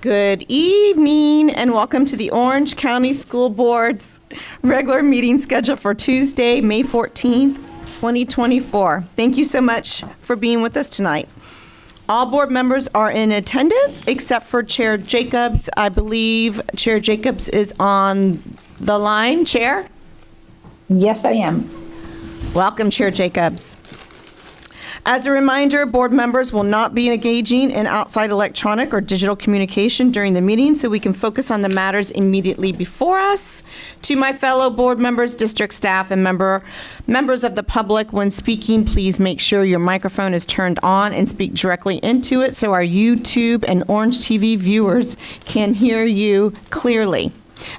Good evening and welcome to the Orange County School Board's regular meeting schedule for Tuesday, May 14th, 2024. Thank you so much for being with us tonight. All board members are in attendance except for Chair Jacobs. I believe Chair Jacobs is on the line. Chair? Yes, I am. Welcome, Chair Jacobs. As a reminder, board members will not be engaging in outside electronic or digital communication during the meeting, so we can focus on the matters immediately before us. To my fellow board members, district staff, and members of the public, when speaking, please make sure your microphone is turned on and speak directly into it so our YouTube and Orange TV viewers can hear you clearly.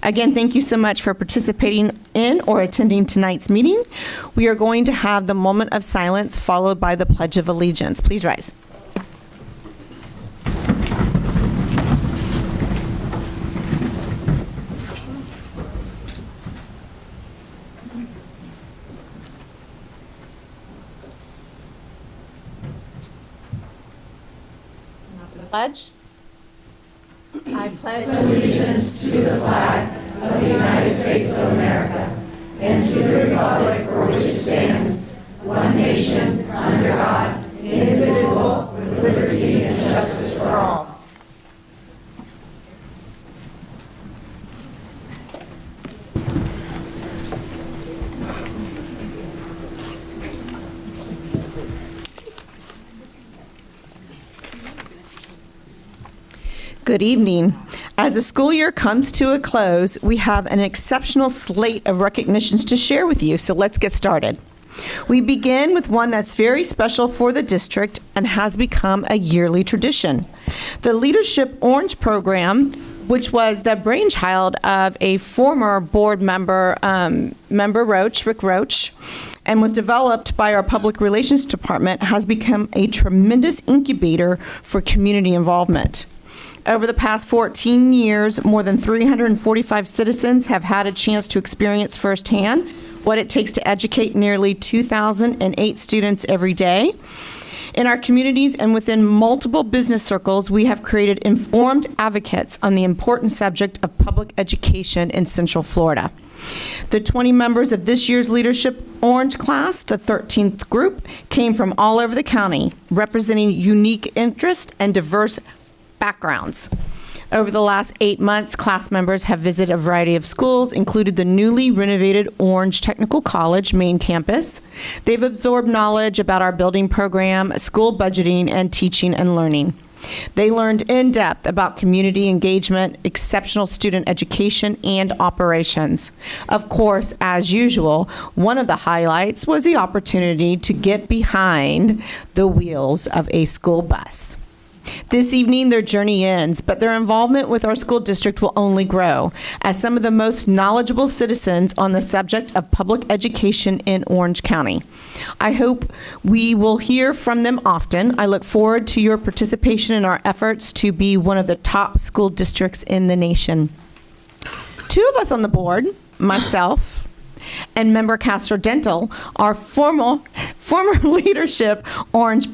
Again, thank you so much for participating in or attending tonight's meeting. We are going to have the moment of silence followed by the Pledge of Allegiance. Please rise. Pledge. I pledge allegiance to the flag of the United States of America and to the republic for which it stands, one nation, under God, indivisible, with liberty and justice for all. Good evening. As the school year comes to a close, we have an exceptional slate of recognitions to share with you, so let's get started. We begin with one that's very special for the district and has become a yearly tradition. The Leadership Orange program, which was the brainchild of a former board member, Rick Roach, and was developed by our public relations department, has become a tremendous incubator for community involvement. Over the past 14 years, more than 345 citizens have had a chance to experience firsthand what it takes to educate nearly 2,008 students every day. In our communities and within multiple business circles, we have created informed advocates on the important subject of public education in Central Florida. The 20 members of this year's Leadership Orange class, the 13th group, came from all over the county, representing unique interests and diverse backgrounds. Over the last 8 months, class members have visited a variety of schools, including the newly renovated Orange Technical College main campus. They've absorbed knowledge about our building program, school budgeting, and teaching and learning. They learned in depth about community engagement, exceptional student education, and operations. Of course, as usual, one of the highlights was the opportunity to get behind the wheels of a school bus. This evening, their journey ends, but their involvement with our school district will only grow as some of the most knowledgeable citizens on the subject of public education in Orange County. I hope we will hear from them often. I look forward to your participation in our efforts to be one of the top school districts in the nation. Two of us on the board, myself and member Castro Dental, are former Leadership Orange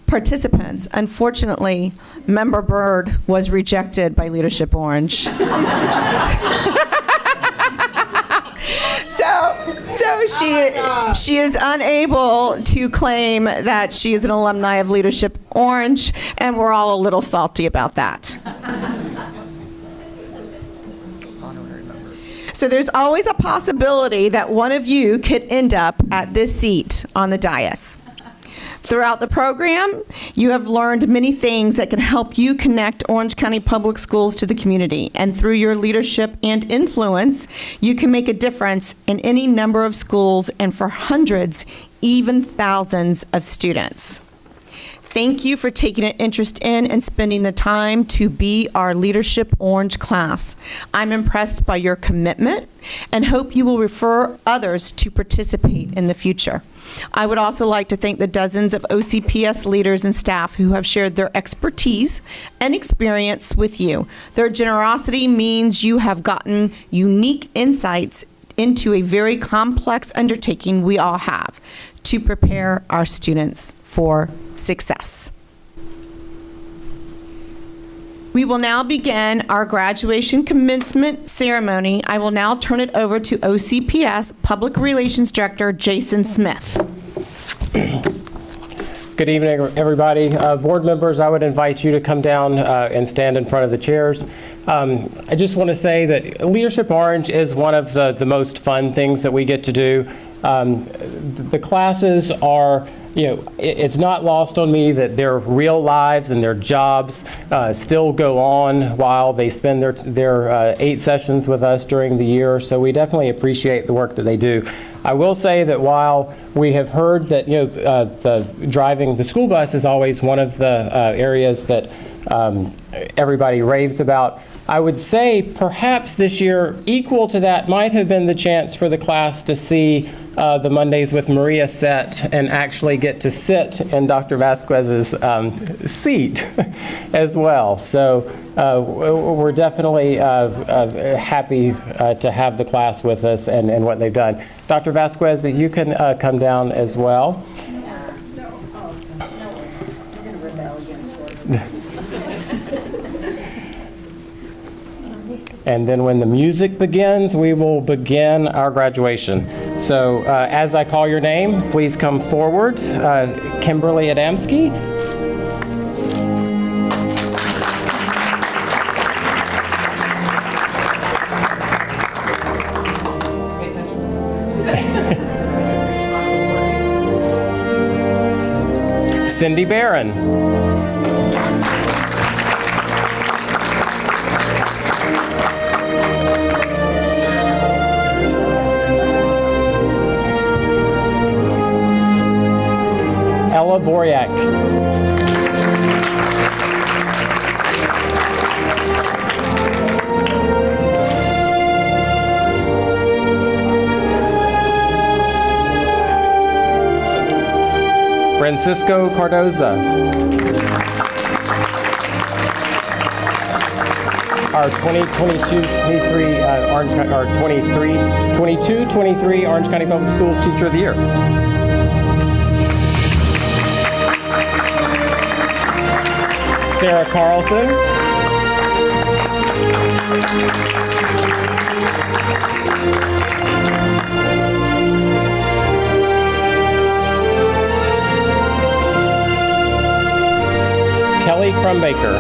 participants. Unfortunately, member Bird was rejected by Leadership Orange. So she is unable to claim that she is an alumni of Leadership Orange, and we're all a little salty about that. So there's always a possibility that one of you could end up at this seat on the dais. Throughout the program, you have learned many things that can help you connect Orange County Public Schools to the community. And through your leadership and influence, you can make a difference in any number of schools and for hundreds, even thousands of students. Thank you for taking an interest in and spending the time to be our Leadership Orange class. I'm impressed by your commitment and hope you will refer others to participate in the future. I would also like to thank the dozens of OCPS leaders and staff who have shared their expertise and experience with you. Their generosity means you have gotten unique insights into a very complex undertaking we all have to prepare our students for success. We will now begin our graduation commencement ceremony. I will now turn it over to OCPS Public Relations Director Jason Smith. Good evening, everybody. Board members, I would invite you to come down and stand in front of the chairs. I just want to say that Leadership Orange is one of the most fun things that we get to do. The classes are, it's not lost on me that their real lives and their jobs still go on while they spend their 8 sessions with us during the year. So we definitely appreciate the work that they do. I will say that while we have heard that driving the school bus is always one of the areas that everybody raves about, I would say perhaps this year equal to that might have been the chance for the class to see the Mondays with Maria set and actually get to sit in Dr. Vasquez's seat as well. So we're definitely happy to have the class with us and what they've done. Dr. Vasquez, you can come down as well. And then when the music begins, we will begin our graduation. So as I call your name, please come forward. Kimberly Adamski. Cindy Barron. Ella Voryak. Francisco Cardoza. Our 2022-23 Orange County, our 22-23 Orange County Public Schools Teacher of the Year. Sarah Carlson. Kelly Crumbaker.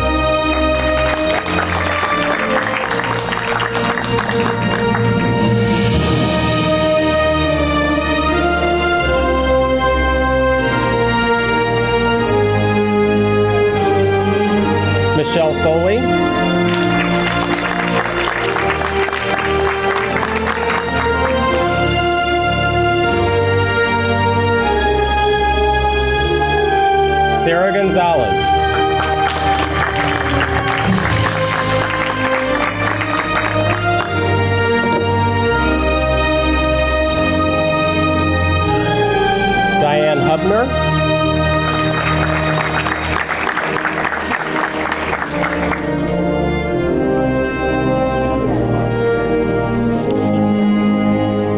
Michelle Foley. Sarah Gonzalez. Diane Hubner.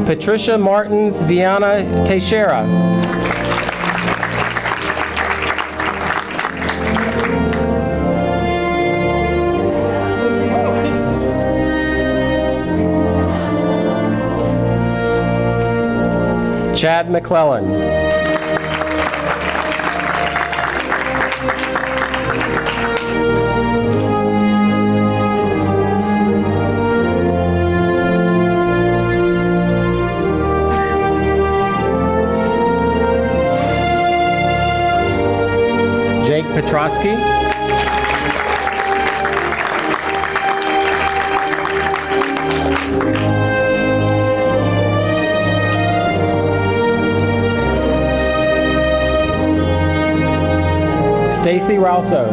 Patricia Martins Viana Teixeira. Chad McClellan. Jake Petrosky. Stacy Ralso.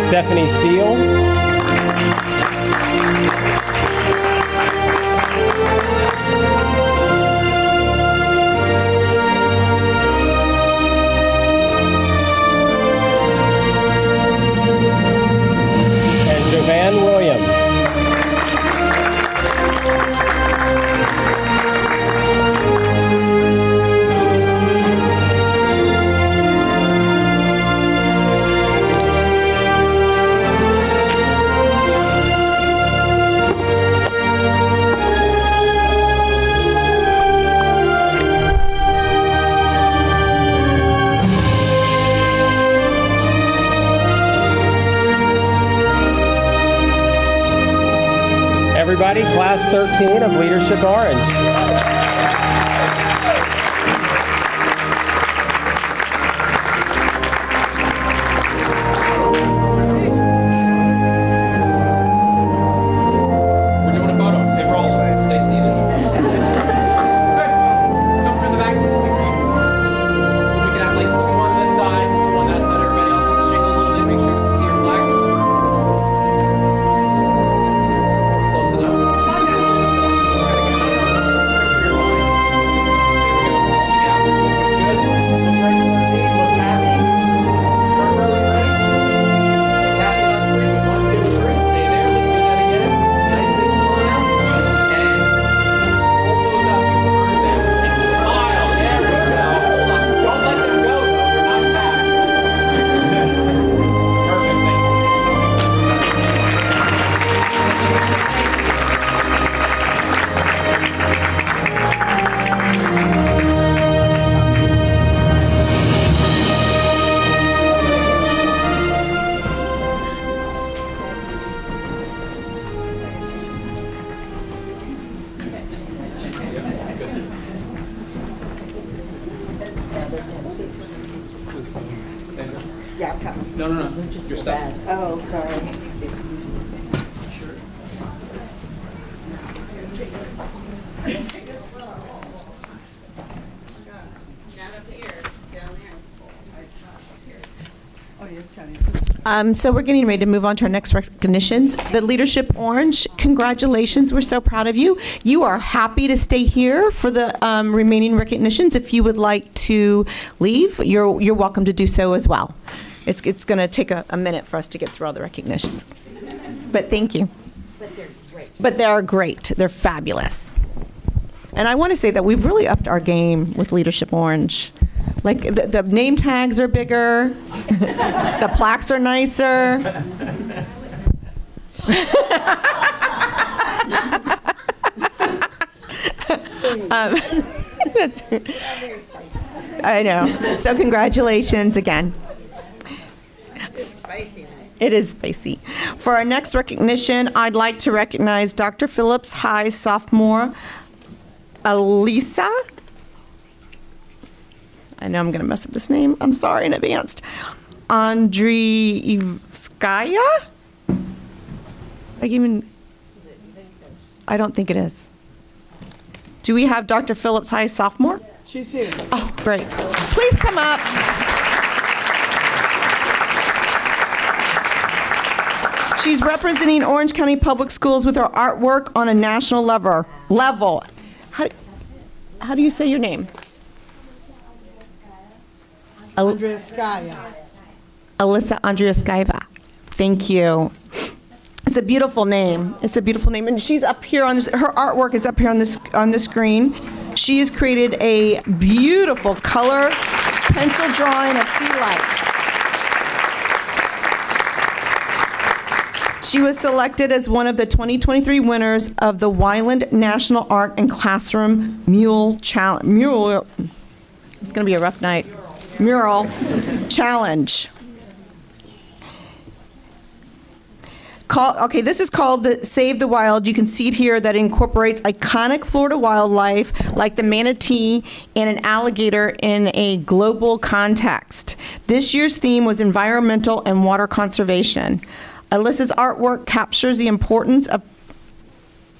Stephanie Steele. And Joanne Williams. everybody. Class 13 of Leadership Orange. We're doing a photo. It rolls. Stay seated. Good. Come to the back. We can have like two on this side, two on that side. Everybody else can shingle a little bit. Make sure you can see your flags. Close enough. Good. Look right towards me. Look happy. Start really ready. Look happy. Let's bring it. 1, 2, 3. Stay there. Let's do that again. Nice big smile. And hold those up. You heard them. And smile. There we go. Hold up. Don't let them go, though. They're not fast. Perfect. Thank you. No. Your stuff. Oh, sorry. So we're getting ready to move on to our next recognitions. The Leadership Orange, congratulations. We're so proud of you. You are happy to stay here for the remaining recognitions. If you would like to leave, you're welcome to do so as well. It's going to take a minute for us to get through all the recognitions. But thank you. But they are great. They're fabulous. And I want to say that we've really upped our game with Leadership Orange. Like, the name tags are bigger, the plaques are nicer. I know. So congratulations again. It is spicy. For our next recognition, I'd like to recognize Dr. Phillips High sophomore Elisa. I know I'm going to mess up this name. I'm sorry in advance. Andrievskaya? I don't think it is. Do we have Dr. Phillips High sophomore? She's here. Oh, great. Please come up. She's representing Orange County Public Schools with her artwork on a national level. How do you say your name? Andrievskaya. Alyssa Andrievskaya. Thank you. It's a beautiful name. It's a beautiful name. And she's up here on this, her artwork is up here on the screen. She has created a beautiful color pencil drawing of sea life. She was selected as one of the 2023 winners of the Wyland National Art and Classroom Mural Challenge. It's going to be a rough night. Mural Challenge. Okay, this is called the Save the Wild. You can see it here that incorporates iconic Florida wildlife like the manatee and an alligator in a global context. This year's theme was environmental and water conservation. Alyssa's artwork captures the importance of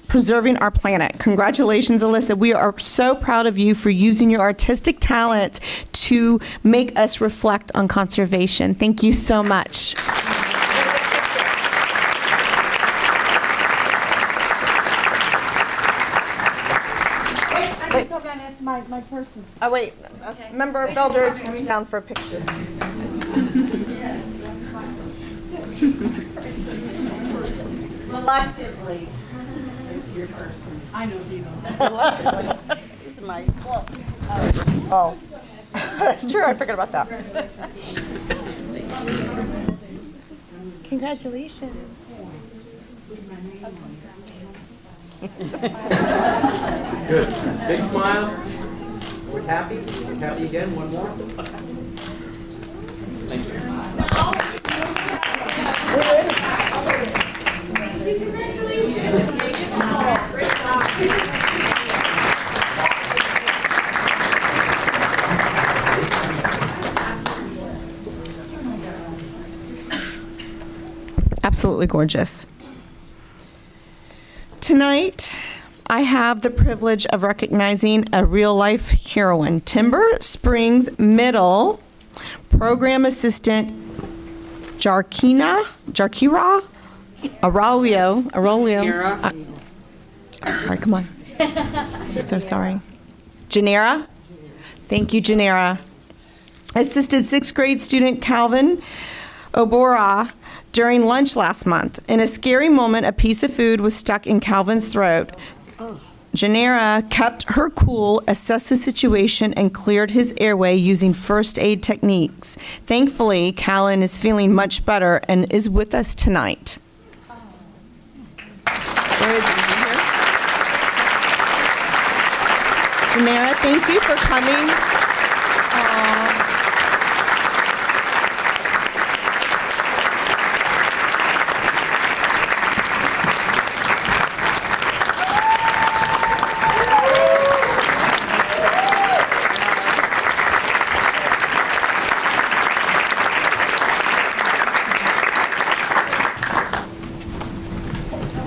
preserving our planet. Congratulations, Alyssa. We are so proud of you for using your artistic talent to make us reflect on conservation. Thank you so much. I can go down. That's my person. Oh, wait. Member Felder is coming down for a picture. Reluctantly, it's your person. I know Dino. It's my club. Oh, that's true. I forgot about that. Congratulations. Good. Big smile. We're happy. We're happy again. One more. Thank you. Congratulations. Absolutely gorgeous. Tonight, I have the privilege of recognizing a real-life heroine, Timber Springs Middle Program Assistant Jarkira Arroyo. All right, come on. I'm so sorry. Janera? Thank you, Janera. Assisted 6th grade student Calvin Obora during lunch last month. In a scary moment, a piece of food was stuck in Calvin's throat. Janera kept her cool, assessed the situation, and cleared his airway using first aid techniques. Thankfully, Calvin is feeling much better and is with us tonight. Where is he? Here? Janera, thank you for coming.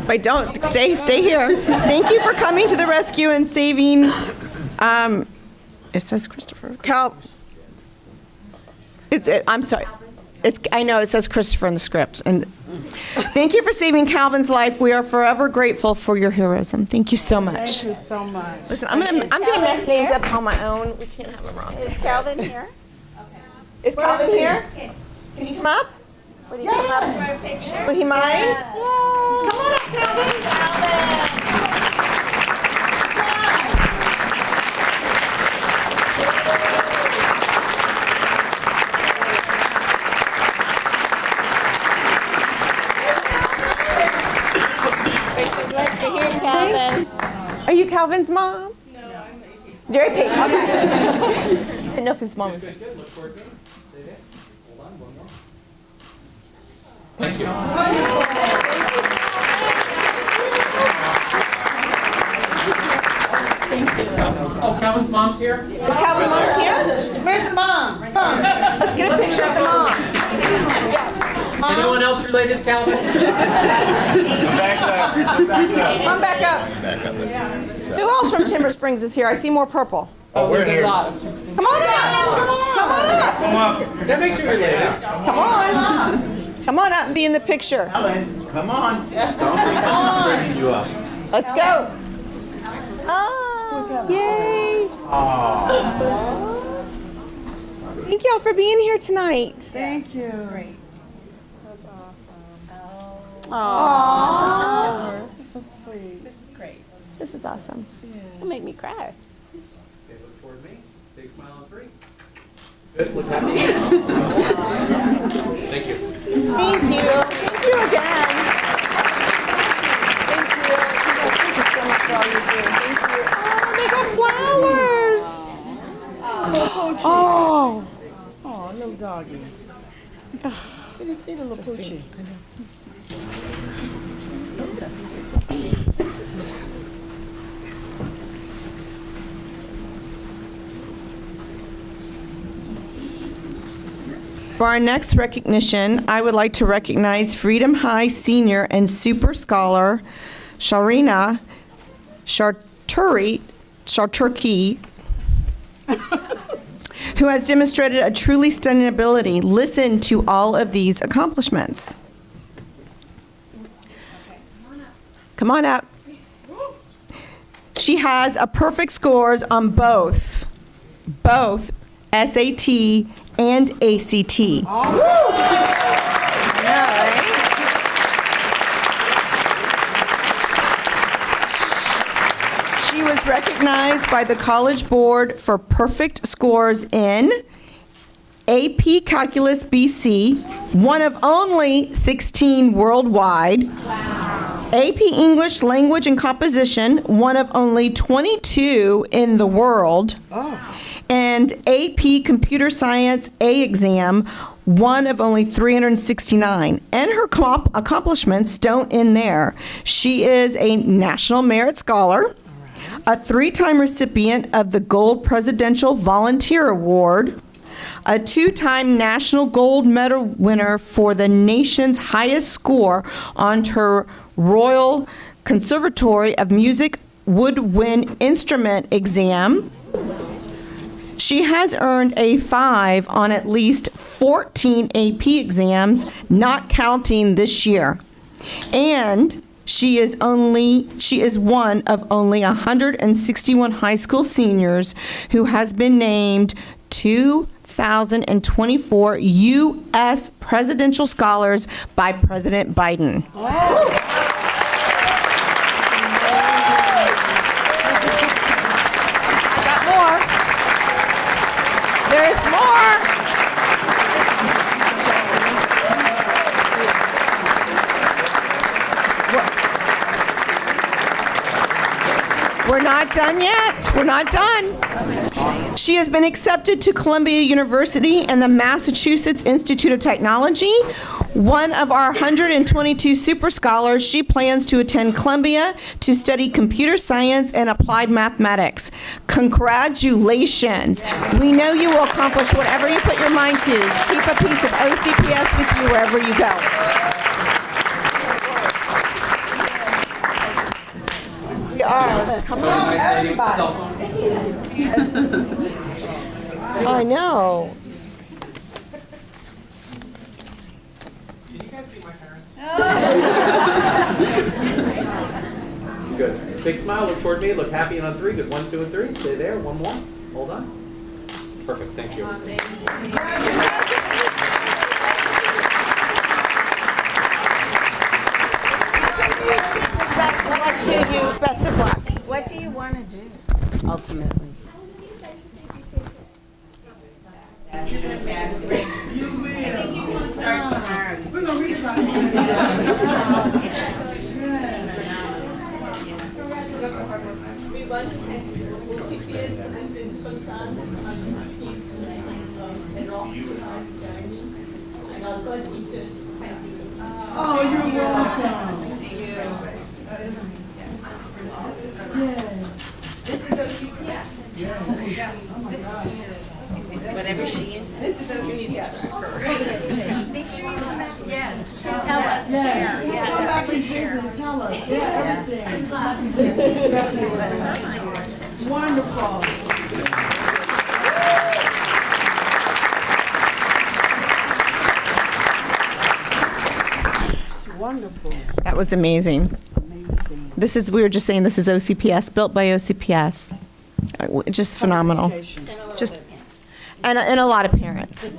Wait, don't. Stay here. Thank you for coming to the rescue and saving, it says Christopher. I'm sorry. I know, it says Christopher in the script. And thank you for saving Calvin's life. We are forever grateful for your heroism. Thank you so much. Thank you so much. Listen, I'm gonna mess names up on my own. We can't have them wrong. Is Calvin here? Is Calvin here? Can you come up? Would he come up? Would he mind? Come on up, Calvin. Are you Calvin's mom? No, I'm AP. You're AP, okay. I didn't know if his mom was here. Thank you. Oh, Calvin's mom's here? Is Calvin's mom's here? Where's the mom? Come. Let's get a picture of the mom. Anyone else related to Calvin? Come back up. Who else from Timber Springs is here? I see more purple. Oh, we're here. Come on up. Come on up. That makes you related. Come on. Come on up and be in the picture. Come on. Don't bring you up. Let's go. Oh, yay. Thank y'all for being here tonight. Thank you. That's awesome. Aww. This is so sweet. This is great. This is awesome. It'll make me cry. Okay, look toward me. Big smile on 3. Good, look happy. Thank you. Thank you. Thank you again. Thank you. Thank you so much for all you do. Thank you. Oh, they got flowers. Oh. Oh, little doggy. Good to see the little poochie. For our next recognition, I would like to recognize Freedom High Senior and Super Scholar Sharina Sharturki, who has demonstrated a truly stunning ability. Listen to all of these accomplishments. Come on up. She has a perfect scores on both SAT and ACT. She was recognized by the College Board for perfect scores in AP Calculus BC, one of only 16 worldwide. AP English Language and Composition, one of only 22 in the world. And AP Computer Science A exam, one of only 369. And her accomplishments don't end there. She is a National Merit Scholar, a 3-time recipient of the Gold Presidential Volunteer Award, a two-time national gold medal winner for the nation's highest score on her Royal Conservatory of Music woodwind instrument exam. She has earned a 5 on at least 14 AP exams, not counting this year. And she is one of only 161 high school seniors who has been named 2024 U.S. Presidential Scholars by President Biden. There's more. We're not done yet. We're not done. She has been accepted to Columbia University and the Massachusetts Institute of Technology. One of our 122 super scholars, she plans to attend Columbia to study computer science and applied mathematics. Congratulations. We know you will accomplish whatever you put your mind to. Keep a piece of OCPS with you wherever you go. We are. Come on, everybody. I know. Good. Big smile, look toward me, look happy, and on 3. Good. 1, 2, and 3. Stay there. One more. Hold on. Perfect. Thank you. Best of luck. What do you want to do, ultimately? Oh, you're welcome. This is OCPS. Whatever she is. This is OCPS. Make sure you come back. Yes. Tell us. Yeah. Share. Come back and visit and tell us. Yeah, everything. Wonderful. It's wonderful. That was amazing. Amazing. We were just saying this is OCPS, built by OCPS. Just phenomenal. Education. Just, and a lot of parents.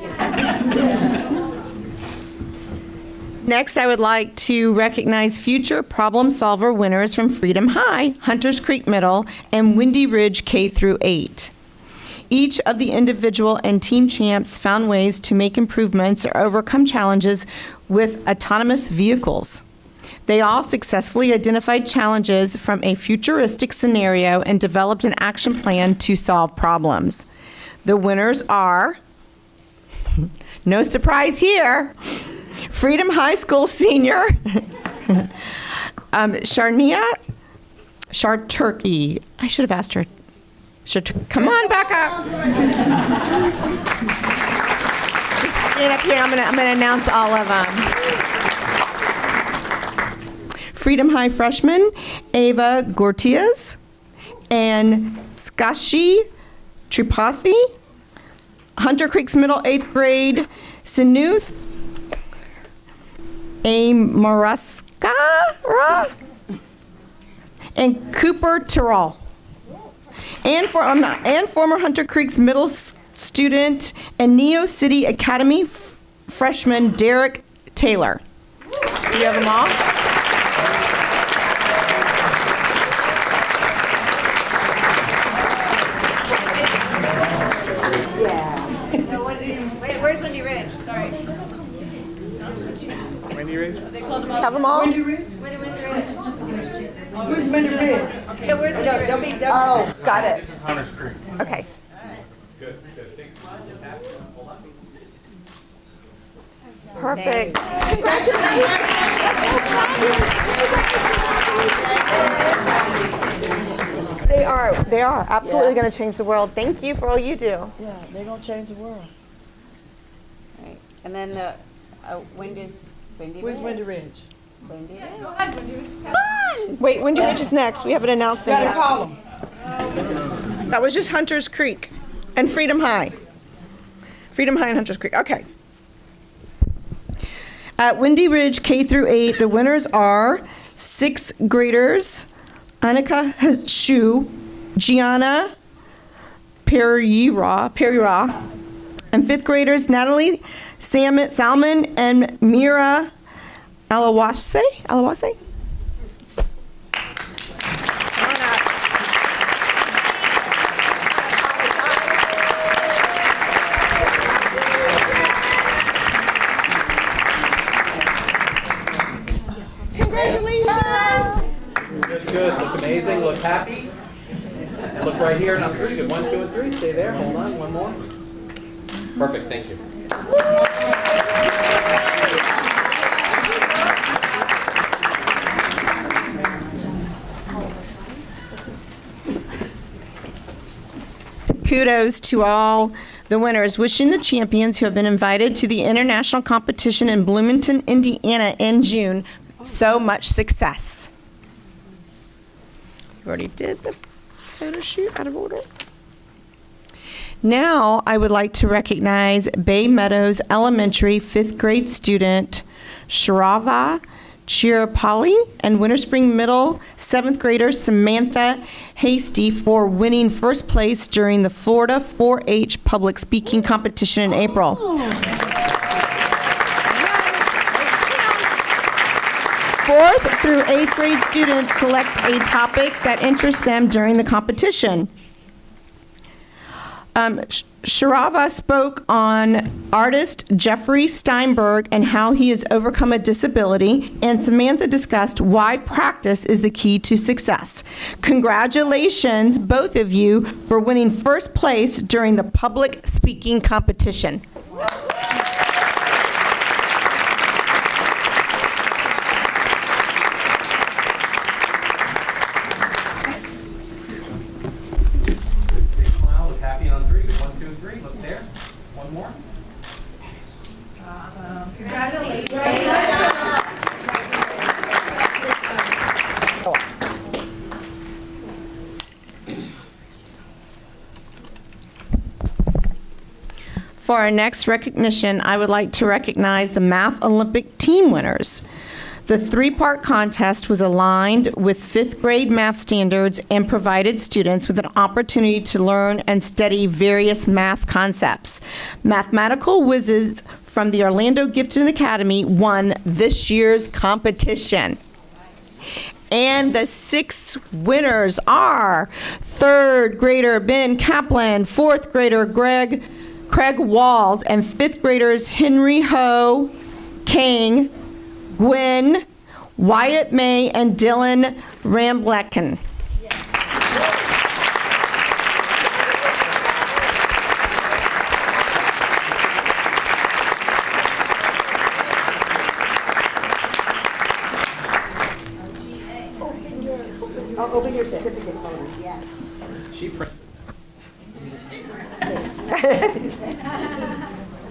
Next, I would like to recognize future problem solver winners from Freedom High, Hunters Creek Middle, and Windy Ridge K through 8. Each of the individual and team champs found ways to make improvements or overcome challenges with autonomous vehicles. They all successfully identified challenges from a futuristic scenario and developed an action plan to solve problems. The winners are, no surprise here, Freedom High School senior Sharnia Sharturkey. I should have asked her. Come on back up. Just stand up here. I'm gonna announce all of them. Freedom High freshman Ava Gortias and Skashi Tripathi. Hunter Creek's middle 8th grade Sinuth Amaraskara and Cooper Terrell. And former Hunter Creek's middle student and Neo City Academy freshman Derek Taylor. Do you have them all? Wait, where's Windy Ridge? Sorry. Wendy Ridge? Have them all? Windy Ridge? Where's Windy Ridge? Yeah, where's Windy Ridge? They'll be Oh, got it. Hunters Creek. Okay. Good. Big smile, look happy. Hold on. Perfect. Congratulations. They are absolutely going to change the world. Thank you for all you do. Yeah, they're gonna change the world. Right. And then the, Windy Where's Ridge? Wendy Ridge? Windy Ridge. Wait, Windy Ridge is next. We haven't announced them Gotta yet. call them. That was just Hunter's Creek and Freedom High. Freedom High and Hunter's Creek. Okay. At Windy Ridge K through 8, the winners are 6th graders Annika Shu, Gianna Perira, and 5th graders Natalie Salmon and Mira Alawase. Good. Look amazing. Look happy. And look right here. And on 3. Good. 1, 2, and 3. Stay there. Hold on. One more. Perfect. Thank you. Kudos to all the winners. Wishing the champions who have been invited to the international competition in Bloomington, Indiana in June so much success. You already did the photo shoot out of order. Now I would like to recognize Bay Meadows Elementary 5th grade student Sharava Chirapali and Winter Spring Middle 7th grader Samantha Hasty for winning first place during the Florida 4-H public speaking competition in April. 4th through 8th grade students select a topic that interests them during the competition. Sharava spoke on artist Jeffrey Steinberg and how he has overcome a disability, and Samantha discussed why practice is the key to success. Congratulations, both of you, for winning first place during the public speaking competition. Big smile. Look happy on 3. Good. 1, 2, and 3. Look there. One more. For our next recognition, I would like to recognize the Math Olympic team winners. The 3-part contest was aligned with 5th grade math standards and provided students with an opportunity to learn and study various math concepts. Mathematical whizzes from the Orlando Gifted Academy won this year's competition. And the 6 winners are 3rd grader Ben Kaplan, 4th grader Craig Walls, and 5th graders Henry Ho, Kang, Gwen, Wyatt May, and Dylan Ramblecken. She print.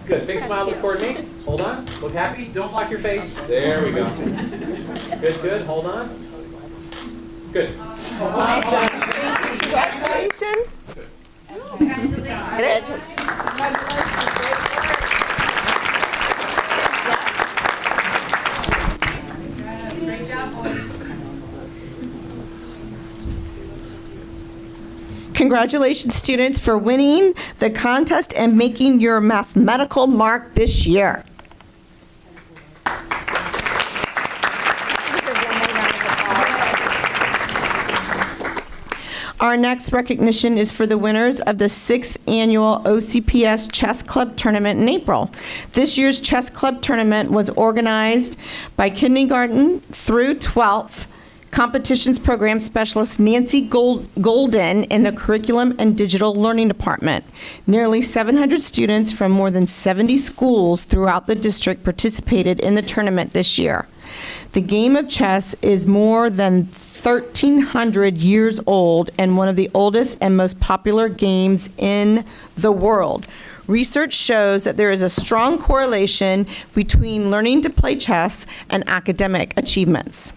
Good. Big smile. Look toward me. Hold on. Look happy. Don't block your face. There we go. Good. Good. Hold on. Good. Congratulations. Congratulations, students, for winning the contest and making your mathematical mark this year. Our next recognition is for the winners of the 6th annual OCPS Chess Club Tournament in April. This year's Chess Club Tournament was organized by kindergarten through 12th competitions program specialist Nancy Golden in the Curriculum and Digital Learning Department. Nearly 700 students from more than 70 schools throughout the district participated in the tournament this year. The game of chess is more than 1,300 years old and one of the oldest and most popular games in the world. Research shows that there is a strong correlation between learning to play chess and academic achievements.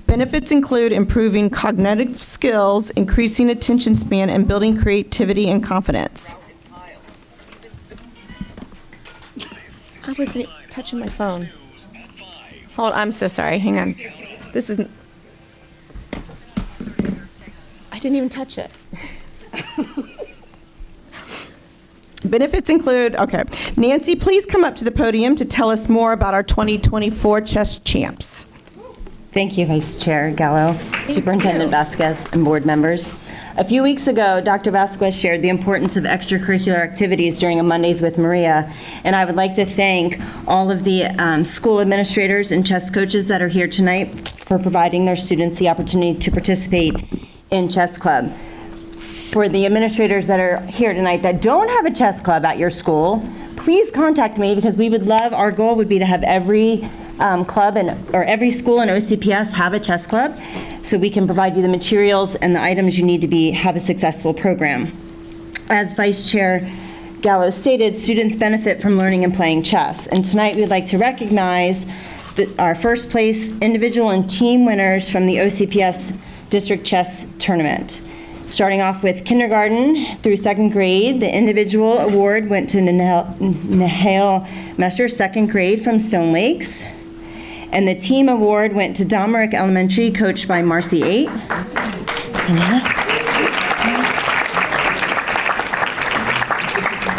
Benefits include improving cognitive skills, increasing attention span, and building creativity and confidence. I wasn't touching my phone. Hold, I'm so sorry. Hang on. This isn't. I didn't even touch it. Benefits include, okay. Nancy, please come up to the podium to tell us more about our 2024 chess champs. Thank you, Vice Chair Gallo, Superintendent Vasquez, and board members. A few weeks ago, Dr. Vasquez shared the importance of extracurricular activities during a Mondays with Maria, and I would like to thank all of the school administrators and chess coaches that are here tonight for providing their students the opportunity to participate in chess club. For the administrators that are here tonight that don't have a chess club at your school, please contact me, because we would love, our goal would be to have every club or every school in OCPS have a chess club, so we can provide you the materials and the items you need to have a successful program. As Vice Chair Gallo stated, students benefit from learning and playing chess, and tonight we'd like to recognize our first place individual and team winners from the OCPS District Chess Tournament. Starting off with kindergarten through second grade, the individual award went to Nahale Mesher, second grade from Stone Lakes. And the team award went to Domerick Elementary, coached by Marcy 8.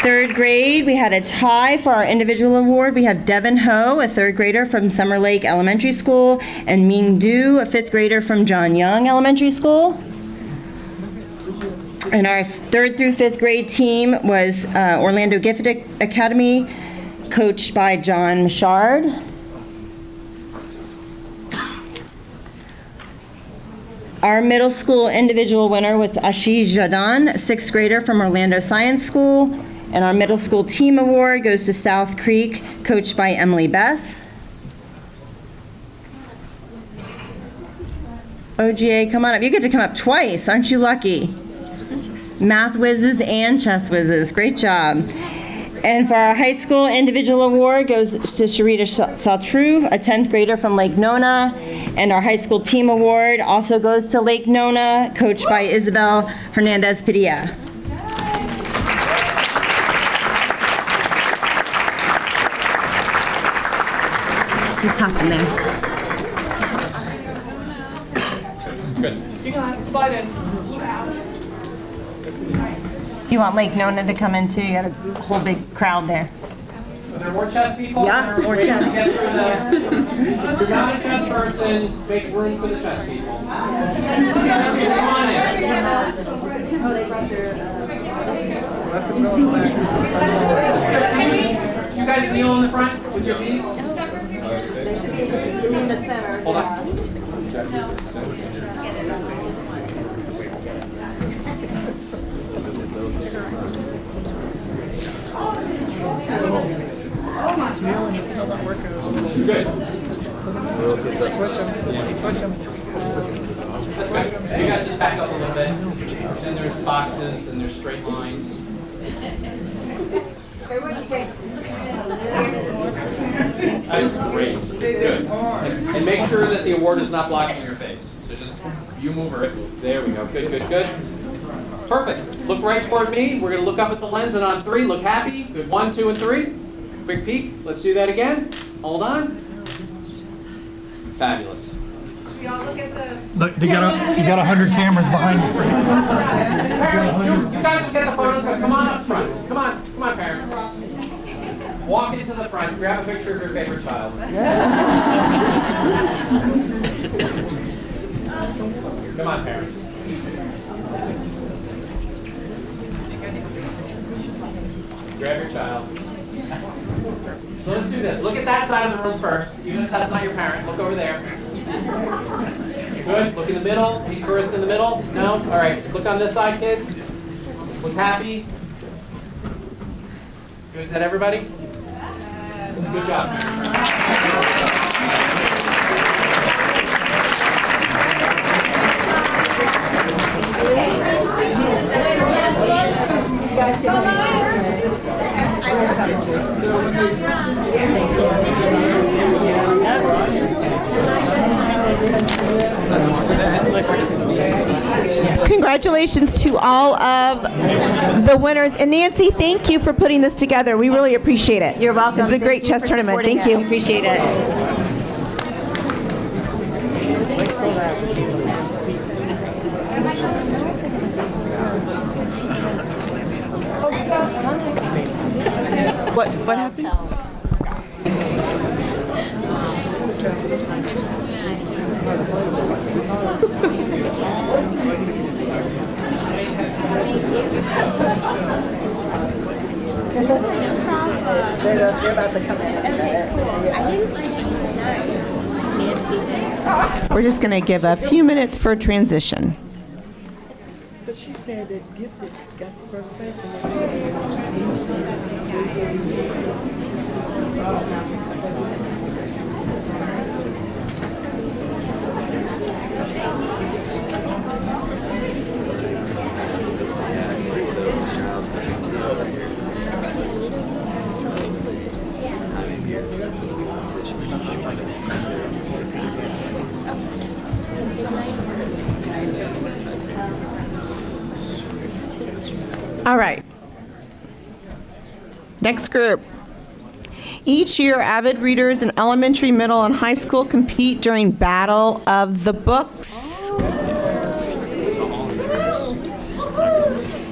Third grade, we had a tie for our individual award. We have Devin Ho, a third grader from Summer Lake Elementary School, and Ming Du, a fifth grader from John Young Elementary School. And our third through fifth grade team was Orlando Gifted Academy, coached by John Machard. Our middle school individual winner was Ashish Jadan, sixth grader from Orlando Science School. And our middle school team award goes to South Creek, coached by Emily Bess. OGA, come on up. You get to come up twice. Aren't you lucky? Math whizzes and chess whizzes. Great job. And for our high school individual award goes to Sharita Saltru, a 10th grader from Lake Nona. And our high school team award also goes to Lake Nona, coached by Isabel Hernandez Padilla. Just hop in there. Good. You can slide in. Do you want Lake Nona to come in too? You got a whole big crowd there. Are there more chess people? Yeah, more Waiting to chess. get through if you're not a chess person, make room for the chess people. Come on in. You guys kneel in the front with your knees. Hold on. Good. That's good. So you guys just back up a little bit. And there's boxes and there's straight lines. That's great. Good. And make sure that the award is not blocking your face. So just, you move her. There we go. Good, good, good. Perfect. Look right toward me. We're going to look up at the lens, and on 3, look happy. Good. 1, 2, and 3. Quick peek. Let's do that again. Hold on. Fabulous. We all look at the... Look, you got 100 cameras behind you. Parents, you guys will get the photos, but come on up front. Come on, parents. Walk into the front. Grab a picture of your favorite child. Come on, parents. Grab your child. So let's do this. Look at that side of the room first. Even if that's not your parent, look over there. Good. Look in the middle. Any tourist in the middle? No? All right. Look on this side, kids. Look happy. Good. Is that everybody? Good job, parents. Congratulations to all of the winners. And Nancy, thank you for putting this together. We really appreciate it. You're welcome. It was a Thank great you chess for tournament. supporting Thank it. you. We appreciate it. What happened? We're just going to give a few minutes for transition. But she said that Gifted got the first place. All right. Next group. Each year, avid readers in elementary, middle, and high school compete during Battle of the Books.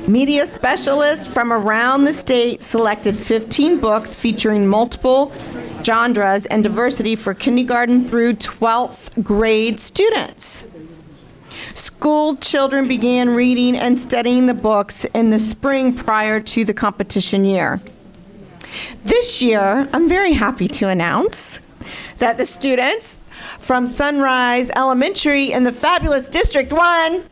Media specialists from around the state selected 15 books featuring multiple genres and diversity for kindergarten through 12th grade students. School children began reading and studying the books in the spring prior to the competition year. This year, I'm very happy to announce that the students from Sunrise Elementary in the fabulous District 1,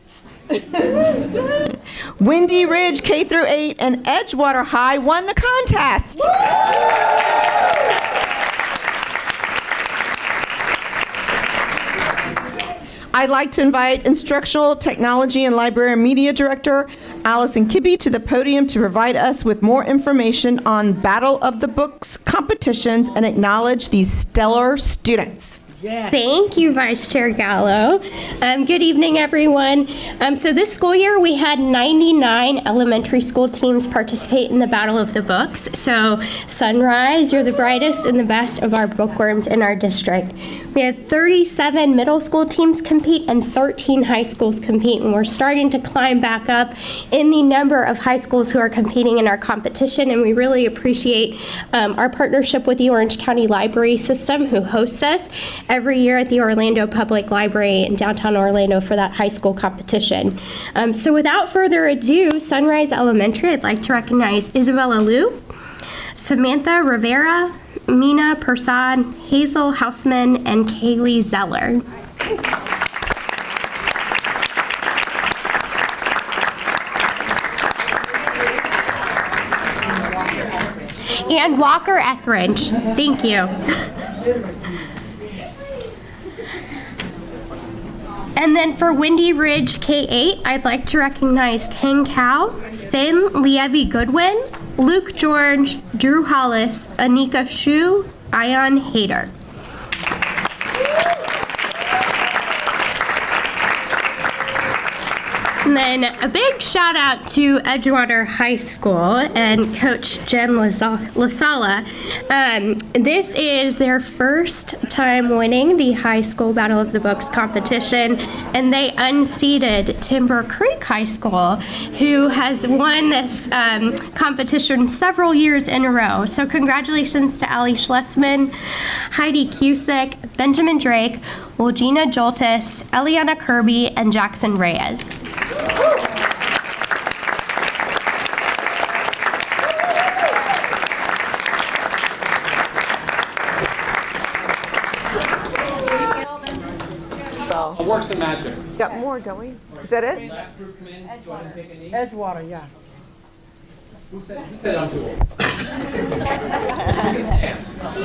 Windy Ridge K through 8, and Edgewater High won the contest. I'd like to invite Instructional Technology and Library and Media Director Allison Kibbe to the podium to provide us with more information on Battle of the Books competitions and acknowledge these stellar students. Thank you, Vice Chair Gallo. Good evening, everyone. So this school year, we had 99 elementary school teams participate in the Battle of the Books. So Sunrise, you're the brightest and the best of our bookworms in our district. We had 37 middle school teams compete and 13 high schools compete, and we're starting to climb back up in the number of high schools who are competing in our competition, and we really appreciate our partnership with the Orange County Library System, who hosts us every year at the Orlando Public Library in downtown Orlando for that high school competition. So without further ado, Sunrise Elementary, I'd like to recognize Isabella Liu, Samantha Rivera, Mina Persad, Hazel Hausman, and Kaylee Zeller. And Walker Etheridge. Thank you. And then for Windy Ridge K-8, I'd like to recognize Ken Cow, Finn Lievi Goodwin, Luke George, Drew Hollis, Anika Shu, Ion Hayter. And then a big shout out to Edgewater High School and Coach Jen Lasala. This is their first time winning the High School Battle of the Books competition, and they unseated Timber Creek High School, who has won this competition several years in a row. So congratulations to Ali Schlesman, Heidi Cusick, Benjamin Drake, Wilgina Joltis, Eliana Kirby, and Jackson Reyes. Works of magic. Got more, don't we? Is that it? Edgewater, yeah. Who said I'm too old?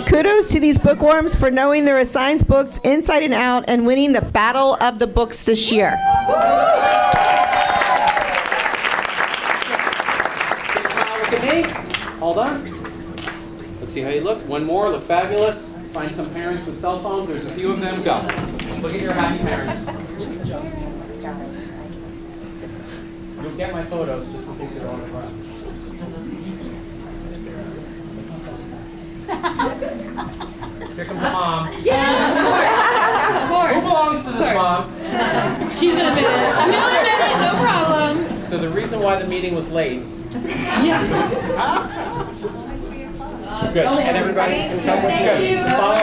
Kudos to these bookworms for knowing their assigned books inside and out and winning the Battle of the Books this year. Look at me. Hold on. Let's see how you look. One more. Look fabulous. Find some parents with cell phones. There's a few of them. Go. Look at your happy parents. You'll get my photos just in case they're on the front. Here comes a mom. Of course. Who belongs to this mom? She'll admit it. She'll admit it, no problem. So the reason why the meeting was late. Good. And everybody can come with you. Thank you. Follow.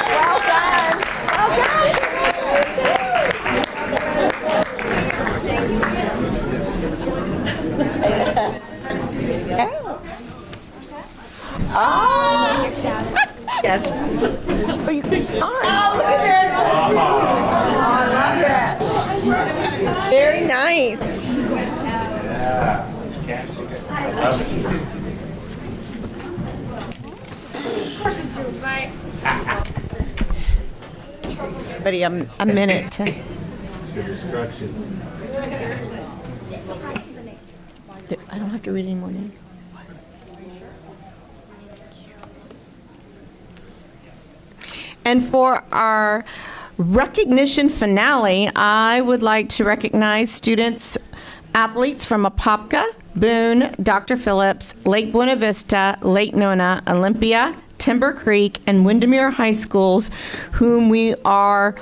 Well done. Well done. Oh. Yes. Oh, you look at this. Oh, I love that. Very nice. Everybody, a minute to. I don't have to read any more names. And for our recognition finale, I would like to recognize students, athletes from Apopka, Boone, Dr. Phillips, Lake Buena Vista, Lake Nona, Olympia, Timber Creek, and Windermere High Schools, whom we are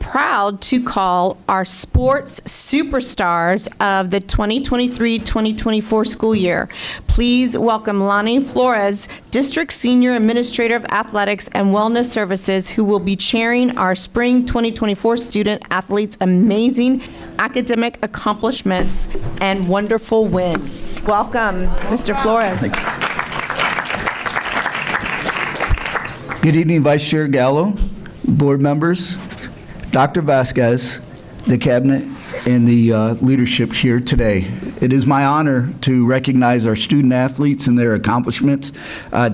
proud to call our sports superstars of the 2023-2024 school year. Please welcome Lonnie Flores, District Senior Administrator of Athletics and Wellness Services, who will be chairing our Spring 2024 student athletes' amazing academic accomplishments and wonderful win. Welcome, Mr. Flores. Good evening, Vice Chair Gallo, board members, Dr. Vasquez, the cabinet, and the leadership here today. It is my honor to recognize our student athletes and their accomplishments.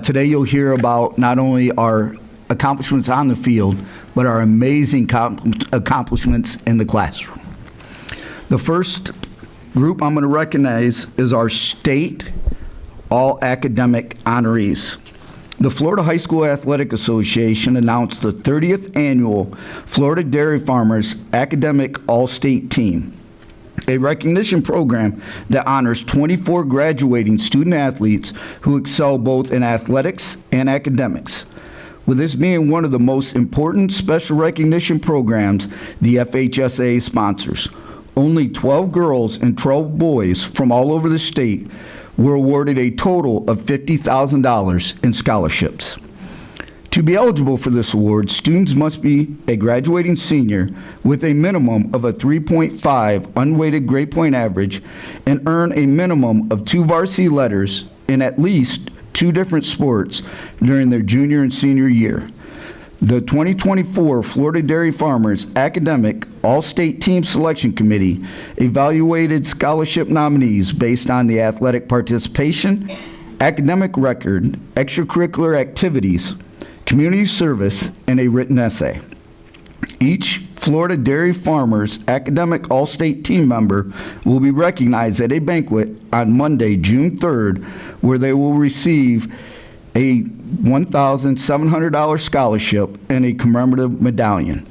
Today you'll hear about not only our accomplishments on the field, but our amazing accomplishments in the classroom. The first group I'm going to recognize is our state all-academic honorees. The Florida High School Athletic Association announced the 30th annual Florida Dairy Farmers Academic All-State Team, a recognition program that honors 24 graduating student athletes who excel both in athletics and academics. With this being one of the most important special recognition programs the FHSA sponsors, only 12 girls and 12 boys from all over the state were awarded a total of $50,000 in scholarships. To be eligible for this award, students must be a graduating senior with a minimum of a 3.5 unweighted grade point average and earn a minimum of 2 varsity letters in at least 2 different sports during their junior and senior year. The 2024 Florida Dairy Farmers Academic All-State Team Selection Committee evaluated scholarship nominees based on the athletic participation, academic record, extracurricular activities, community service, and a written essay. Each Florida Dairy Farmers Academic All-State Team member will be recognized at a banquet on Monday, June 3rd, where they will receive a $1,700 scholarship and a commemorative medallion.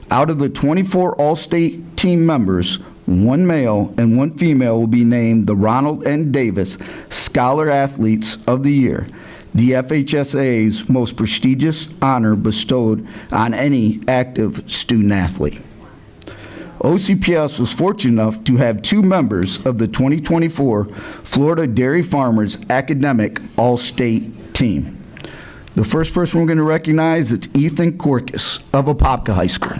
Out of the 24 All-State team members, 1 male and 1 female will be named the Ronald N. Davis Scholar Athletes of the Year, the FHSA's most prestigious honor bestowed on any active student athlete. OCPS was fortunate enough to have 2 members of the 2024 Florida Dairy Farmers Academic All-State Team. The first person we're going to recognize is Ethan Corcus of Apopka High School.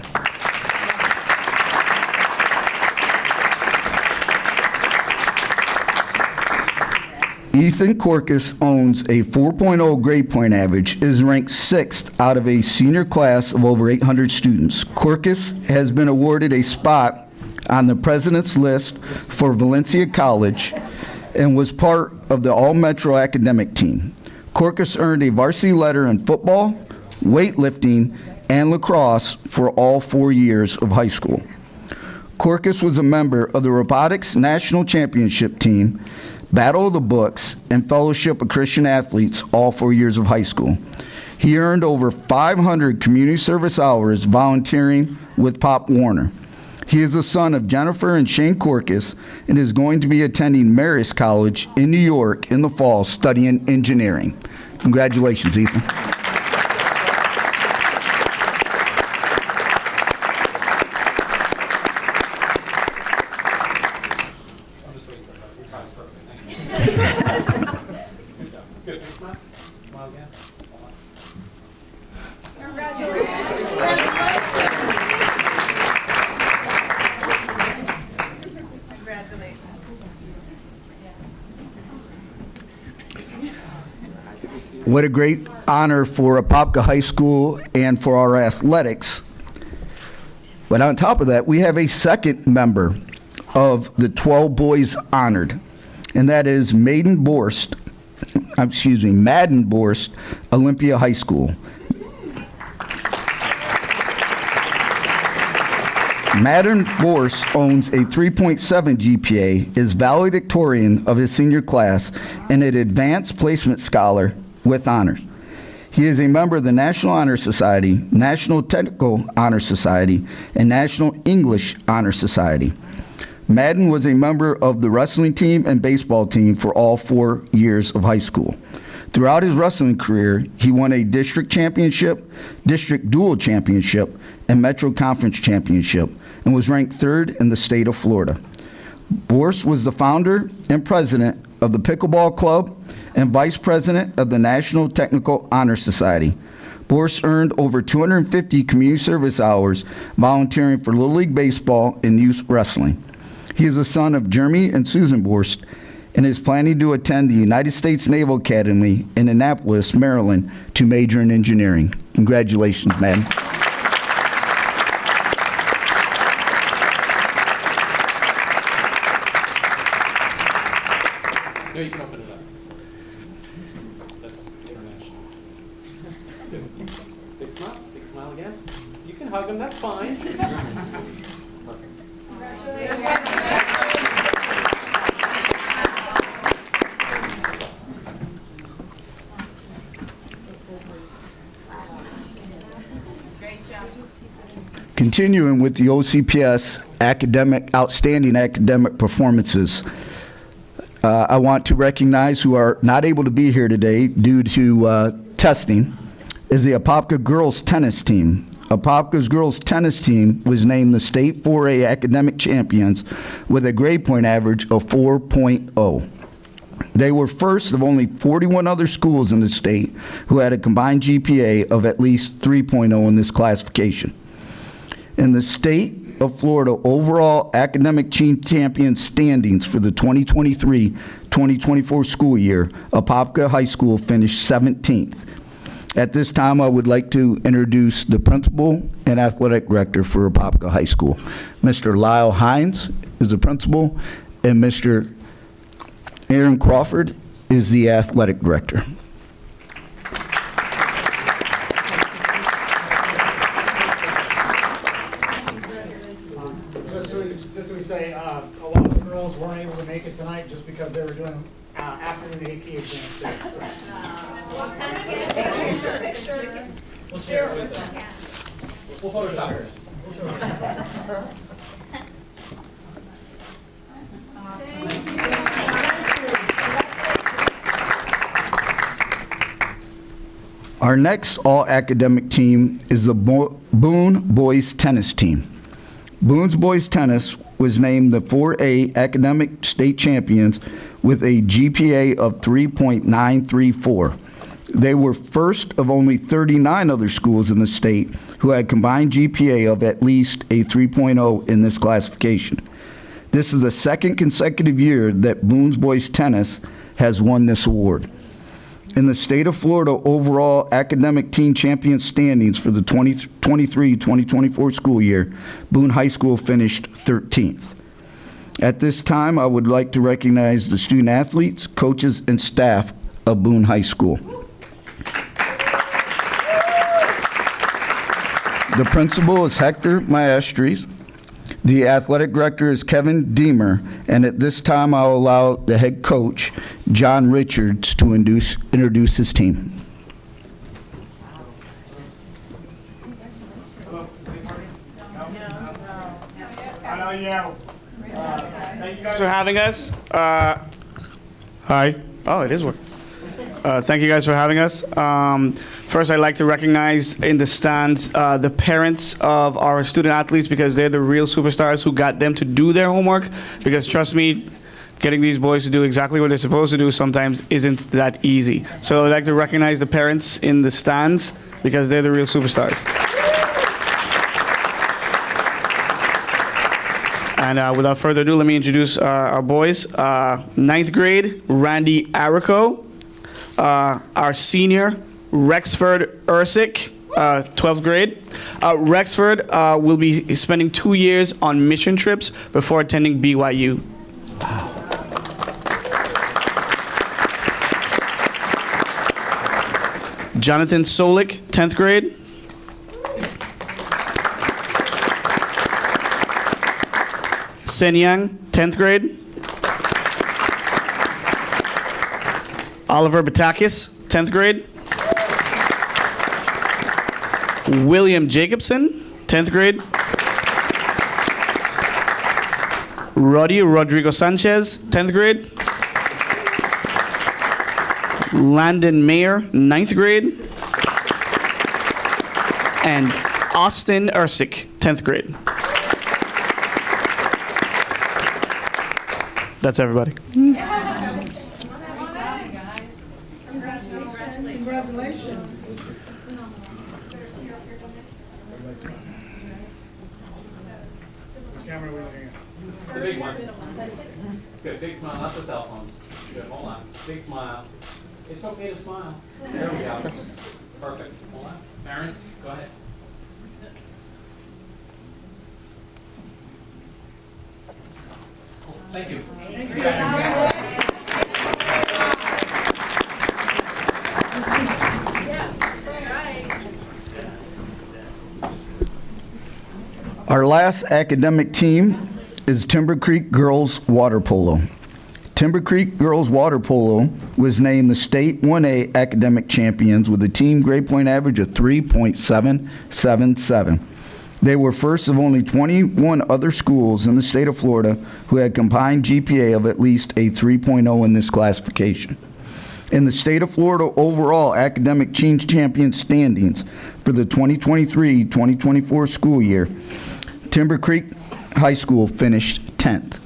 Ethan Corcus owns a 4.0 grade point average, is ranked 6th out of a senior class of over 800 students. Corcus has been awarded a spot on the president's list for Valencia College and was part of the all-metro academic team. Corcus earned a varsity letter in football, weightlifting, and lacrosse for all 4 years of high school. Corcus was a member of the Robotics National Championship Team, Battle of the Books, and Fellowship of Christian Athletes all 4 years of high school. He earned over 500 community service hours volunteering with Pop Warner. He is the son of Jennifer and Shane Corcus and is going to be attending Marist College in New York in the fall studying engineering. Congratulations, Ethan. Good. Smile. Smile again. What a great honor for Apopka High School and for our athletics. But on top of that, we have a second member of the 12 boys honored, and that is Madden Borst, Olympia High School. Madden Borst owns a 3.7 GPA, is valedictorian of his senior class, and an advanced placement scholar with honors. He is a member of the National Honor Society, National Technical Honor Society, and National English Honor Society. Madden was a member of the wrestling team and baseball team for all 4 years of high school. Throughout his wrestling career, he won a district championship, district dual championship, and Metro Conference championship, and was ranked third in the state of Florida. Borst was the founder and president of the Pickleball Club and vice president of the National Technical Honor Society. Borst earned over 250 community service hours volunteering for Little League Baseball and youth wrestling. He is the son of Jeremy and Susan Borst and is planning to attend the United States Naval Academy in Annapolis, Maryland, to major in engineering. Congratulations, man. No, you can open it up. That's international. Big smile. Big smile again. You can hug him. That's fine. Perfect. Continuing with the OCPS outstanding academic performances, I want to recognize who are not able to be here today due to testing is the Apopka girls tennis team. Apopka's girls tennis team was named the state 4A academic champions with a grade point average of 4.0. They were first of only 41 other schools in the state who had a combined GPA of at least 3.0 in this classification. In the state of Florida overall academic team champion standings for the 2023-2024 school year, Apopka High School finished 17th. At this time, I would like to introduce the principal and athletic director for Apopka High School. Mr. Lyle Hines is the principal, and Mr. Aaron Crawford is the athletic director. Just so we say, a lot of the girls weren't able to make it tonight just because they were doing afternoon AP exams. We'll share it with them. We'll Photoshop her. Our next all-academic team is the Boone Boys Tennis Team. Boone's Boys Tennis was named the 4A academic state champions with a GPA of 3.934. They were first of only 39 other schools in the state who had combined GPA of at least a 3.0 in this classification. This is the second consecutive year that Boone's Boys Tennis has won this award. In the state of Florida overall academic team champion standings for the 2023-2024 school year, Boone High School finished 13th. At this time, I would like to recognize the student athletes, coaches, and staff of Boone High School. The principal is Hector Maestris. The athletic director is Kevin Deemer, and at this time, I'll allow the head coach, John Richards, to introduce his team. Thank you guys for having us. Hi. Oh, it is working. Thank you guys for having us. First, I'd like to recognize in the stands the parents of our student athletes, because they're the real superstars who got them to do their homework. Because trust me, getting these boys to do exactly what they're supposed to do sometimes isn't that easy. So I'd like to recognize the parents in the stands, because they're the real superstars. And without further ado, let me introduce our boys. 9th grade, Randy Arico. Our senior, Rexford Ursic, 12th grade. Rexford will be spending 2 years on mission trips before attending BYU. Jonathan Solik, 10th grade. Senyang, 10th grade. Oliver Batakis, 10th grade. William Jacobson, 10th grade. Rodrigo Sanchez, 10th grade. Landon Mayer, 9th grade. And Austin Ursic, 10th grade. That's everybody. Congratulations. Which camera are we looking at? The big one. Good, big smile, not the cell phones. Good, hold on. Big smile. It's okay to smile. There we go. Perfect. Hold on. Parents, go ahead. Thank you. Our last academic team is Timber Creek Girls Water Polo. Timber Creek Girls Water Polo was named the State 1A Academic Champions with a team grade point average of 3.777. They were first of only 21 other schools in the state of Florida who had combined GPA of at least a 3.0 in this classification. In the state of Florida overall academic team champion standings for the 2023-2024 school year, Timber Creek High School finished 10th.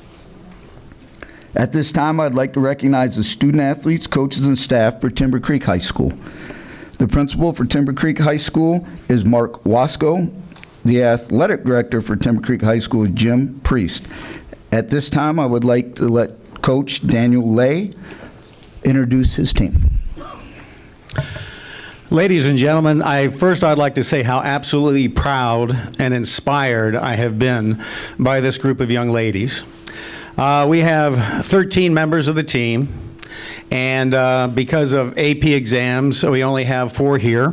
At this time, I'd like to recognize the student athletes, coaches, and staff for Timber Creek High School. The principal for Timber Creek High School is Mark Wasco. The athletic director for Timber Creek High School is Jim Priest. At this time, I would like to let Coach Daniel Lay introduce his team. Ladies and gentlemen, I'd like to say how absolutely proud and inspired I have been by this group of young ladies. We have 13 members of the team, and because of AP exams, we only have 4 here.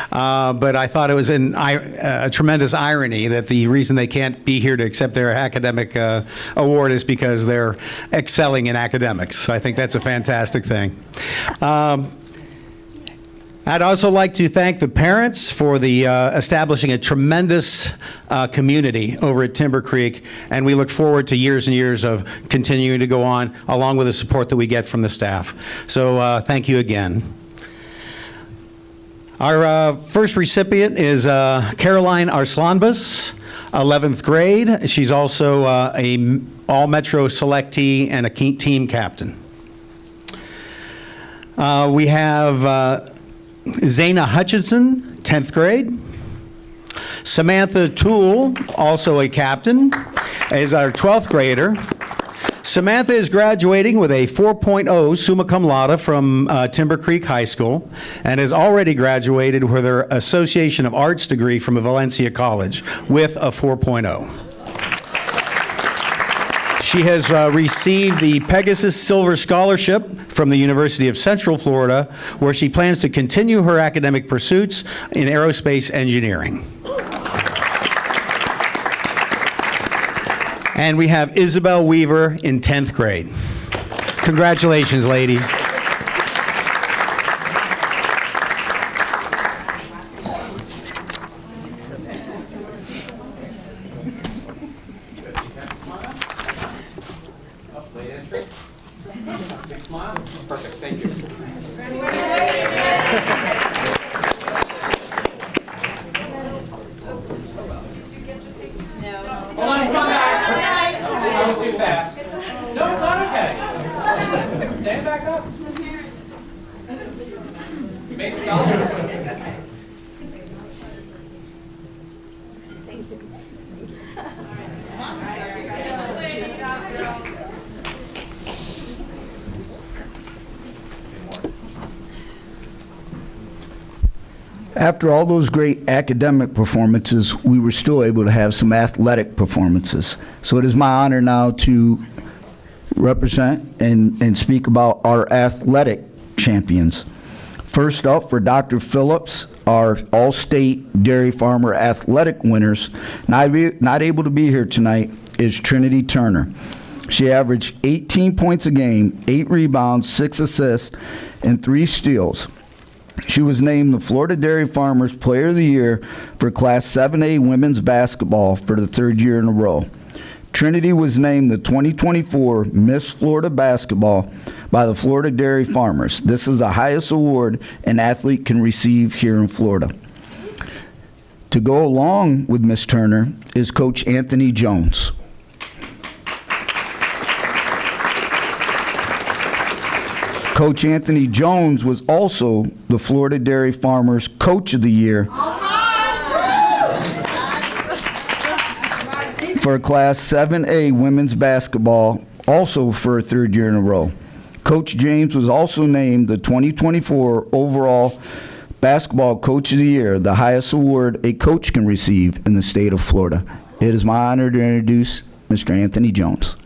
But I thought it was a tremendous irony that the reason they can't be here to accept their academic award is because they're excelling in academics. I think that's a fantastic thing. I'd also like to thank the parents for the establishing a tremendous community over at Timber Creek, and we look forward to years and years of continuing to go on, along with the support that we get from the staff. So thank you again. Our first recipient is Caroline Arslanbus, 11th grade. She's also a All-Metro selectee and a team captain. We have Zayna Hutchinson, 10th grade. Samantha Toole, also a captain, is our 12th grader. Samantha is graduating with a 4.0 summa cum laude from Timber Creek High School and has already graduated with her Association of Arts degree from Valencia College with a 4.0. She has received the Pegasus Silver Scholarship from the University of Central Florida, where she plans to continue her academic pursuits in aerospace engineering. And we have Isabel Weaver in 10th grade. Congratulations, ladies. Big smile. Perfect. Thank you. Hold on, come back. That was too fast. No, it's not okay. Stand back up. You made scholars. After all those great academic performances, we were still able to have some athletic performances. So it is my honor now to represent and speak about our athletic champions. First up, for Dr. Phillips, our All-State Dairy Farmer Athletic winners, not able to be here tonight, is Trinity Turner. She averaged 18 points a game, 8 rebounds, 6 assists, and 3 steals. She was named the Florida Dairy Farmers Player of the Year for Class 7A women's basketball for the 3rd year in a row. Trinity was named the 2024 Miss Florida Basketball by the Florida Dairy Farmers. This is the highest award an athlete can receive here in Florida. To go along with Miss Turner is Coach Anthony Jones. Coach Anthony Jones was also the Florida Dairy Farmers Coach of the Year for Class 7A women's basketball, also for a 3rd year in a row. Coach James was also named the 2024 overall Basketball Coach of the Year, the highest award a coach can receive in the state of Florida. It is my honor to introduce Mr. Anthony Jones.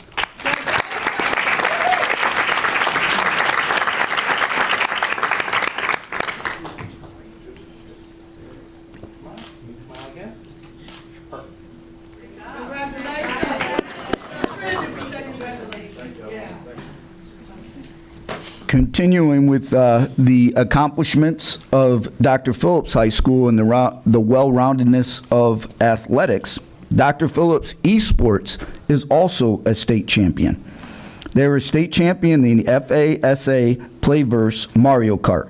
Smile again. Perfect. Continuing with the accomplishments of Dr. Phillips High School and the well-roundedness of athletics, Dr. Phillips Esports is also a state champion. They were state champion in the FASA Playverse Mario Kart.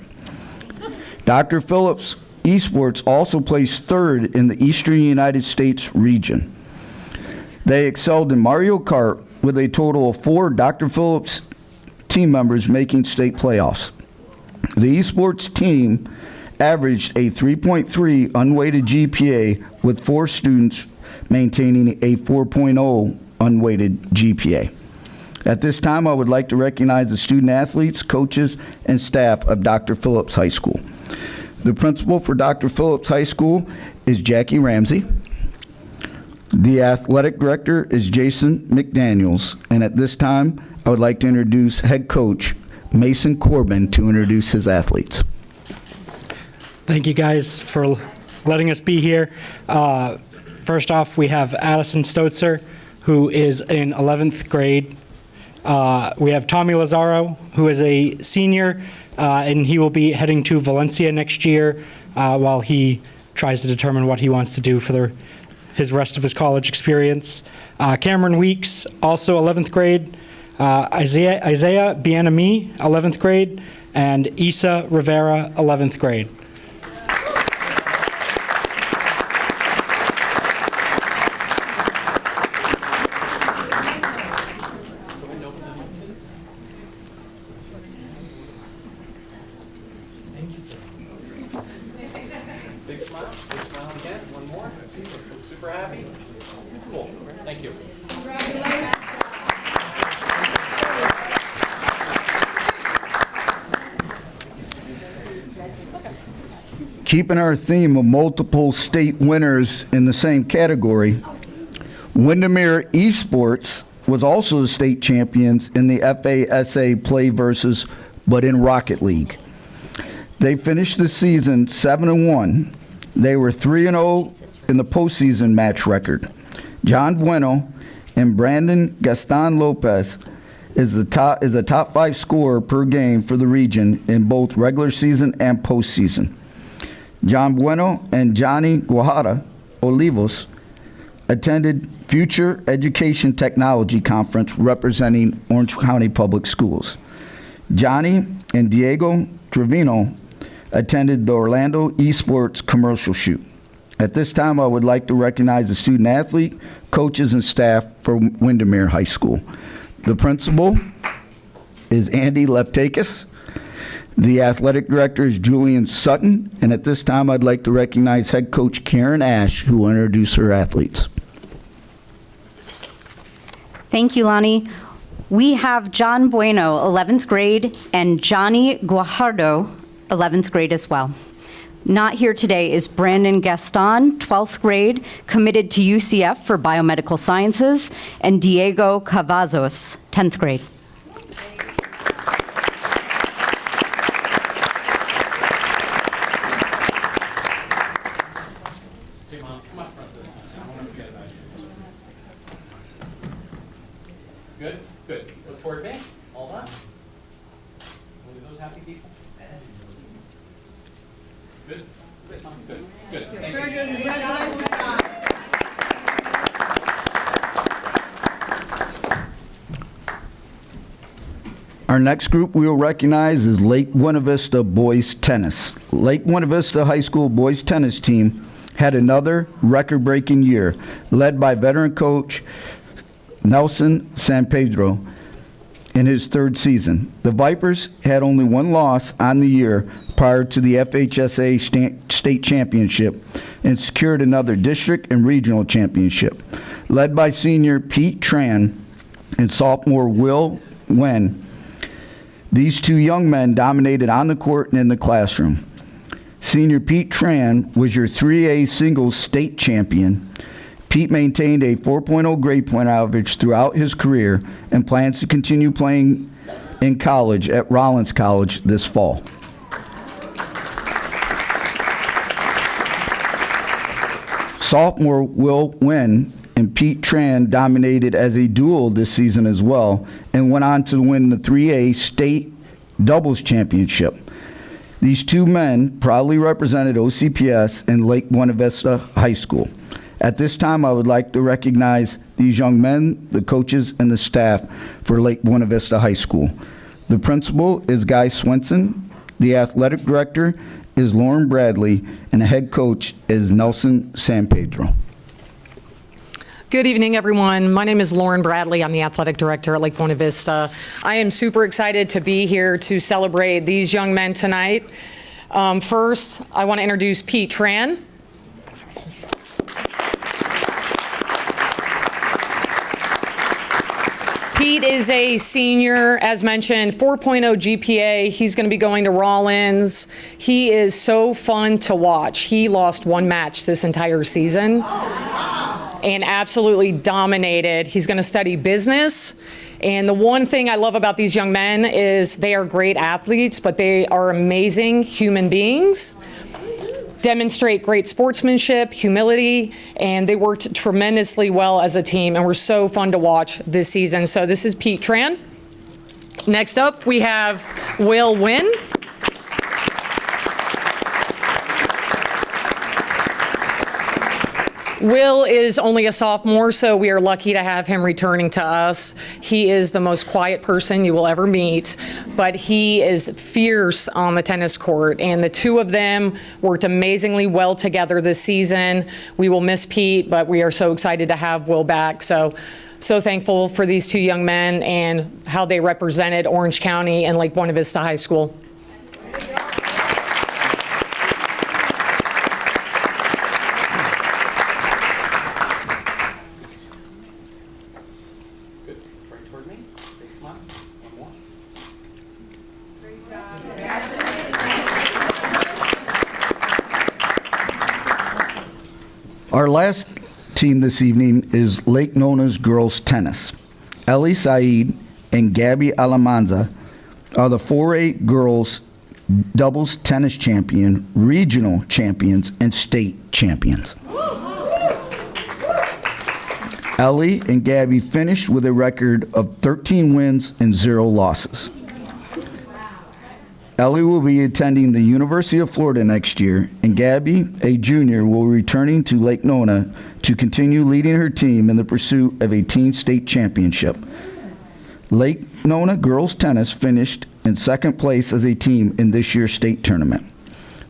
Dr. Phillips Esports also placed 3rd in the Eastern United States region. They excelled in Mario Kart with a total of 4 Dr. Phillips team members making state playoffs. The esports team averaged a 3.3 unweighted GPA with 4 students maintaining a 4.0 unweighted GPA. At this time, I would like to recognize the student athletes, coaches, and staff of Dr. Phillips High School. The principal for Dr. Phillips High School is Jackie Ramsey. The athletic director is Jason McDaniels. And at this time, I would like to introduce head coach Mason Corbin to introduce his athletes. Thank you guys for letting us be here. First off, we have Addison Stotzer, who is in 11th grade. We have Tommy Lazaro, who is a senior, and he will be heading to Valencia next year while he tries to determine what he wants to do for his rest of his college experience. Cameron Weeks, also 11th grade. Isaiah Bianami, 11th grade, and Isa Rivera, 11th grade. Big smile again. One more. Let's see. Let's look super happy. Cool. Thank you. Keeping our theme of multiple state winners in the same category, Windermere Esports was also the state champions in the FASA Playversus, but in Rocket League. They finished the season 7-1. They were 3-0 in the postseason match record. John Bueno and Brandon Gaston Lopez is a top 5 scorer per game for the region in both regular season and postseason. John Bueno and Johnny Guajara Olivos attended Future Education Technology Conference representing Orange County Public Schools. Johnny and Diego Trevino attended the Orlando Esports commercial shoot. At this time, I would like to recognize the student athlete, coaches, and staff for Windermere High School. The principal is Andy Leftakis. The athletic director is Julian Sutton. And at this time, I'd like to recognize head coach Karen Ash, who will introduce her athletes. Thank you, Lonnie. We have John Bueno, 11th grade, and Johnny Guajardo, 11th grade as well. Not here today is Brandon Gaston, 12th grade, committed to UCF for biomedical sciences, and Diego Cavazos, 10th grade. Okay, moms, come up front this time. I want to forget about you. Good, good. Look toward me. All done. Look at those happy people. Good. Good. Good. Good. Thank you. Very good. Congratulations, guys. Our next group we will recognize is Lake Buena Vista Boys Tennis. Lake Buena Vista High School boys tennis team had another record-breaking year, led by veteran coach Nelson San Pedro in his 3rd season. The Vipers had only 1 loss on the year prior to the FHSA state championship and secured another district and regional championship. Led by senior Pete Tran and sophomore Will Wen, these 2 young men dominated on the court and in the classroom. Senior Pete Tran was your 3A singles state champion. Pete maintained a 4.0 grade point average throughout his career and plans to continue playing in college at Rollins College this fall. Sophomore Will Wynn and Pete Tran dominated as a duo this season as well and went on to win the 3A state doubles championship. These 2 men proudly represented OCPS and Lake Buena Vista High School. At this time, I would like to recognize these young men, the coaches, and the staff for Lake Buena Vista High School. The principal is Guy Swenson, the athletic director is Lauren Bradley, and the head coach is Nelson San Pedro. Good evening, everyone. My name is Lauren Bradley. I'm the athletic director at Lake Buena Vista. I am super excited to be here to celebrate these young men tonight. First, I want to introduce Pete Tran. Pete is a senior, as mentioned, 4.0 GPA. He's going to be going to Rollins. He is so fun to watch. He lost 1 match this entire season and absolutely dominated. He's going to study business. And the one thing I love about these young men is they are great athletes, but they are amazing human beings. Demonstrate great sportsmanship, humility, and they worked tremendously well as a team and were so fun to watch this season. So this is Pete Tran. Next up, we have Will Wynn. Will is only a sophomore, so we are lucky to have him returning to us. He is the most quiet person you will ever meet, but he is fierce on the tennis court, and the 2 of them worked amazingly well together this season. We will miss Pete, but we are so excited to have Will back. So thankful for these 2 young men and how they represented Orange County and Lake Buena Vista High School. Our last team this evening is Lake Nona's girls tennis. Ellie Saeed and Gabby Alamanza are the 4A girls doubles tennis champion, regional champions, and state champions. Ellie and Gabby finished with a record of 13 wins and 0 losses. Ellie will be attending the University of Florida next year, and Gabby, a junior, will be returning to Lake Nona to continue leading her team in the pursuit of a team state championship. Lake Nona girls tennis finished in second place as a team in this year's state tournament.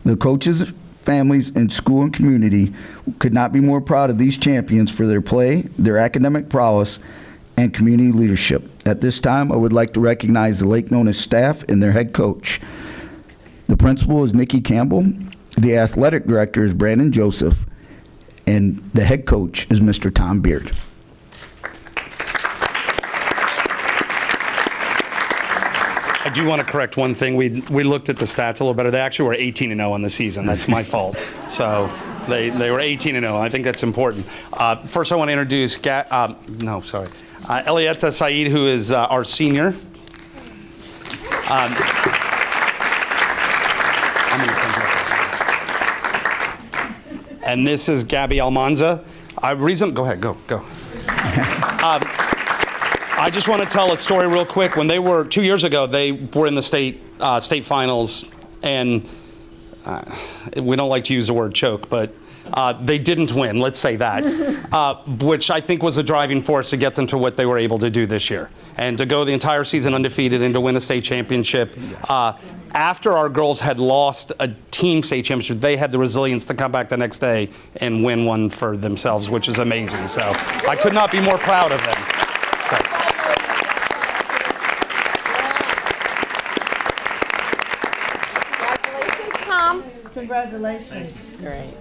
The coaches, families, and school and community could not be more proud of these champions for their play, their academic prowess, and community leadership. At this time, I would like to recognize the Lake Nona staff and their head coach. The principal is Nikki Campbell, the athletic director is Brandon Joseph, and the head coach is Mr. Tom Beard. I do want to correct one thing. We looked at the stats a little better. They actually were 18-0 on the season. That's my fault. So they were 18-0. I think that's important. First, I want to introduce Elietta Saeed, who is our senior. And this is Gabby Almanza. Go ahead, go. I just want to tell a story real quick. When they were 2 years ago, they were in the state finals, and we don't like to use the word choke, but they didn't win. Let's say that, which I think was a driving force to get them to what they were able to do this year, and to go the entire season undefeated and to win a state championship. After our girls had lost a team state championship, they had the resilience to come back the next day and win one for themselves, which is amazing. So I could not be more proud of them. Congratulations, Tom. Congratulations. Great.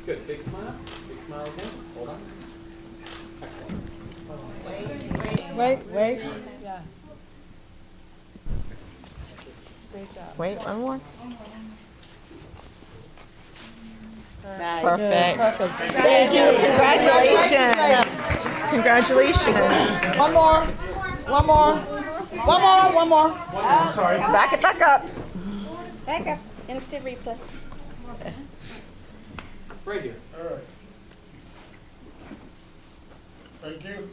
Good. Big smile. Big smile again. Hold on. Wait. Great job. Wait, one more. Nice. Perfect. Thank you. Congratulations. Congratulations. One more. Sorry. Back it back up. Back up. Instant replay. Right here. All right. Thank you.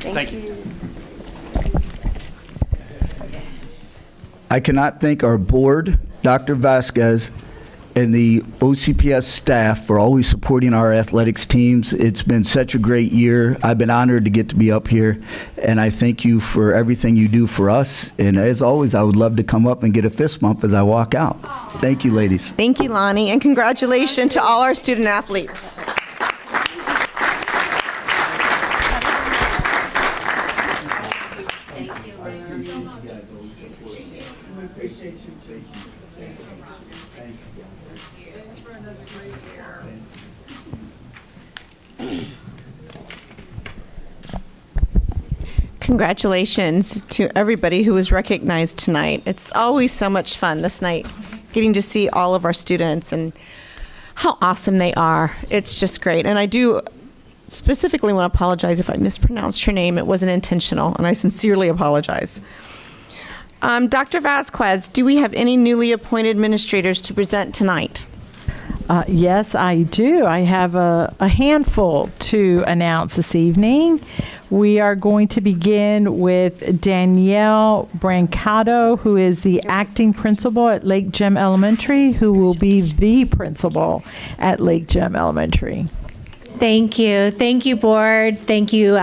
Thank you. I cannot thank our board, Dr. Vasquez, and the OCPS staff for always supporting our athletics teams. It's been such a great year. I've been honored to get to be up here, and I thank you for everything you do for us. And as always, I would love to come up and get a fist bump as I walk out. Thank you, ladies. Thank you, Lonnie, and congratulations to all our student athletes. Congratulations to everybody who was recognized tonight. It's always so much fun this night, getting to see all of our students and how awesome they are. It's just great. And I do specifically want to apologize if I mispronounced your name. It wasn't intentional, and I sincerely apologize. Dr. Vasquez, do we have any newly appointed administrators to present tonight? Yes, I do. I have a handful to announce this evening. We are going to begin with Danielle Brancato, who is the acting principal at Lake Gem Elementary, who will be the principal at Lake Gem Elementary. Thank you. Thank you, board. Thank you,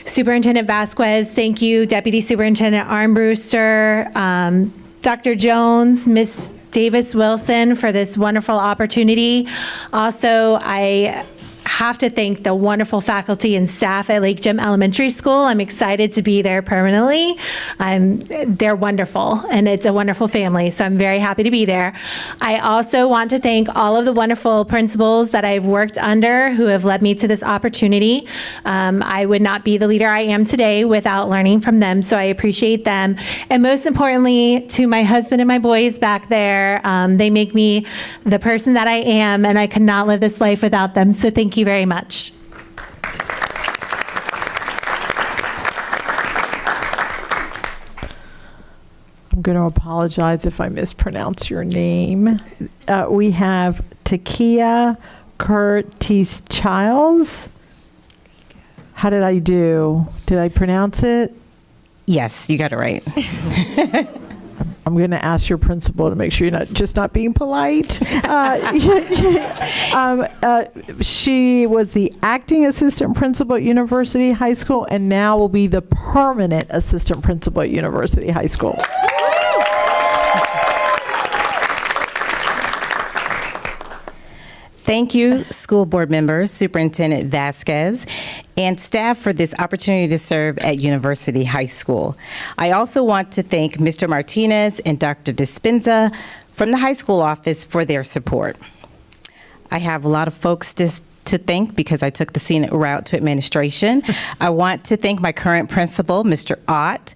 Superintendent Vasquez. Thank you, Deputy Superintendent Armbruster, Dr. Jones, Ms. Davis-Wilson for this wonderful opportunity. Also, I have to thank the wonderful faculty and staff at Lake Gem Elementary School. I'm excited to be there permanently. They're wonderful, and it's a wonderful family, so I'm very happy to be there. I also want to thank all of the wonderful principals that I've worked under who have led me to this opportunity. I would not be the leader I am today without learning from them, so I appreciate them. And most importantly, to my husband and my boys back there, they make me the person that I am, and I could not live this life without them, so thank you very much. going to apologize if I mispronounce your name. We have Takia Curtis Childs. How did I do? Did I pronounce it? Yes, you got it right. I'm going to ask your principal to make sure you're not being polite. She was the acting assistant principal at University High School and now will be the permanent assistant principal at University High School. Thank you, school board members, Superintendent Vasquez, and staff for this opportunity to serve at University High School. I also want to thank Mr. Martinez and Dr. Dispenza from the high school office for their support. I have a lot of folks to thank because I took the scenic route to administration. I want to thank my current principal, Mr. Ott.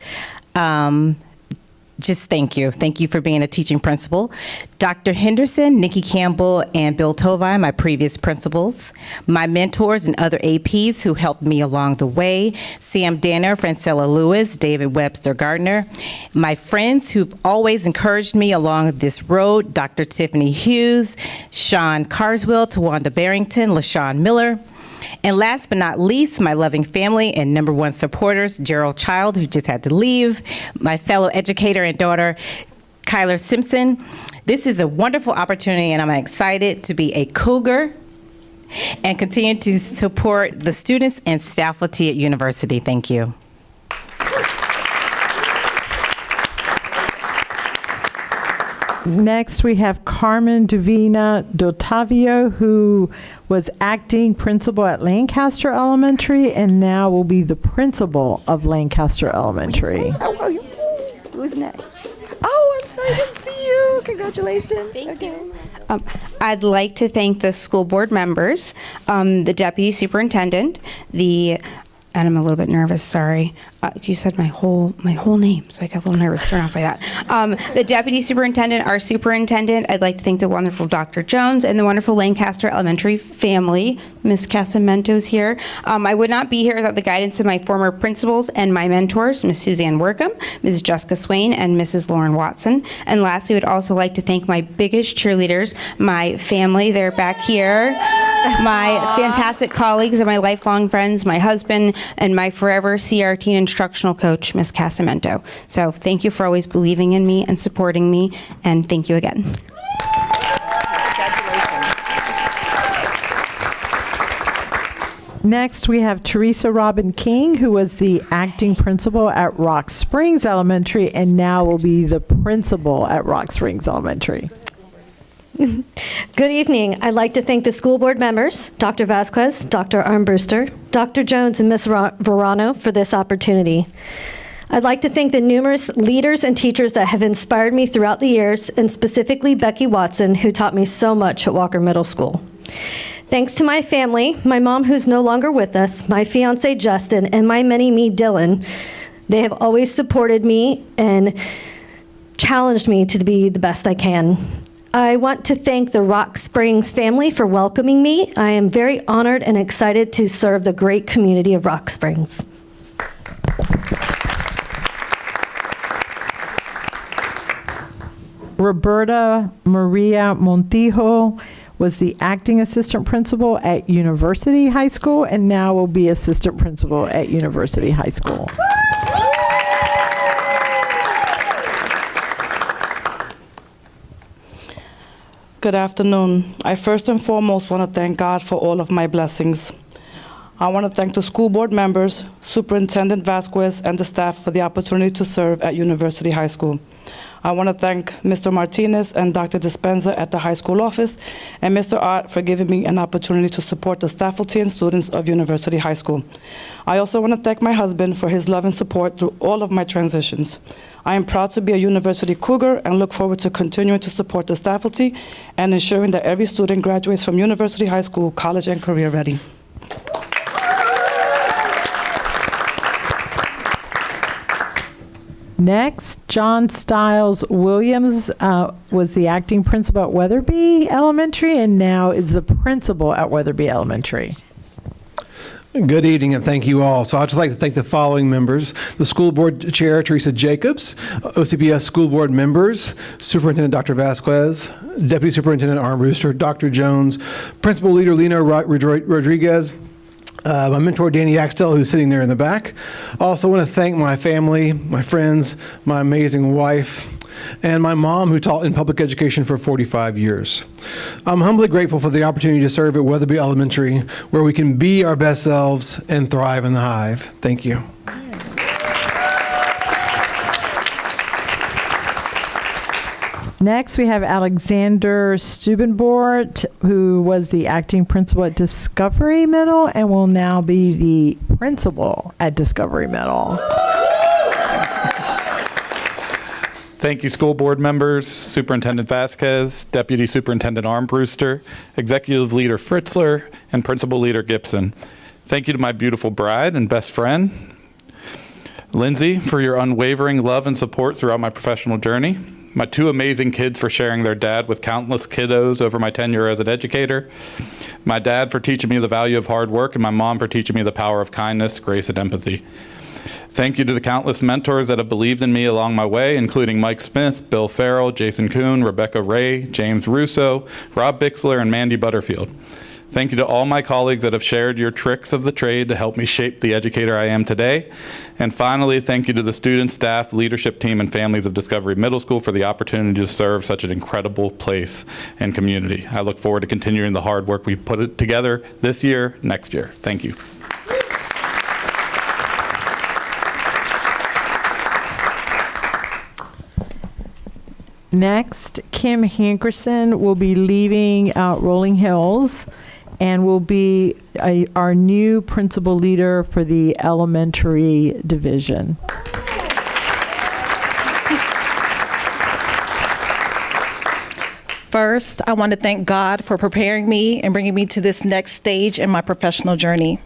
Just thank you. Thank you for being a teaching principal. Dr. Henderson, Nikki Campbell, and Bill Tovai, my previous principals. My mentors and other APs who helped me along the way. Sam Danner, Francella Lewis, David Webster Gardner. My friends who've always encouraged me along this road, Dr. Tiffany Hughes, Sean Carswell, Tawanda Barrington, LaShawn Miller. And last but not least, my loving family and number one supporters, Gerald Child, who just had to leave, my fellow educator and daughter, Kyler Simpson. This is a wonderful opportunity, and I'm excited to be a Cougar and continue to support the students and faculty at University. Thank you. Next, we have Carmen Duvina Dotavio, who was acting principal at Lancaster Elementary and now will be the principal of Lancaster Elementary. Who's next? Oh, I'm sorry, I didn't see you. Congratulations. Thank you. I'd like to thank the school board members, the deputy superintendent, and I'm a little bit nervous, sorry. You said my whole name, so I got a little nervous thrown off by that. The deputy superintendent, our superintendent, I'd like to thank the wonderful Dr. Jones and the wonderful Lancaster Elementary family. Ms. Casamento's here. I would not be here without the guidance of my former principals and my mentors, Ms. Suzanne Workham, Mrs. Jessica Swain, and Mrs. Lauren Watson. And lastly, I would also like to thank my biggest cheerleaders, my family, they're back here, my fantastic colleagues and my lifelong friends, my husband, and my forever CRT instructional coach, Ms. Casamento. So thank you for always believing in me and supporting me, and thank you again. Next, we have Teresa Robin King, who was the acting principal at Rock Springs Elementary and now will be the principal at Rock Springs Elementary. Good evening. I'd like to thank the school board members, Dr. Vasquez, Dr. Armbruster, Dr. Jones, and Ms. Verano for this opportunity. I'd like to thank the numerous leaders and teachers that have inspired me throughout the years, and specifically Becky Watson, who taught me so much at Walker Middle School. Thanks to my family, my mom who's no longer with us, my fiance Justin, and my mini-me Dylan, they have always supported me and challenged me to be the best I can. I want to thank the Rock Springs family for welcoming me. I am very honored and excited to serve the great community of Rock Springs. Roberta Maria Montijo was the acting assistant principal at University High School and now will be assistant principal at University High School. Good afternoon. I first and foremost want to thank God for all of my blessings. I want to thank the school board members, Superintendent Vasquez, and the staff for the opportunity to serve at University High School. I want to thank Mr. Martinez and Dr. Dispenza at the high school office, and Mr. Ott for giving me an opportunity to support the faculty and students of University High School. I also want to thank my husband for his love and support through all of my transitions. I am proud to be a University Cougar and look forward to continuing to support the faculty and ensuring that every student graduates from University High School, college, and career ready. Next, John Stiles Williams was the acting principal at Weatherby Elementary and now is the principal at Weatherby Elementary. Good evening, and thank you all. So I'd just like to thank the following members: the School Board Chair, Teresa Jacobs, OCPS School Board members, Superintendent Dr. Vasquez, Deputy Superintendent Armbruster, Dr. Jones, Principal Leader Lena Rodriguez, my mentor, Danny Axtell, who's sitting there in the back. I also want to thank my family, my friends, my amazing wife, and my mom, who taught in public education for 45 years. I'm humbly grateful for the opportunity to serve at Weatherby Elementary, where we can be our best selves and thrive in the hive. Thank you. Next, we have Alexander Stubenbort, who was the acting principal at Discovery Middle and will now be the principal at Discovery Middle. Thank you, school board members, Superintendent Vasquez, Deputy Superintendent Armbruster, Executive Leader Fritzler, and Principal Leader Gibson. Thank you to my beautiful bride and best friend, Lindsay, for your unwavering love and support throughout my professional journey. My two amazing kids for sharing their dad with countless kiddos over my tenure as an educator. My dad for teaching me the value of hard work, and my mom for teaching me the power of kindness, grace, and empathy. Thank you to the countless mentors that have believed in me along my way, including Mike Smith, Bill Farrell, Jason Kuhn, Rebecca Ray, James Russo, Rob Bixler, and Mandy Butterfield. Thank you to all my colleagues that have shared your tricks of the trade to help me shape the educator I am today. And finally, thank you to the students, staff, leadership team, and families of Discovery Middle School for the opportunity to serve such an incredible place and community. I look forward to continuing the hard work we put together this year, next year. Thank you. Next, Kim Hankerson will be leaving Rolling Hills and will be our new principal leader for the elementary division. First, I want to thank God for preparing me and bringing me to this next stage in my professional journey.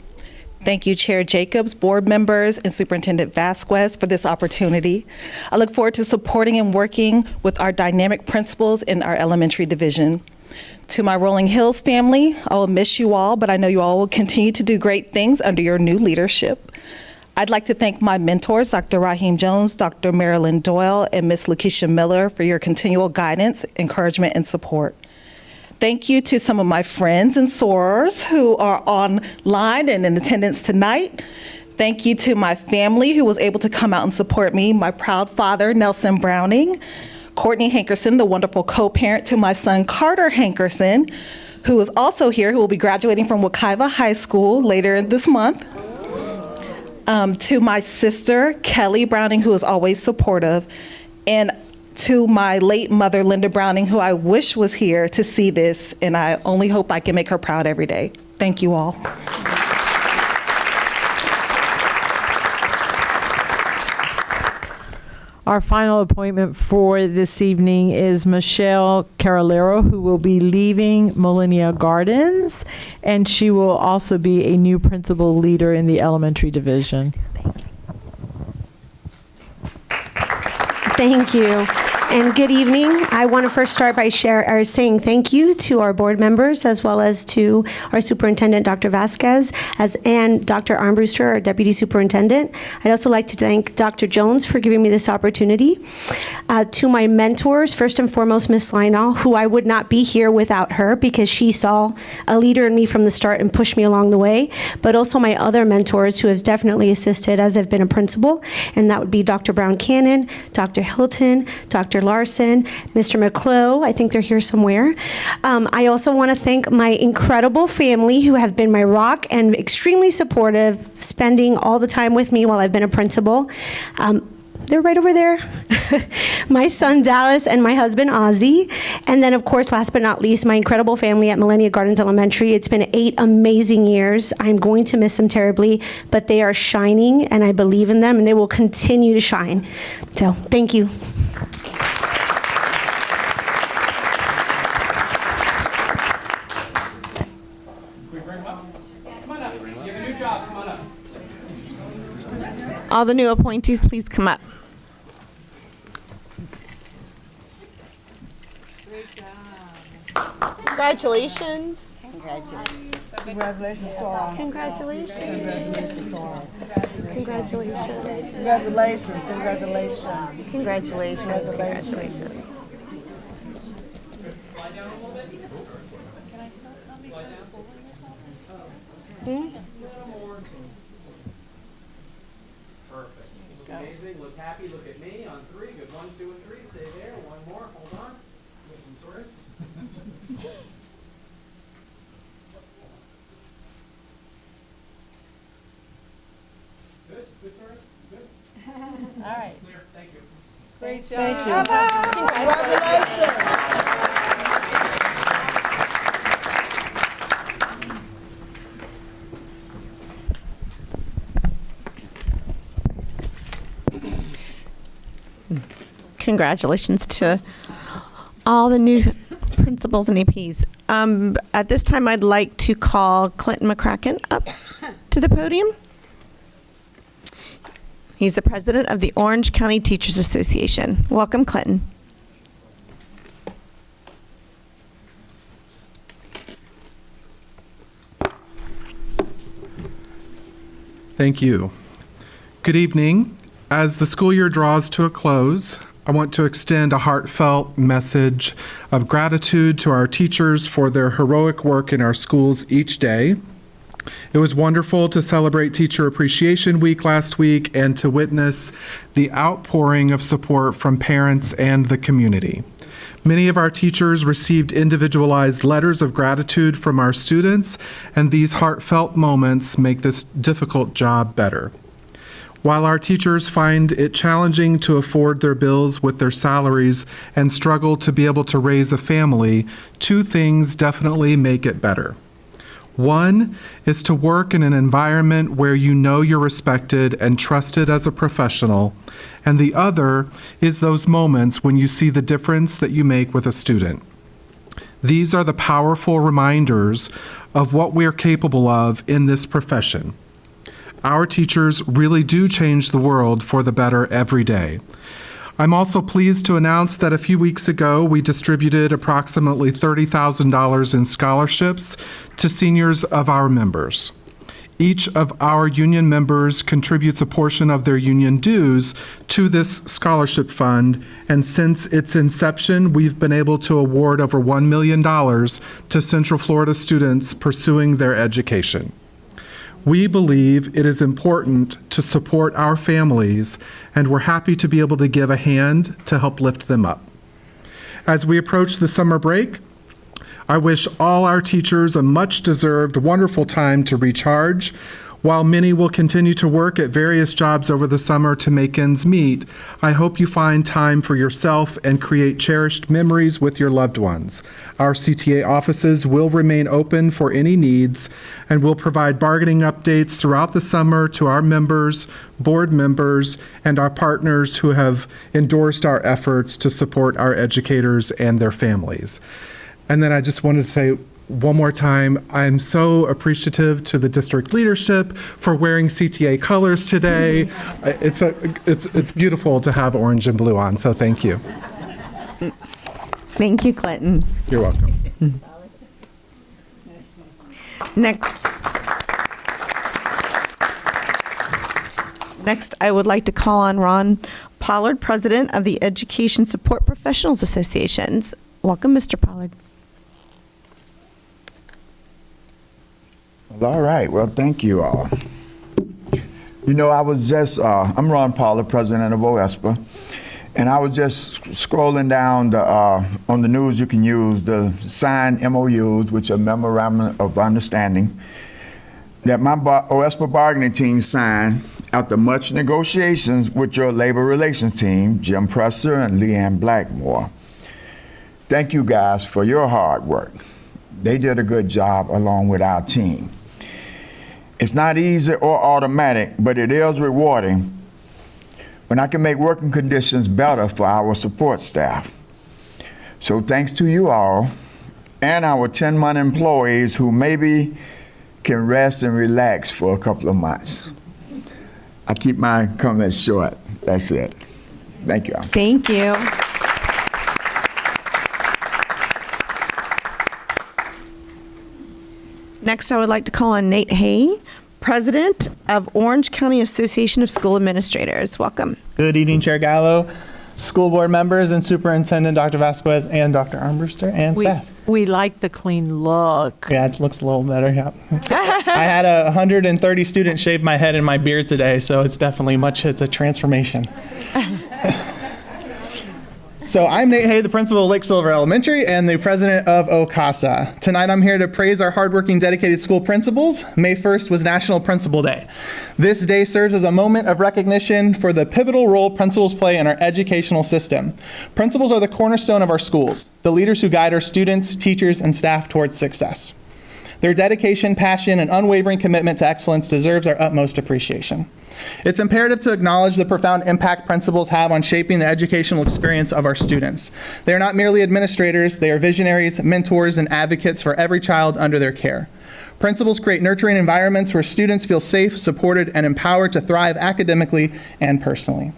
Thank you, Chair Jacobs, board members, and Superintendent Vasquez for this opportunity. I look forward to supporting and working with our dynamic principals in our elementary division. To my Rolling Hills family, I will miss you all, but I know you all will continue to do great things under your new leadership. I'd like to thank my mentors, Dr. Raheem Jones, Dr. Marilyn Doyle, and Ms. Lakeisha Miller for your continual guidance, encouragement, and support. Thank you to some of my friends and sorors who are online and in attendance tonight. Thank you to my family who was able to come out and support me, my proud father, Nelson Browning, Courtney Hankerson, the wonderful co-parent to my son, Carter Hankerson, who is also here, who will be graduating from Wekiva High School later this month. To my sister, Kelly Browning, who is always supportive, and to my late mother, Linda Browning, who I wish was here to see this, and I only hope I can make her proud every day. Thank you all. Our final appointment for this evening is Michelle Carolero, who will be leaving Millennia Gardens, and she will also be a new principal leader in the elementary division. Thank you. And good evening. I want to first start by saying thank you to our board members, as well as to our superintendent, Dr. Vasquez, and Dr. Armbruster, our deputy superintendent. I'd also like to thank Dr. Jones for giving me this opportunity. To my mentors, first and foremost, Ms. Lionel, who I would not be here without her because she saw a leader in me from the start and pushed me along the way, but also my other mentors who have definitely assisted as I've been a principal, and that would be Dr. Brown Cannon, Dr. Hilton, Dr. Larson, Mr. McClough, I think they're here somewhere. I also want to thank my incredible family who have been my rock and extremely supportive, spending all the time with me while I've been a principal. They're right over there. My son Dallas and my husband Ozzy. And then, of course, last but not least, my incredible family at Millennia Gardens Elementary. It's been 8 amazing years. I'm going to miss them terribly, but they are shining, and I believe in them, and they will continue to shine. So, thank you. All the new appointees, please come up. Congratulations. Congratulations, Saul. Congratulations. Congratulations, Saul. Congratulations. Congratulations, congratulations. Congratulations. Congratulations. Perfect. Amazing. Look happy. Look at me on 3. Good. 1, 2, and 3. Stay there. One more. Hold on. Good. Good tourist. Good. All right. Clear. Thank you. Great job. Thank you. Congratulations. Congratulations to all the new principals and APs. At this time, I'd like to call Clinton McCracken up to the podium. He's the president of the Orange County Teachers Association. Welcome, Clinton. Thank you. Good evening. As the school year draws to a close, I want to extend a heartfelt message of gratitude to our teachers for their heroic work in our schools each day. It was wonderful to celebrate Teacher Appreciation Week last week and to witness the outpouring of support from parents and the community. Many of our teachers received individualized letters of gratitude from our students, and these heartfelt moments make this difficult job better. While our teachers find it challenging to afford their bills with their salaries and struggle to be able to raise a family, 2 things definitely make it better. One is to work in an environment where you know you're respected and trusted as a professional, and the other is those moments when you see the difference that you make with a student. These are the powerful reminders of what we're capable of in this profession. Our teachers really do change the world for the better every day. I'm also pleased to announce that a few weeks ago, we distributed approximately $30,000 in scholarships to seniors of our members. Each of our union members contributes a portion of their union dues to this scholarship fund, and since its inception, we've been able to award over $1 million to Central Florida students pursuing their education. We believe it is important to support our families, and we're happy to be able to give a hand to help lift them up. As we approach the summer break, I wish all our teachers a much-deserved, wonderful time to recharge. While many will continue to work at various jobs over the summer to make ends meet, I hope you find time for yourself and create cherished memories with your loved ones. Our CTA offices will remain open for any needs, and we'll provide bargaining updates throughout the summer to our members, board members, and our partners who have endorsed our efforts to support our educators and their families. And then I just wanted to say one more time, I'm so appreciative to the district leadership for wearing CTA colors today. It's beautiful to have orange and blue on, so thank you. Thank you, Clinton. You're welcome. Next, I would like to call on Ron Pollard, President of the Education Support Professionals Associations. Welcome, Mr. Pollard. All right. Well, thank you all. You know, I was just, I'm Ron Pollard, president of OSPA, and I was just scrolling down on the news. You can use the signed MOUs, which are Memorandum of Understanding, that my OSPA bargaining team signed after much negotiations with your labor relations team, Jim Presser and Leanne Blackmore. Thank you guys for your hard work. They did a good job along with our team. It's not easy or automatic, but it is rewarding when I can make working conditions better for our support staff. So thanks to you all and our 10-month employees who maybe can rest and relax for a couple of months. I keep my comments short. That's it. Thank you all. Thank you. Next, I would like to call on Nate Hay, President of Orange County Association of School Administrators. Welcome. Good evening, Chair Gallo, school board members, and Superintendent Dr. Vasquez and Dr. Armbruster and staff. We like the clean look. Yeah, it looks a little better, yeah. I had 130 students shave my head and my beard today, so it's definitely it's a transformation. So I'm Nate Hay, the principal of Lake Silver Elementary and the president of OCASA. Tonight I'm here to praise our hardworking, dedicated school principals. May 1st was National Principal Day. This day serves as a moment of recognition for the pivotal role principals play in our educational system. Principals are the cornerstone of our schools, the leaders who guide our students, teachers, and staff towards success. Their dedication, passion, and unwavering commitment to excellence deserves our utmost appreciation. It's imperative to acknowledge the profound impact principals have on shaping the educational experience of our students. They are not merely administrators, they are visionaries, mentors, and advocates for every child under their care. Principals create nurturing environments where students feel safe, supported, and empowered to thrive academically and personally.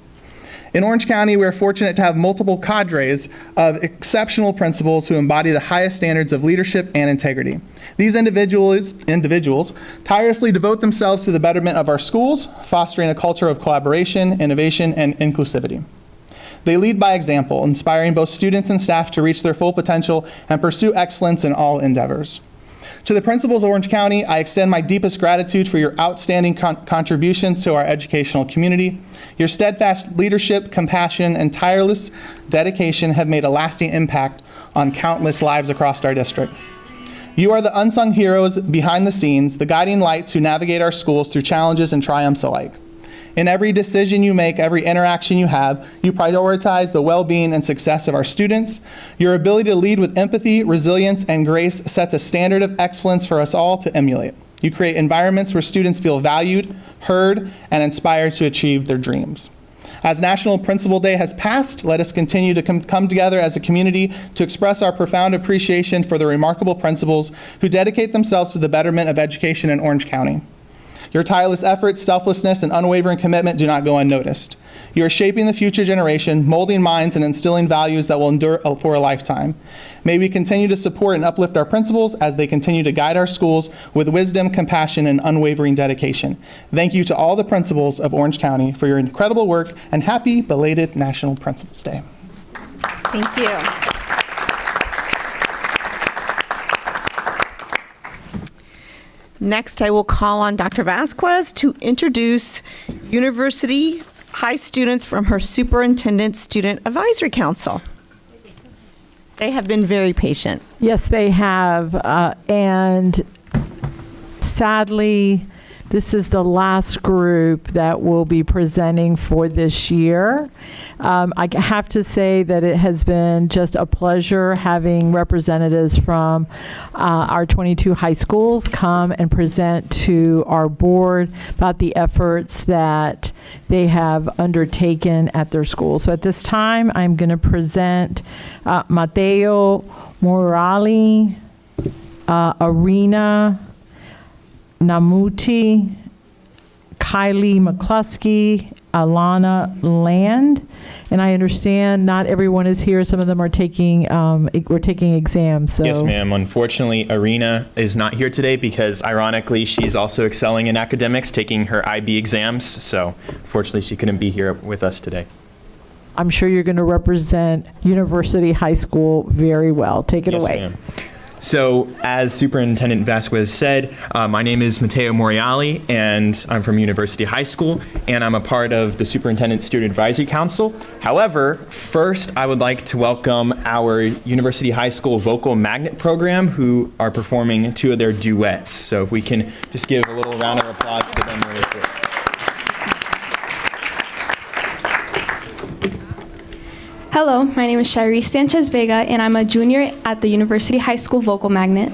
In Orange County, we are fortunate to have multiple cadres of exceptional principals who embody the highest standards of leadership and integrity. These individuals tirelessly devote themselves to the betterment of our schools, fostering a culture of collaboration, innovation, and inclusivity. They lead by example, inspiring both students and staff to reach their full potential and pursue excellence in all endeavors. To the principals of Orange County, I extend my deepest gratitude for your outstanding contributions to our educational community. Your steadfast leadership, compassion, and tireless dedication have made a lasting impact on countless lives across our district. You are the unsung heroes behind the scenes, the guiding lights who navigate our schools through challenges and triumphs alike. In every decision you make, every interaction you have, you prioritize the well-being and success of our students. Your ability to lead with empathy, resilience, and grace sets a standard of excellence for us all to emulate. You create environments where students feel valued, heard, and inspired to achieve their dreams. As National Principal Day has passed, let us continue to come together as a community to express our profound appreciation for the remarkable principals who dedicate themselves to the betterment of education in Orange County. Your tireless efforts, selflessness, and unwavering commitment do not go unnoticed. You are shaping the future generation, molding minds, and instilling values that will endure for a lifetime. May we continue to support and uplift our principals as they continue to guide our schools with wisdom, compassion, and unwavering dedication. Thank you to all the principals of Orange County for your incredible work, and happy belated National Principals Day. Thank you. Next, I will call on Dr. Vasquez to introduce University High students from her Superintendent Student Advisory Council. They have been very patient. Yes, they have. And sadly, this is the last group that will be presenting for this year. I have to say that it has been just a pleasure having representatives from our 22 high schools come and present to our board about the efforts that they have undertaken at their school. So at this time, I'm going to present Mateo Morali, Arena Namuti, Kylie McCluskey, Alana Land, and I understand not everyone is here. Some of them are taking we're taking exams. So. Yes, ma'am. Unfortunately, Arena is not here today because, ironically, she's also excelling in academics, taking her IB exams. So, unfortunately, she couldn't be here with us today. I'm sure you're going to represent University High School very well. Take it away. Ma'am. So, as Superintendent Vasquez said, my name is Mateo Moriali, and I'm from University High School, and I'm a part of the Superintendent Student Advisory Council. However, first, I would like to welcome our University High School Vocal Magnet Program, who are performing 2 of their duets. So, if we can just give a little round of applause for them really quick. Hello, my name is Shiree Sanchez Vega, and I'm a junior at the University High School Vocal Magnet.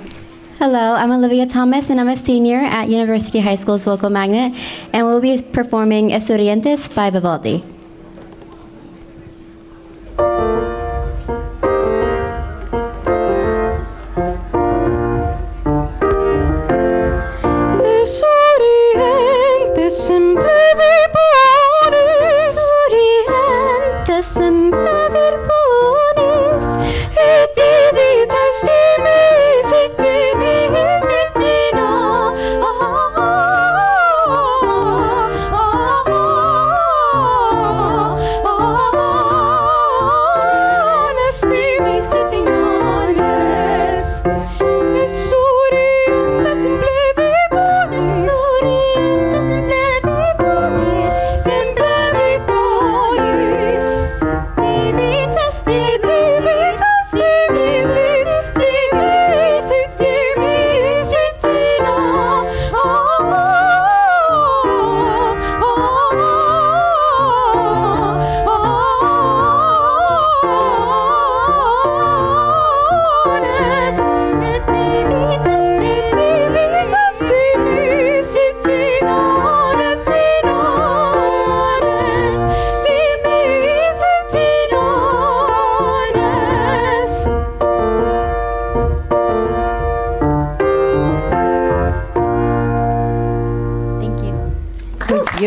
Hello, I'm Olivia Thomas, and I'm a senior at University High School's Vocal Magnet, and we'll be performing Estudiantes by Vivaldi. Estudiantes en breve pones, Estudiantes en breve pones, et divitas timis, et timis, et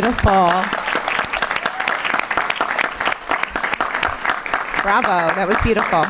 beautiful. Bravo, that was beautiful.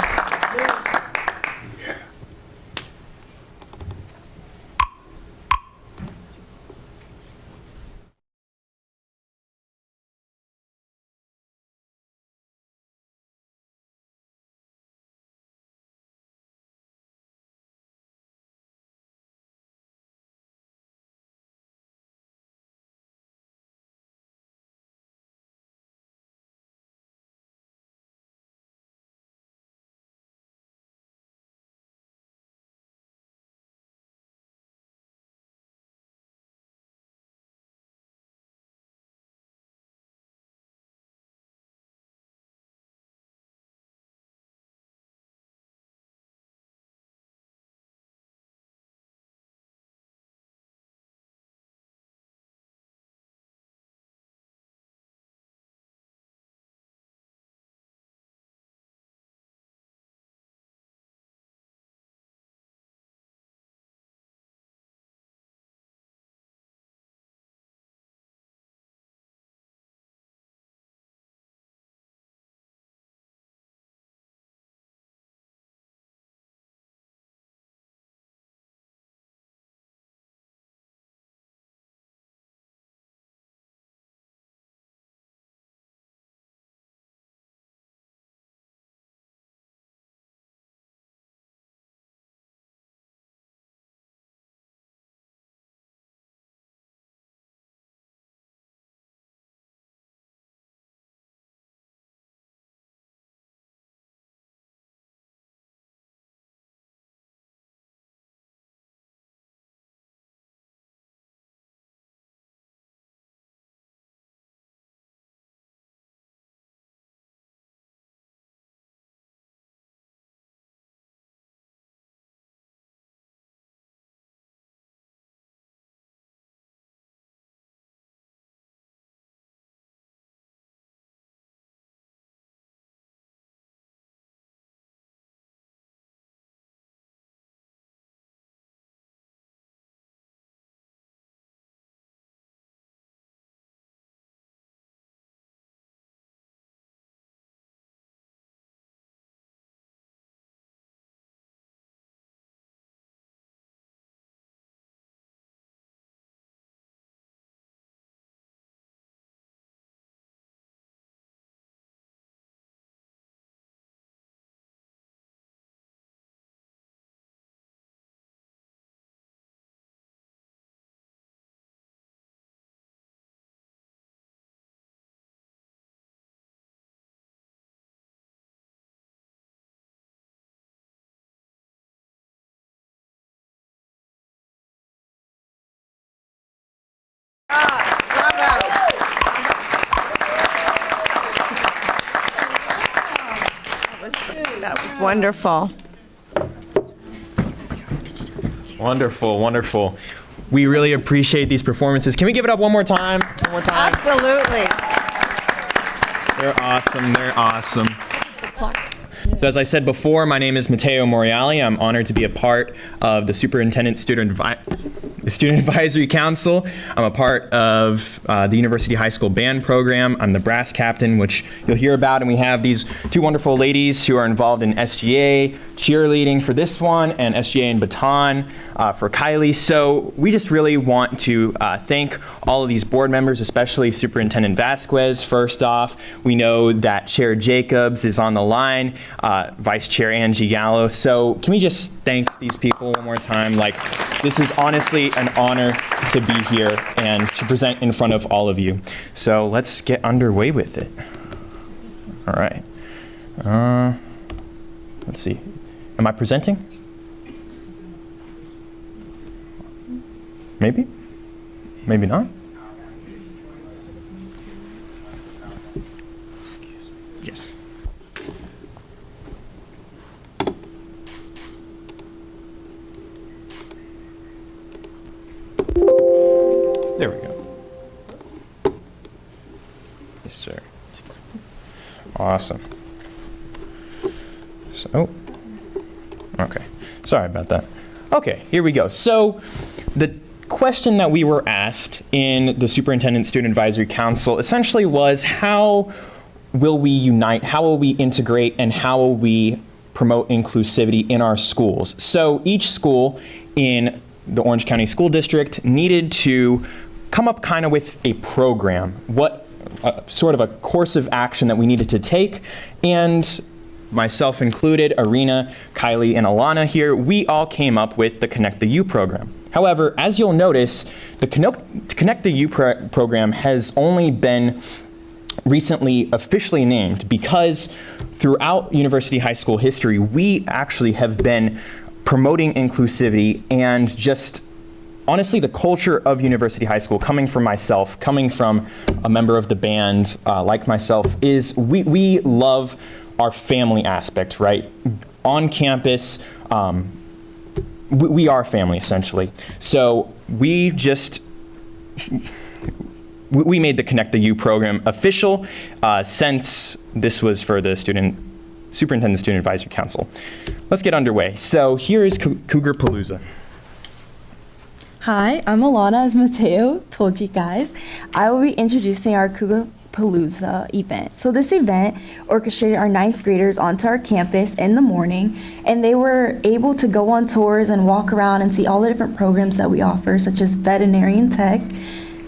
That was wonderful. Wonderful, wonderful. We really appreciate these performances. Can we give it up one more time? One more time. Absolutely. They're awesome. They're awesome. So as I said before, my name is Matteo Moriali. I'm honored to be a part of the Superintendent Student Advisory Council. I'm a part of the University High School Band Program. I'm the brass captain, which you'll hear about, and we have these two wonderful ladies who are involved in SGA, cheerleading for this one, and SGA and baton for Kylie. So we just really want to thank all of these board members, especially Superintendent Vasquez. First off, we know that Chair Jacobs is on the line, Vice Chair Angie Gallo. So can we just thank these people one more time? Like, this is honestly an honor to be here and to present in front of all of you. So let's get underway with it. All right. Let's see. Am I presenting? Maybe? Maybe not? Yes. There we go. Yes, sir. Awesome. So, okay. Sorry about that. Okay, here we go. So, the question that we were asked in the Superintendent Student Advisory Council essentially was, how will we unite, how will we integrate, and how will we promote inclusivity in our schools? So each school in the Orange County School District needed to come up kind of with a program, sort of a course of action that we needed to take. And myself included, Arena, Kylie, and Alana here, we all came up with the Connect the U program. However, as you'll notice, the Connect the U program has only been recently officially named because throughout University High School history, we actually have been promoting inclusivity and just honestly the culture of University High School, coming from myself, coming from a member of the band like myself, is we love our family aspect, right? On campus, we are family essentially. So we made the Connect the U program official since this was for the Superintendent Student Advisory Council. Let's get underway. So here is Cougar Palooza. Hi, I'm Alana, as Mateo told you guys. I will be introducing our Cougar Palooza event. So this event orchestrated our 9th graders onto our campus in the morning, and they were able to go on tours and walk around and see all the different programs that we offer, such as veterinarian tech,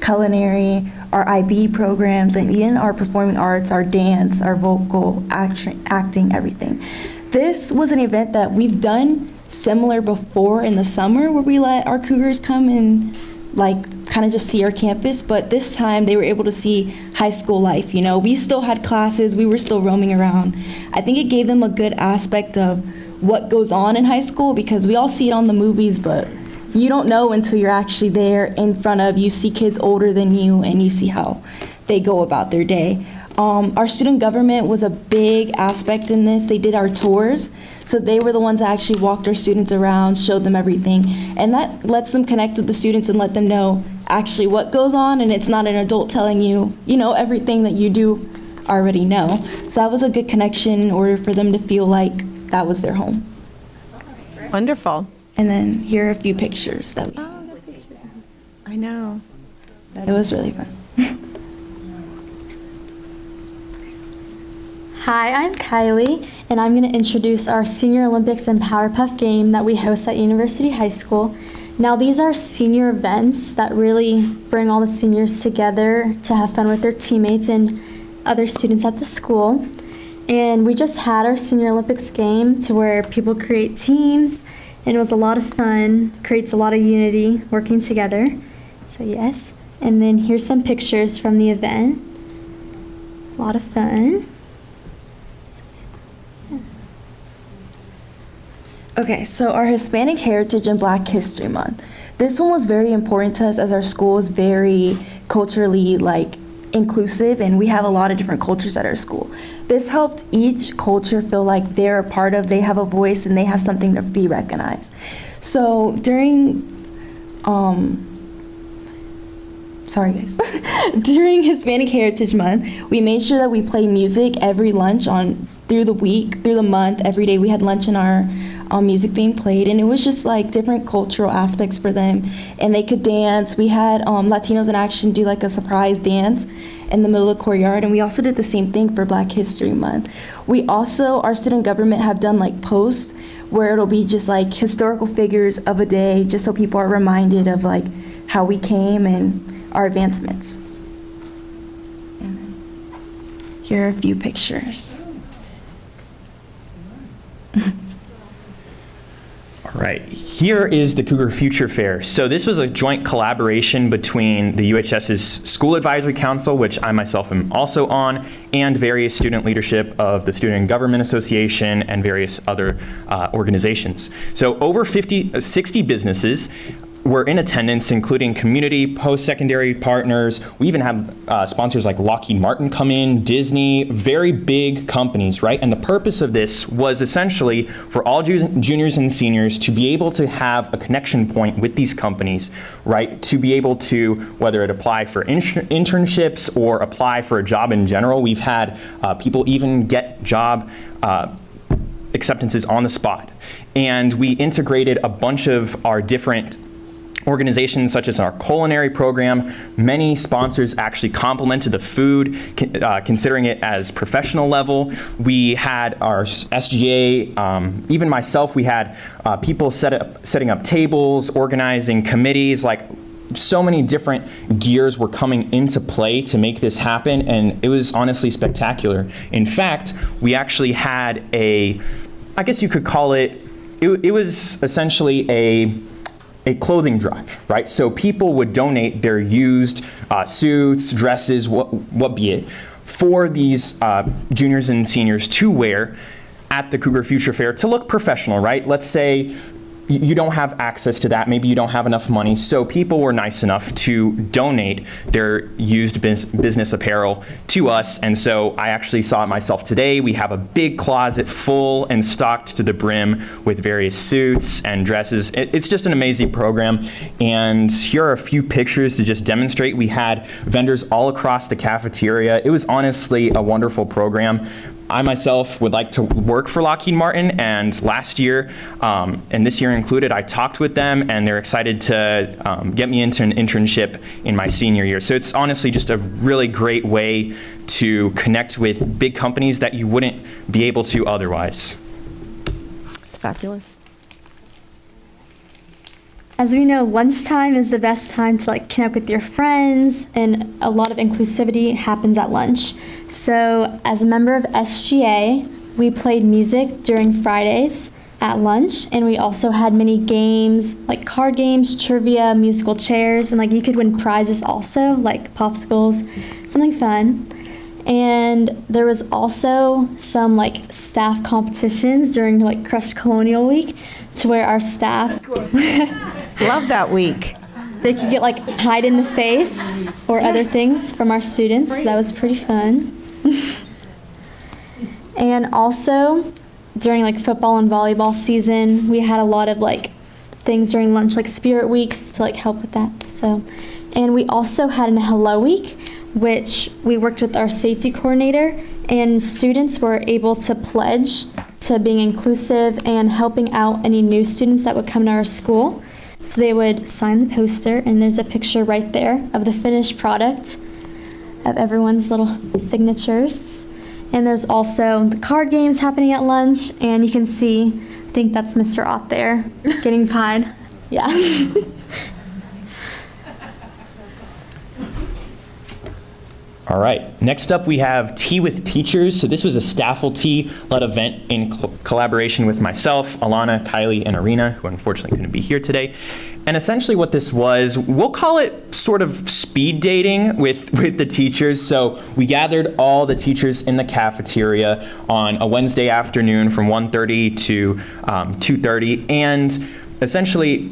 culinary, our IB programs, and even our performing arts, our dance, our vocal, acting, everything. This was an event that we've done similar before in the summer, where we let our Cougars come and kind of just see our campus, but this time they were able to see high school life. We still had classes, we were still roaming around. I think it gave them a good aspect of what goes on in high school, because we all see it on the movies, but you don't know until you're actually there in front of, you see kids older than you, and you see how they go about their day. Our student government was a big aspect in this. They did our tours, so they were the ones that actually walked our students around, showed them everything, and that lets them connect with the students and let them know actually what goes on, and it's not an adult telling you, everything that you do already know. So that was a good connection in order for them to feel like that was their home. Wonderful. And then here are a few pictures that we I know. It was really fun. Hi, I'm Kylie, and I'm going to introduce our Senior Olympics and Powder Puff game that we host at University High School. Now, these are senior events that really bring all the seniors together to have fun with their teammates and other students at the school. And we just had our Senior Olympics game to where people create teams, and it was a lot of fun, creates a lot of unity working together. So yes, and then here's some pictures from the event. A lot of fun. Okay, so our Hispanic Heritage and Black History Month. This one was very important to us as our school is very culturally inclusive, and we have a lot of different cultures at our school. This helped each culture feel like they're a part of, they have a voice, and they have something to be recognized. So during, sorry guys, during Hispanic Heritage Month, we made sure that we play music every lunch through the week, through the month. Every day we had lunch in our music being played, and it was just different cultural aspects for them, and they could dance. We had Latinos in Action do a surprise dance in the middle of the courtyard, and we also did the same thing for Black History Month. We also, our student government have done posts where it'll be just historical figures of a day, just so people are reminded of how we came and our advancements. And then here are a few pictures. All right, here is the Cougar Future Fair. So this was a joint collaboration between the UHS's School Advisory Council, which I myself am also on, and various student leadership of the Student Government Association and various other organizations. So over 60 businesses were in attendance, including community, post-secondary partners. We even had sponsors like Lockheed Martin come in, Disney, very big companies, right? And the purpose of this was essentially for all juniors and seniors to be able to have a connection point with these companies, right? To be able to, whether it apply for internships or apply for a job in general. We've had people even get job acceptances on the spot. And we integrated a bunch of our different organizations such as our culinary program. Many sponsors actually complimented the food, considering it as professional level. We had our SGA, even myself, we had people setting up tables, organizing committees, like so many different gears were coming into play to make this happen, and it was honestly spectacular. In fact, we actually had I guess you could call it was essentially a clothing drive, right? So people would donate their used suits, dresses, what be it, for these juniors and seniors to wear at the Cougar Future Fair to look professional, right? Let's say you don't have access to that. Maybe you don't have enough money. So people were nice enough to donate their used business apparel to us. And so I actually saw it myself today. We have a big closet full and stocked to the brim with various suits and dresses. It's just an amazing program. And here are a few pictures to just demonstrate. We had vendors all across the cafeteria. It was honestly a wonderful program. I myself would like to work for Lockheed Martin, and last year, and this year included, I talked with them, and they're excited to get me into an internship in my senior year. So it's honestly just a really great way to connect with big companies that you wouldn't be able to otherwise. It's fabulous. As we know, lunchtime is the best time to connect with your friends, and a lot of inclusivity happens at lunch. So as a member of SGA, we played music during Fridays at lunch, and we also had many games like card games, trivia, musical chairs, and you could win prizes also, like popsicles, something fun. And there was also some staff competitions during Crush Colonial Week, to where our staff love that week. They could get pied in the face or other things from our students. That was pretty fun. And also during football and volleyball season, we had a lot of things during lunch, like spirit weeks, to help with that. So, and we also had a Hello Week, which we worked with our safety coordinator, and students were able to pledge to being inclusive and helping out any new students that would come to our school. So they would sign the poster, and there's a picture right there of the finished product of everyone's little signatures. And there's also the card games happening at lunch, and you can see, I think that's Mr. Ott there getting pied. Yeah. All right, next up we have Tea with Teachers. So this was a staffle-led event in collaboration with myself, Alana, Kylie, and Arena, who unfortunately couldn't be here today. And essentially what this was, we'll call it sort of speed dating with the teachers. So we gathered all the teachers in the cafeteria on a Wednesday afternoon from 1:30 to 2:30, and essentially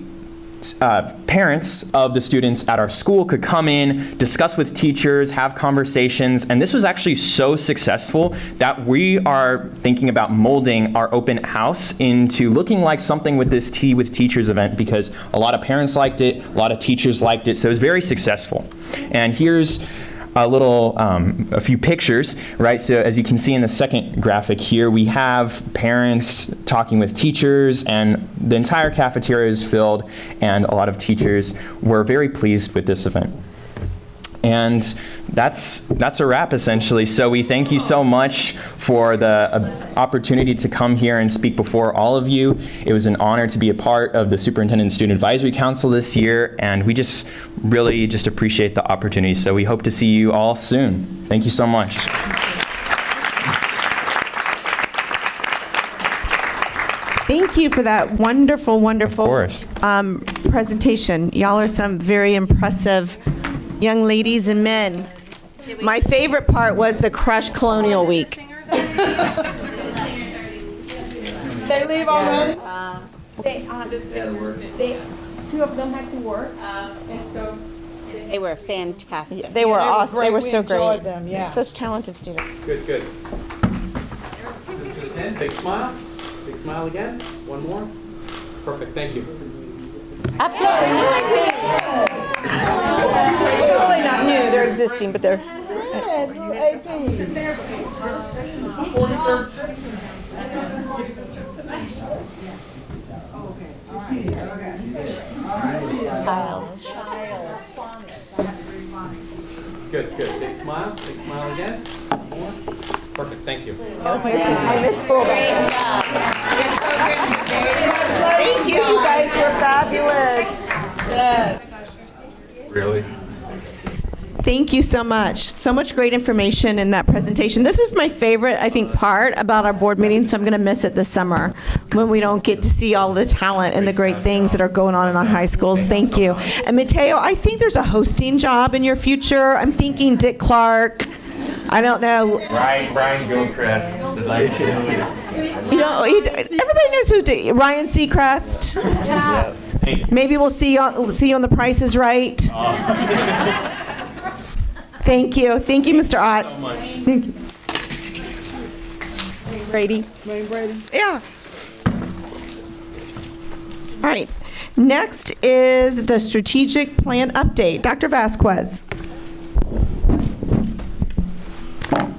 parents of the students at our school could come in, discuss with teachers, have conversations, and this was actually so successful that we are thinking about molding our open house into looking like something with this Tea with Teachers event, because a lot of parents liked it, a lot of teachers liked it, so it was very successful. And here's a few pictures, right? So as you can see in the second graphic here, we have parents talking with teachers, and the entire cafeteria is filled, and a lot of teachers were very pleased with this event. And that's a wrap, essentially. So we thank you so much for the opportunity to come here and speak before all of you. It was an honor to be a part of the Superintendent Student Advisory Council this year, and we just really just appreciate the opportunity. So we hope to see you all soon. Thank you so much. Thank you for that wonderful, wonderful presentation. Y'all are some very impressive young ladies and men. My favorite part was the Crush Colonial Week. They leave already? Two of them had to work. They were fantastic. They were awesome. They were We so great. enjoyed them, yeah. Such talented students. Good, good. Just goes in, big smile. Big smile again. One more. Perfect, thank you. Absolutely. They're really not new. They're existing, but they're... Chiles. Good, good. Big smile. Big smile again. More. Perfect. Thank you. I misspoke. Great job. Thank you. You guys were fabulous. Yes. Really? Thank you so much. So much great information in that presentation. This is my favorite, I think, part about our board meeting, so I'm going to miss it this summer when we don't get to see all the talent and the great things that are going on in our high schools. Thank you. And Mateo, I think there's a hosting job in your future. I'm thinking Dick Clark. I don't know. Brian Gilchrist. You know, everybody knows who Ryan Seacrest. Yeah. Maybe we'll see you on The Price is Right. Thank you. Thank you, Mr. Ott. So much. Thank you. Brady. Yeah. All right. Next is the strategic plan update. Dr. Vasquez.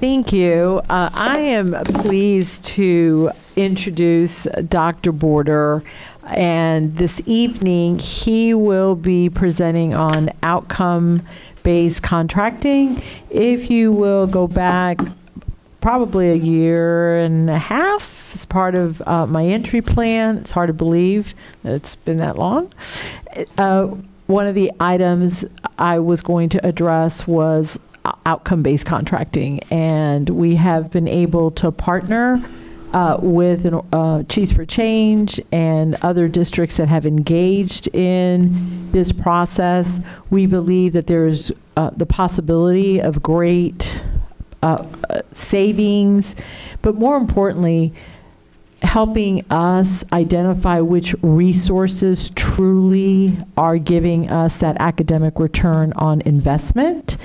Thank you. I am pleased to introduce Dr. Border, and this evening he will be presenting on outcome-based contracting. If you will go back probably a year and a half as part of my entry plan, it's hard to believe that it's been that long. One of the items I was going to address was outcome-based contracting, and we have been able to partner with Chiefs for Change and other districts that have engaged in this process. We believe that there's the possibility of great savings, but more importantly, helping us identify which resources truly are giving us that academic return on investment.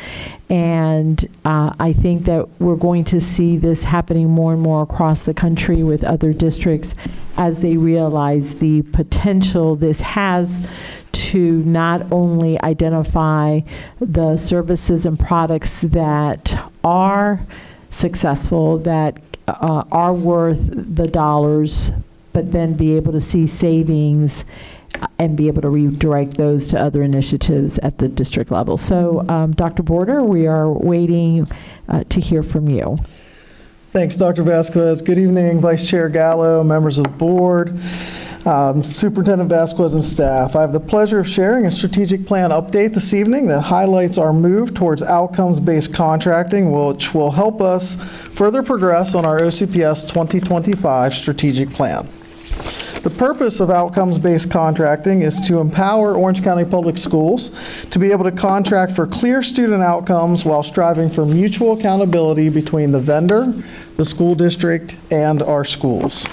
And I think that we're going to see this happening more and more across the country with other districts as they realize the potential this has to not only identify the services and products that are successful, that are worth the dollars, but then be able to see savings and be able to redirect those to other initiatives at the district level. So, Dr. Border, we are waiting to hear from you. Thanks, Dr. Vasquez. Good evening, Vice Chair Gallo, members of the board, Superintendent Vasquez and staff. I have the pleasure of sharing a strategic plan update this evening that highlights our move towards outcomes-based contracting, which will help us further progress on our OCPS 2025 strategic plan. The purpose of outcomes-based contracting is to empower Orange County Public Schools to be able to contract for clear student outcomes while striving for mutual accountability between the vendor, the school district, and our schools.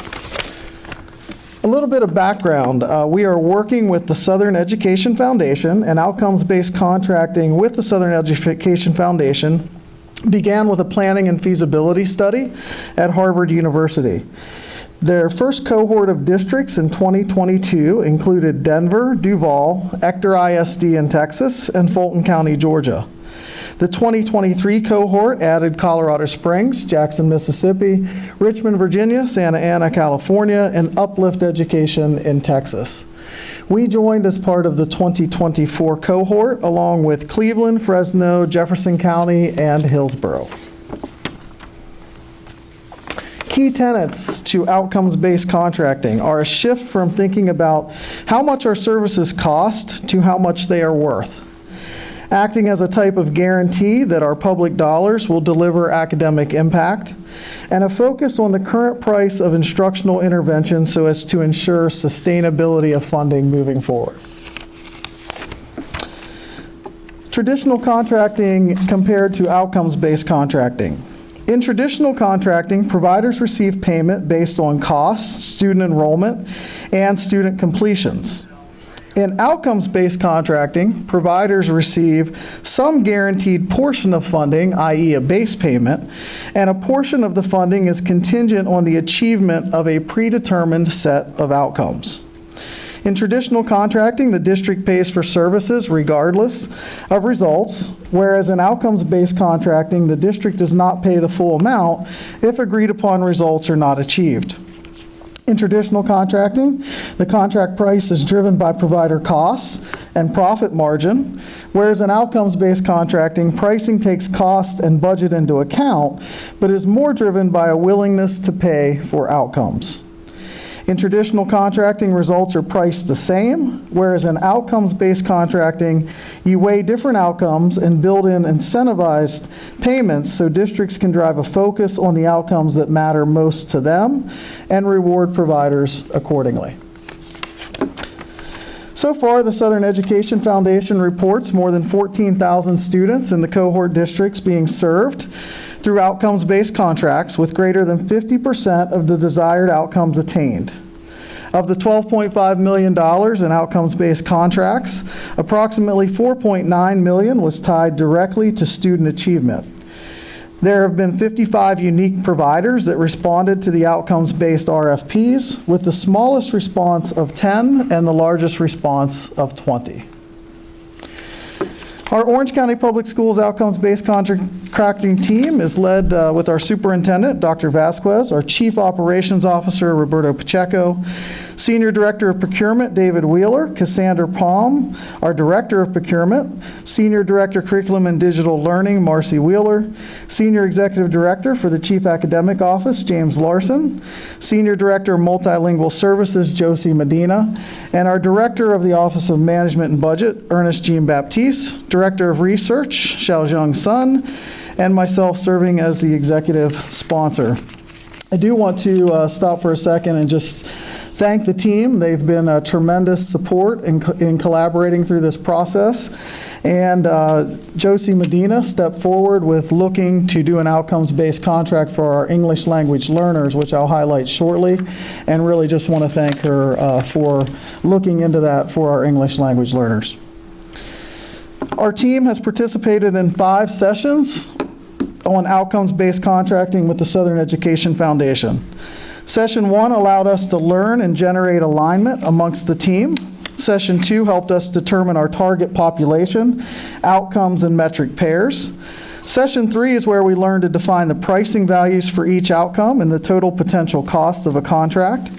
A little bit of background. We are working with the Southern Education Foundation, and outcomes-based contracting with the Southern Education Foundation began with a planning and feasibility study at Harvard University. Their first cohort of districts in 2022 included Denver, Duval, Ector ISD in Texas, and Fulton County, Georgia. The 2023 cohort added Colorado Springs, Jackson, Mississippi, Richmond, Virginia, Santa Ana, California, and Uplift Education in Texas. We joined as part of the 2024 cohort, along with Cleveland, Fresno, Jefferson County, and Hillsborough. Key tenets to outcomes-based contracting are a shift from thinking about how much our services cost to how much they are worth, acting as a type of guarantee that our public dollars will deliver academic impact, and a focus on the current price of instructional intervention so as to ensure sustainability of funding moving forward. Traditional contracting compared to outcomes-based contracting. In traditional contracting, providers receive payment based on costs, student enrollment, and student completions. In outcomes-based contracting, providers receive some guaranteed portion of funding, i.e. a base payment, and a portion of the funding is contingent on the achievement of a predetermined set of outcomes. In traditional contracting, the district pays for services regardless of results, whereas in outcomes-based contracting, the district does not pay the full amount if agreed upon results are not achieved. In traditional contracting, the contract price is driven by provider costs and profit margin, whereas in outcomes-based contracting, pricing takes cost and budget into account, but is more driven by a willingness to pay for outcomes. In traditional contracting, results are priced the same, whereas in outcomes-based contracting, you weigh different outcomes and build in incentivized payments so districts can drive a focus on the outcomes that matter most to them and reward providers accordingly. So far, the Southern Education Foundation reports more than 14,000 students in the cohort districts being served through outcomes-based contracts with greater than 50% of the desired outcomes attained. Of the $12.5 million in outcomes-based contracts, approximately $4.9 million was tied directly to student achievement. There have been 55 unique providers that responded to the outcomes-based RFPs, with the smallest response of 10 and the largest response of 20. Our Orange County Public Schools outcomes-based contracting team is led with our superintendent, Dr. Vasquez, our chief operations officer, Roberto Pacheco, senior director of procurement, David Wheeler, Cassandra Palm, our director of procurement, senior director curriculum and digital learning, Marcy Wheeler, senior executive director for the chief academic office, James Larson, senior director of multilingual services, Josie Medina, and our director of the Office of Management and Budget, Ernest Jean Baptiste, director of research, Xiaozheng Sun, and myself serving as the executive sponsor. I do want to stop for a second and just thank the team. They've been a tremendous support in collaborating through this process. And Josie Medina stepped forward with looking to do an outcomes-based contract for our English language learners, which I'll highlight shortly, and really just want to thank her for looking into that for our English language learners. Our team has participated in 5 sessions on outcomes-based contracting with the Southern Education Foundation. Session 1 allowed us to learn and generate alignment amongst the team. Session 2 helped us determine our target population, outcomes, and metric pairs. Session 3 is where we learned to define the pricing values for each outcome and the total potential cost of a contract.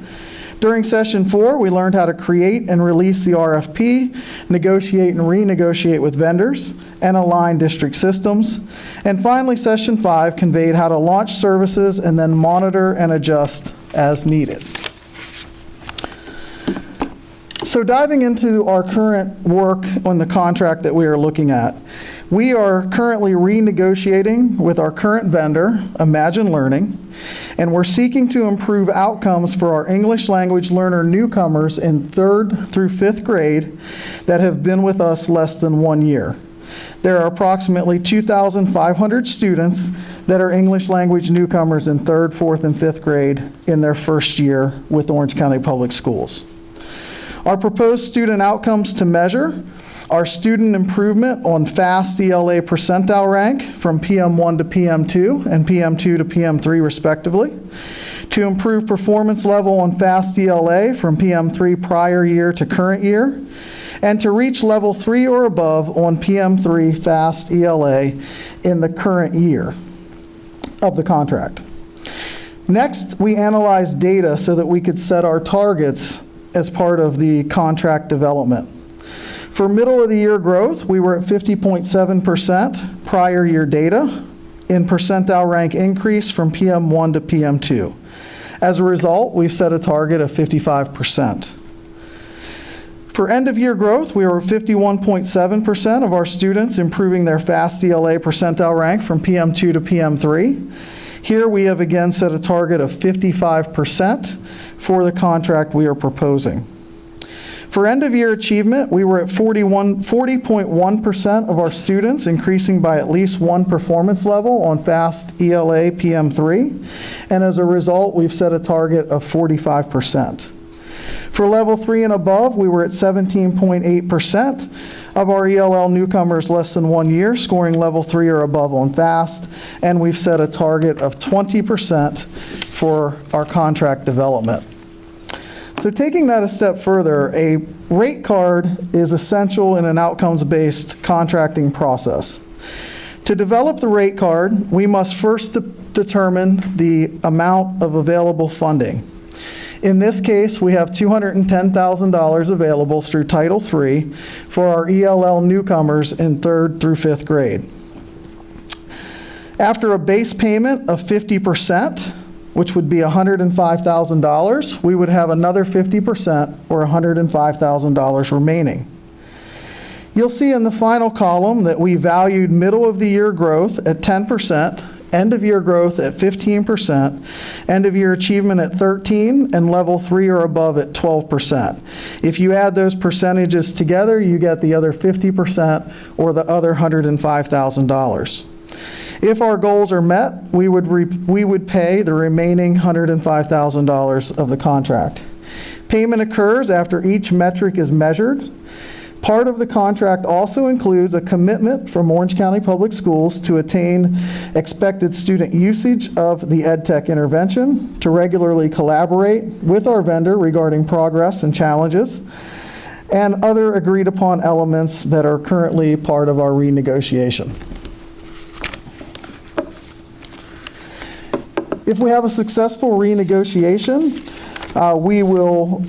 During Session 4, we learned how to create and release the RFP, negotiate and renegotiate with vendors, and align district systems. And finally, Session 5 conveyed how to launch services and then monitor and adjust as needed. So diving into our current work on the contract that we are looking at, we are currently renegotiating with our current vendor, Imagine Learning, and we're seeking to improve outcomes for our English language learner newcomers in 3rd through 5th grade that have been with us less than 1 year. There are approximately 2,500 students that are English language newcomers in 3rd, 4th, and 5th grade in their first year with Orange County Public Schools. Our proposed student outcomes to measure are student improvement on FAST ELA percentile rank from PM1 to PM2 and PM2 to PM3 respectively, to improve performance level on FAST ELA from PM3 prior year to current year, and to reach level 3 or above on PM3 FAST ELA in the current year of the contract. Next, we analyzed data so that we could set our targets as part of the contract development. For middle of the year growth, we were at 50.7% prior year data in percentile rank increase from PM1 to PM2. As a result, we've set a target of 55%. For end of year growth, we were at 51.7% of our students improving their FAST ELA percentile rank from PM2 to PM3. Here we have again set a target of 55% for the contract we are proposing. For end of year achievement, we were at 40.1% of our students increasing by at least 1 performance level on FAST ELA PM3, and as a result, we've set a target of 45%. For level 3 and above, we were at 17.8% of our ELL newcomers less than 1 year scoring level 3 or above on FAST, and we've set a target of 20% for our contract development. So taking that a step further, a rate card is essential in an outcomes-based contracting process. To develop the rate card, we must first determine the amount of available funding. In this case, we have $210,000 available through Title III for our ELL newcomers in 3rd through 5th grade. After a base payment of 50%, which would be $105,000, we would have another 50% or $105,000 remaining. You'll see in the final column that we valued middle of the year growth at 10%, end of year growth at 15%, end of year achievement at 13%, and level 3 or above at 12%. If you add those percentages together, you get the other 50% or the other $105,000. If our goals are met, we would pay the remaining $105,000 of the contract. Payment occurs after each metric is measured. Part of the contract also includes a commitment from Orange County Public Schools to attain expected student usage of the EdTech intervention, to regularly collaborate with our vendor regarding progress and challenges, and other agreed upon elements that are currently part of our renegotiation. If we have a successful renegotiation, we will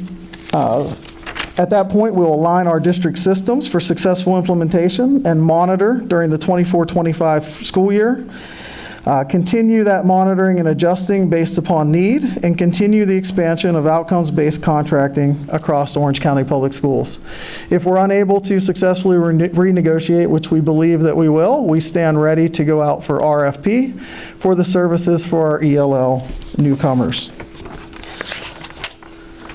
at that point, we'll align our district systems for successful implementation and monitor during the 24-25 school year. Continue that monitoring and adjusting based upon need, and continue the expansion of outcomes-based contracting across Orange County Public Schools. If we're unable to successfully renegotiate, which we believe that we will, we stand ready to go out for RFP for the services for our ELL newcomers.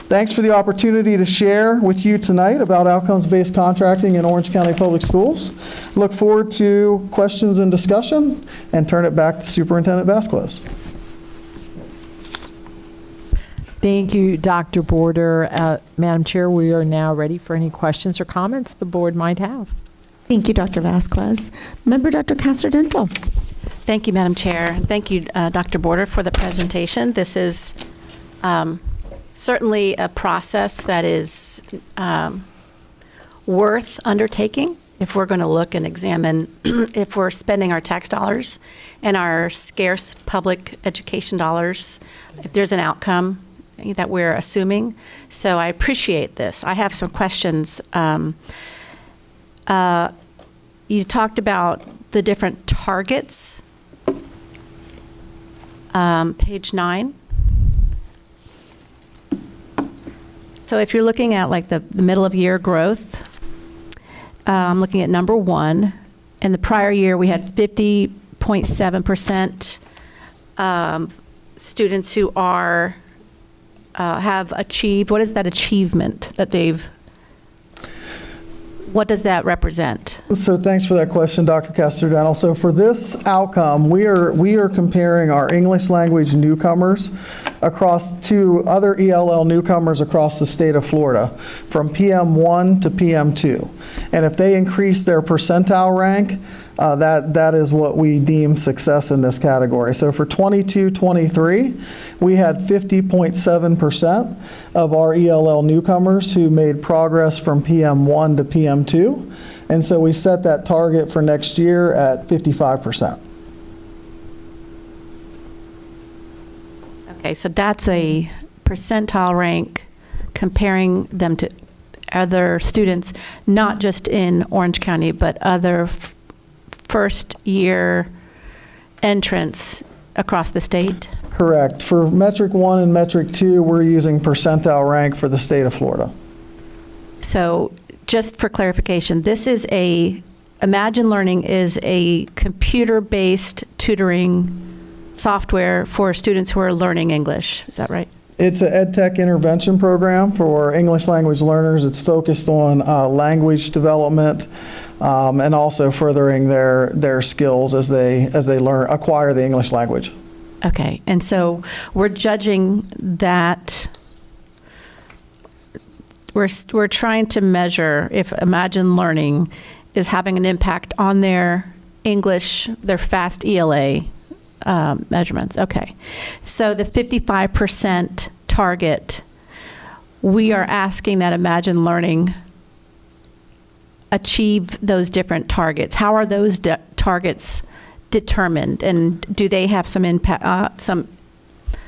Thanks for the opportunity to share with you tonight about outcomes-based contracting in Orange County Public Schools. Look forward to questions and discussion, and turn it back to Superintendent Vasquez. Thank you, Dr. Border. Madam Chair, we are now ready for any questions or comments the board might have. Thank you, Dr. Vasquez. Member Dr. Castor-Dental. Thank you, Madam Chair. Thank you, Dr. Border, for the presentation. This is certainly a process that is worth undertaking if we're going to look and examine if we're spending our tax dollars and our scarce public education dollars, if there's an outcome that we're assuming. So I appreciate this. I have some questions. You talked about the different targets. Page 9. So if you're looking at like the middle of year growth, I'm looking at number 1. In the prior year, we had 50.7% students who are have achieved. What is that achievement that they've? What does that represent? So thanks for that question, Dr. Castor-Dental. So for this outcome, we are comparing our English language newcomers across to other ELL newcomers across the state of Florida, from PM1 to PM2. And if they increase their percentile rank, that is what we deem success in this category. So for 22-23, we had 50.7% of our ELL newcomers who made progress from PM1 to PM2. And so we set that target for next year at 55%. Okay, so that's a percentile rank comparing them to other students, not just in Orange County, but other first year entrants across the state? Correct. For metric 1 and metric 2, we're using percentile rank for the state of Florida. So just for clarification, this is Imagine Learning is a computer-based tutoring software for students who are learning English. Is that right? It's an EdTech intervention program for English language learners. It's focused on language development and also furthering their skills as they acquire the English language. Okay, and so we're judging that. We're trying to measure if Imagine Learning is having an impact on their English, their FAST ELA measurements. Okay, so the 55% target, we are asking that Imagine Learning achieve those different targets. How are those targets determined, and do they have some impact, some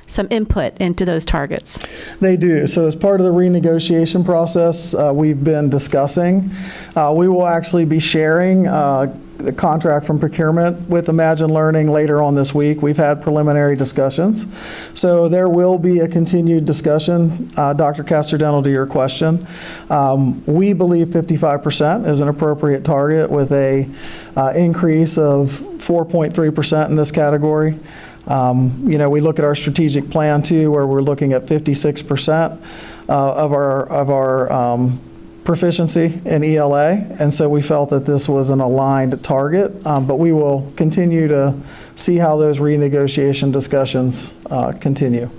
some input into those targets? They do. So as part of the renegotiation process we've been discussing, we will actually be sharing the contract from procurement with Imagine Learning later on this week. We've had preliminary discussions. So there will be a continued discussion. Dr. Castrodeno, to your question, we believe 55% is an appropriate target with a increase of 4.3% in this category. We look at our strategic plan too, where we're looking at 56% of our proficiency in ELA, and so we felt that this was an aligned target, but we will continue to see how those renegotiation discussions continue.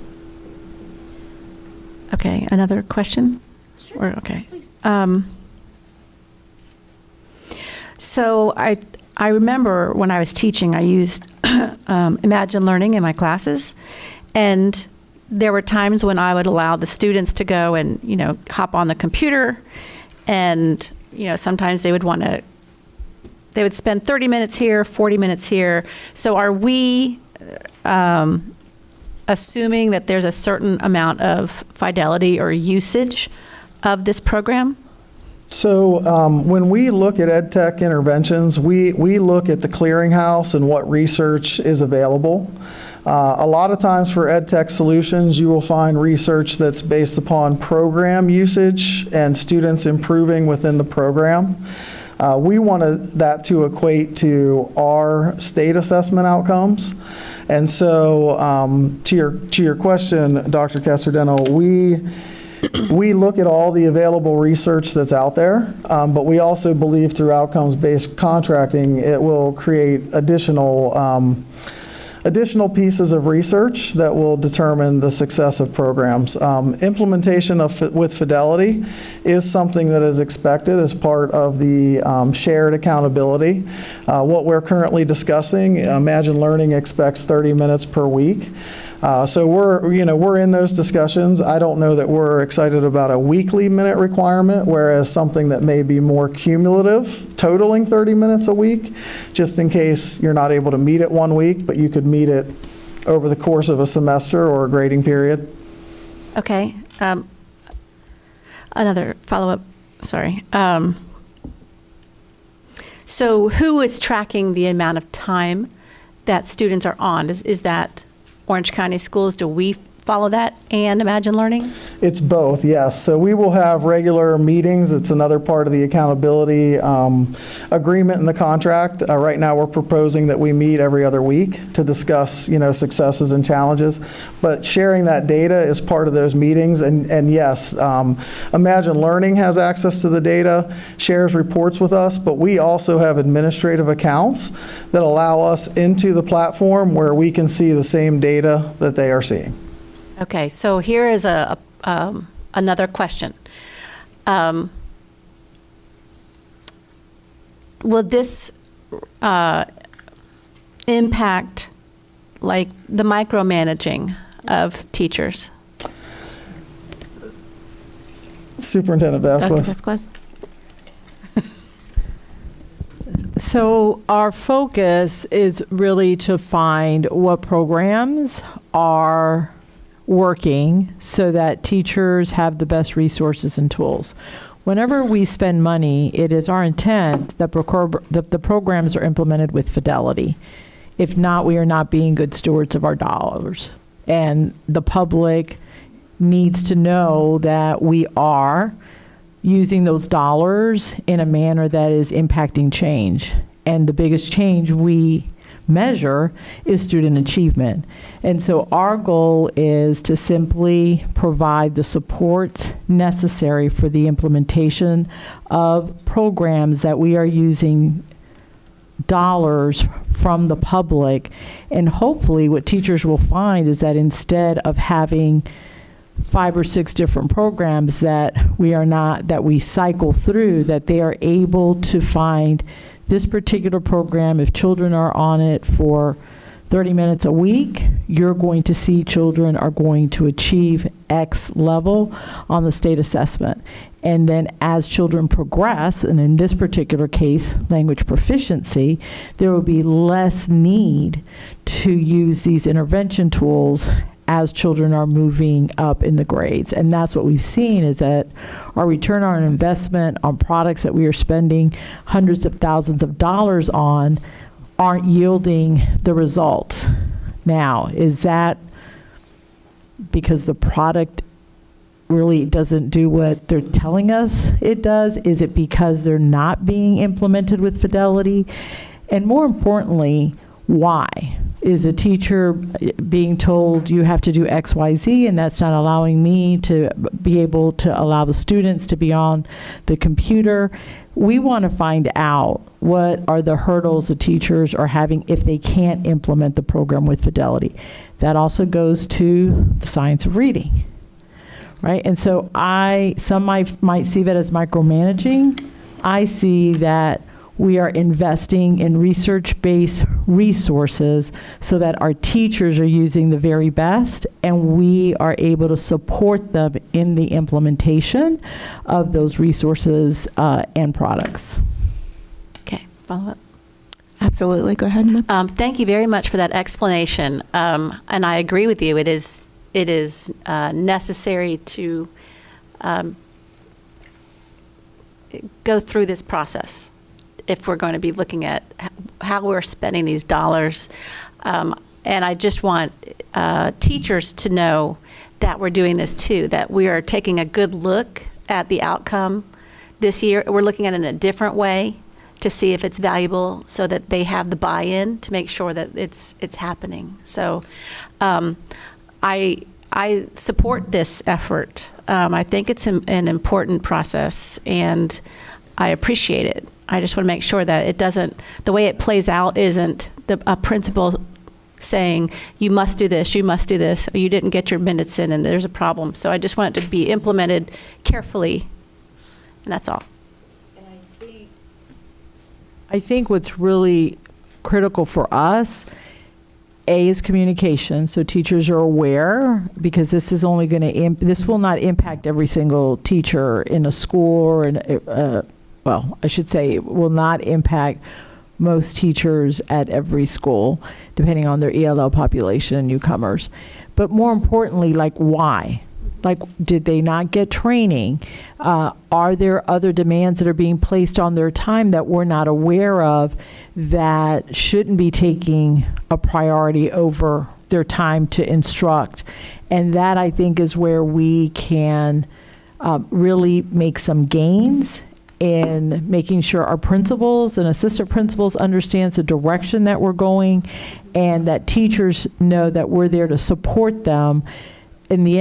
Okay, another question? Sure. Okay. So I remember when I was teaching, I used Imagine Learning in my classes, and there were times when I would allow the students to go and, hop on the computer, and, sometimes they would spend 30 minutes here, 40 minutes here. So are we assuming that there's a certain amount of fidelity or usage of this program? So when we look at ed tech interventions, we look at the clearinghouse and what research is available. A lot of times for ed tech solutions, you will find research that's based upon program usage and students improving within the program. We wanted that to equate to our state assessment outcomes. And so to your question, Dr. Castrodeno, we look at all the available research that's out there, but we also believe through outcomes-based contracting, it will create additional pieces of research that will determine the success of programs. Implementation with fidelity is something that is expected as part of the shared accountability. What we're currently discussing, Imagine Learning expects 30 minutes per week. So we're in those discussions. I don't know that we're excited about a weekly minute requirement, whereas something that may be more cumulative, totaling 30 minutes a week, just in case you're not able to meet it one week, but you could meet it over the course of a semester or a grading period. Okay. Another follow-up, sorry. So who is tracking the amount of time that students are on? Is that Orange County Schools? Do we follow that and Imagine Learning? It's both, yes. So we will have regular meetings. It's another part of the accountability agreement in the contract. Right now, we're proposing that we meet every other week to discuss, successes and challenges. But sharing that data is part of those meetings. And yes, Imagine Learning has access to the data, shares reports with us, but we also have administrative accounts that allow us into the platform where we can see the same data that they are seeing. Okay, so here is another question. Will this impact, like, the micromanaging of teachers? Superintendent Vasquez. Dr. Vasquez? So our focus is really to find what programs are working so that teachers have the best resources and tools. Whenever we spend money, it is our intent that the programs are implemented with fidelity. If not, we are not being good stewards of our dollars. And the public needs to know that we are using those dollars in a manner that is impacting change. And the biggest change we measure is student achievement. And so our goal is to simply provide the supports necessary for the implementation of programs that we are using dollars from the public. And hopefully what teachers will find is that instead of having 5 or 6 different programs that we cycle through, that they are able to find this particular program. If children are on it for 30 minutes a week, you're going to see children are going to achieve X level on the state assessment. And then as children progress, and in this particular case, language proficiency, there will be less need to use these intervention tools as children are moving up in the grades. And that's what we've seen, is that our return on investment on products that we are spending hundreds of thousands of dollars on aren't yielding the results. Now, is that because the product really doesn't do what they're telling us it does? Is it because they're not being implemented with fidelity? And more importantly, why? Is a teacher being told you have to do X, Y, Z, and that's not allowing me to be able to allow the students to be on the computer? We want to find out what are the hurdles the teachers are having if they can't implement the program with fidelity. That also goes to the science of reading, right? And so some might see that as micromanaging. I see that we are investing in research-based resources so that our teachers are using the very best, and we are able to support them in the implementation of those resources and products. Okay, follow up. Absolutely. Go ahead. Thank you very much for that explanation. And I agree with you. It is necessary to go through this process if we're going to be looking at how we're spending these dollars. And I just want teachers to know that we're doing this too, that we are taking a good look at the outcome this year. We're looking at it in a different way to see if it's valuable, so that they have the buy-in to make sure that it's happening. So I support this effort. I think it's an important process, and I appreciate it. I just want to make sure that it doesn't, the way it plays out isn't a principal saying, you must do this, or you didn't get your minutes in and there's a problem. So I just want it to be implemented carefully, and that's all. I think what's really critical for us, is communication, so teachers are aware, because this is only going to, this will not impact every single teacher in a school, or well, I should say, it will not impact most teachers at every school, depending on their ELL population and newcomers. But more importantly, like, why? Like, did they not get training? Are there other demands that are being placed on their time that we're not aware of that shouldn't be taking a priority over their time to instruct? And that, I think, is where we can really make some gains in making sure our principals and assistant principals understands the direction that we're going, and that teachers know that we're there to support them. At the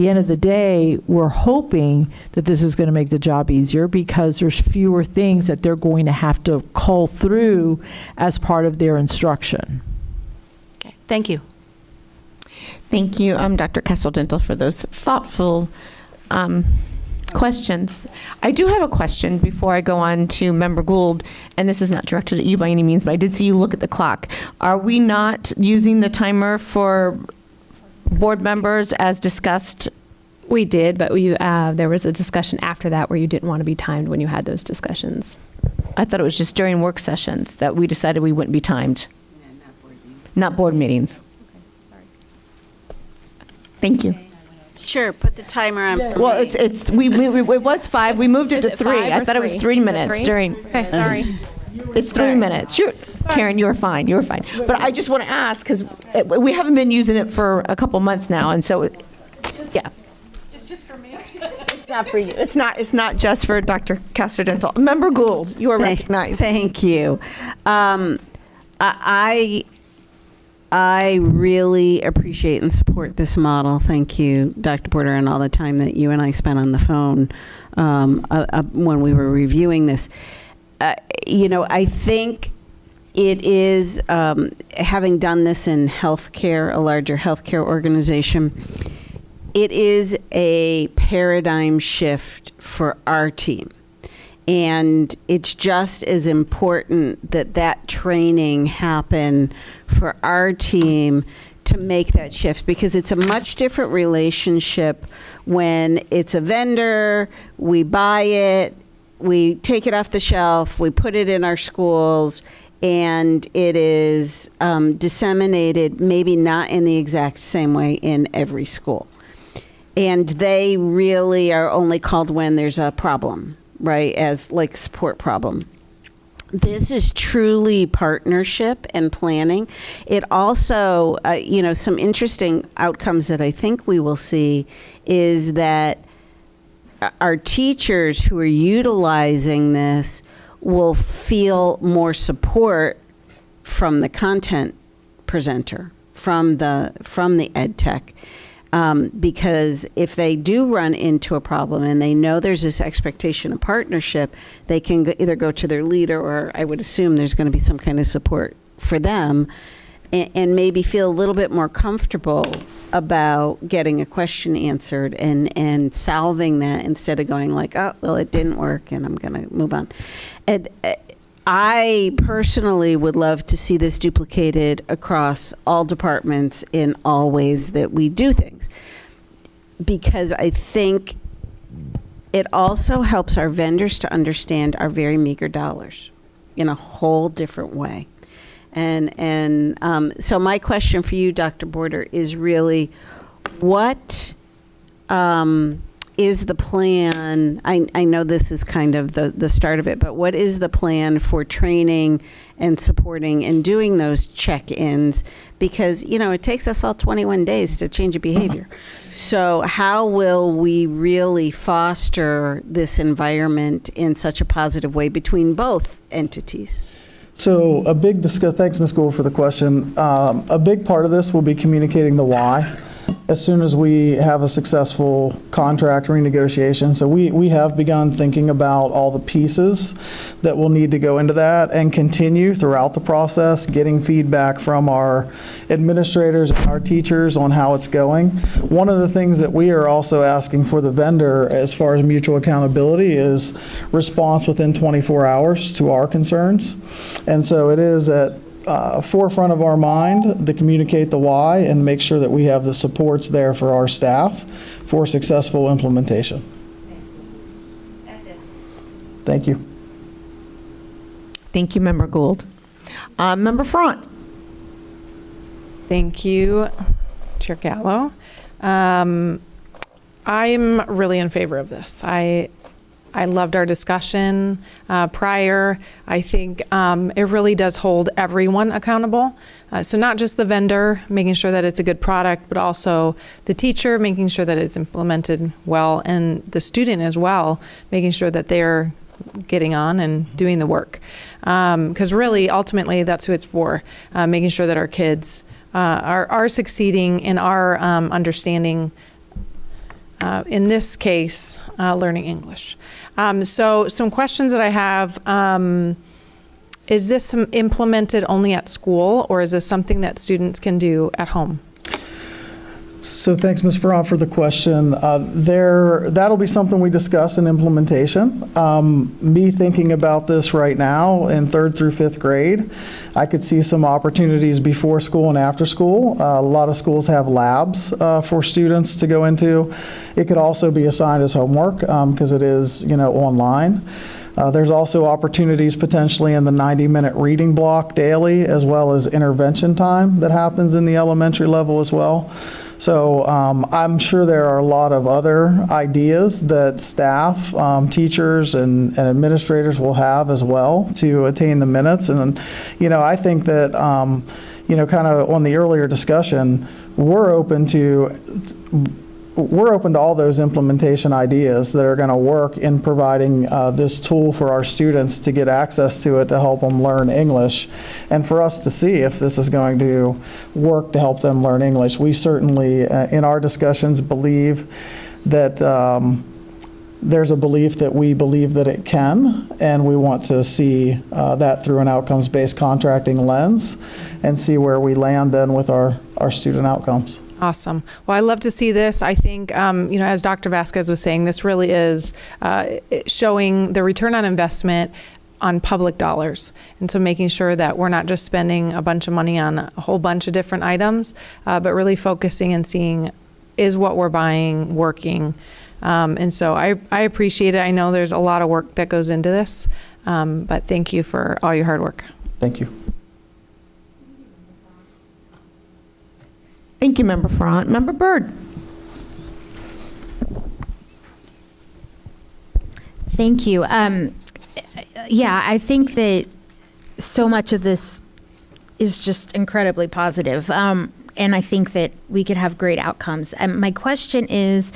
end of the day, we're hoping that this is going to make the job easier, because there's fewer things that they're going to have to cull through as part of their instruction. Okay, thank you. Thank you, Dr. Kestel-Dintel, for those thoughtful questions. I do have a question before I go on to Member Gould, and this is not directed at you by any means, but I did see you look at the clock. Are we not using the timer for board members as discussed? We did, but there was a discussion after that where you didn't want to be timed when you had those discussions. I thought it was just during work sessions that we decided we wouldn't be timed. Not board meetings. Thank you. Sure, put the timer on. Well, it was 5. We moved it to 3. I thought it was 3 minutes during. Okay, sorry. It's 3 minutes. Karen, you're fine. You're fine. But I just want to ask, because we haven't been using it for a couple months now, and so, yeah. It's just for me. It's not for you. It's not just for Dr. Kestel-Dintel. Member Gould, you are recognized. Thank you. I really appreciate and support this model. Thank you, Dr. Porter, and all the time that you and I spent on the phone when we were reviewing this. I think it is, having done this in healthcare, a larger healthcare organization, it is a paradigm shift for our team. And it's just as important that training happen for our team to make that shift, because it's a much different relationship when it's a vendor, we buy it, we take it off the shelf, we put it in our schools, and it is disseminated, maybe not in the exact same way in every school. And they really are only called when there's a problem, right, as like support problem. This is truly partnership and planning. It also, some interesting outcomes that I think we will see is that our teachers who are utilizing this will feel more support from the content presenter, from the ed tech. Because if they do run into a problem and they know there's this expectation of partnership, they can either go to their leader, or I would assume there's going to be some kind of support for them, and maybe feel a little bit more comfortable about getting a question answered and solving that, instead of going like, oh, well, it didn't work and I'm going to move on. And I personally would love to see this duplicated across all departments in all ways that we do things, because I think it also helps our vendors to understand our very meager dollars in a whole different way. And so my question for you, Dr. Border, is really, what is the plan? I know this is kind of the start of it, but what is the plan for training and supporting and doing those check-ins? Because, it takes us all 21 days to change a behavior. So how will we really foster this environment in such a positive way between both entities? So thanks, Ms. Gould, for the question. A big part of this will be communicating the why as soon as we have a successful contract renegotiation. So we have begun thinking about all the pieces that will need to go into that, and continue throughout the process, getting feedback from our administrators and our teachers on how it's going. One of the things that we are also asking for the vendor as far as mutual accountability is response within 24 hours to our concerns. And so it is at forefront of our mind to communicate the why and make sure that we have the supports there for our staff for successful implementation. That's it. Thank you. Thank you, Member Gould. Member Front. Thank you, Chair Gallo. I'm really in favor of this. I loved our discussion prior. I think it really does hold everyone accountable. So not just the vendor, making sure that it's a good product, but also the teacher, making sure that it's implemented well, and the student as well, making sure that they're getting on and doing the work. Because really, ultimately, that's who it's for, making sure that our kids are succeeding in our understanding, in this case, learning English. So some questions that I have, is this implemented only at school, or is this something that students can do at home? So thanks, Ms. Ferrand, for the question. That'll be something we discuss in implementation. Me thinking about this right now in 3rd through 5th grade, I could see some opportunities before school and after school. A lot of schools have labs for students to go into. It could also be assigned as homework because it is, online. There's also opportunities potentially in the 90-minute reading block daily, as well as intervention time that happens in the elementary level as well. So I'm sure there are a lot of other ideas that staff, teachers, and administrators will have as well to attain the minutes. And, I think that, kind of on the earlier discussion, we're open to all those implementation ideas that are going to work in providing this tool for our students to get access to it to help them learn English, and for us to see if this is going to work to help them learn English. We certainly, in our discussions, believe that there's a belief that we believe that it can, and we want to see that through an outcomes-based contracting lens and see where we land then with our student outcomes. Awesome. Well, I love to see this. I think, as Dr. Vasquez was saying, this really is showing the return on investment on public dollars. And so making sure that we're not just spending a bunch of money on a whole bunch of different items, but really focusing and seeing, is what we're buying working? And so I appreciate it. I know there's a lot of work that goes into this, but thank you for all your hard work. Thank you. Thank you, Member Front. Member Byrd. Thank you. Yeah, I think that so much of this is just incredibly positive. And I think that we could have great outcomes. My question is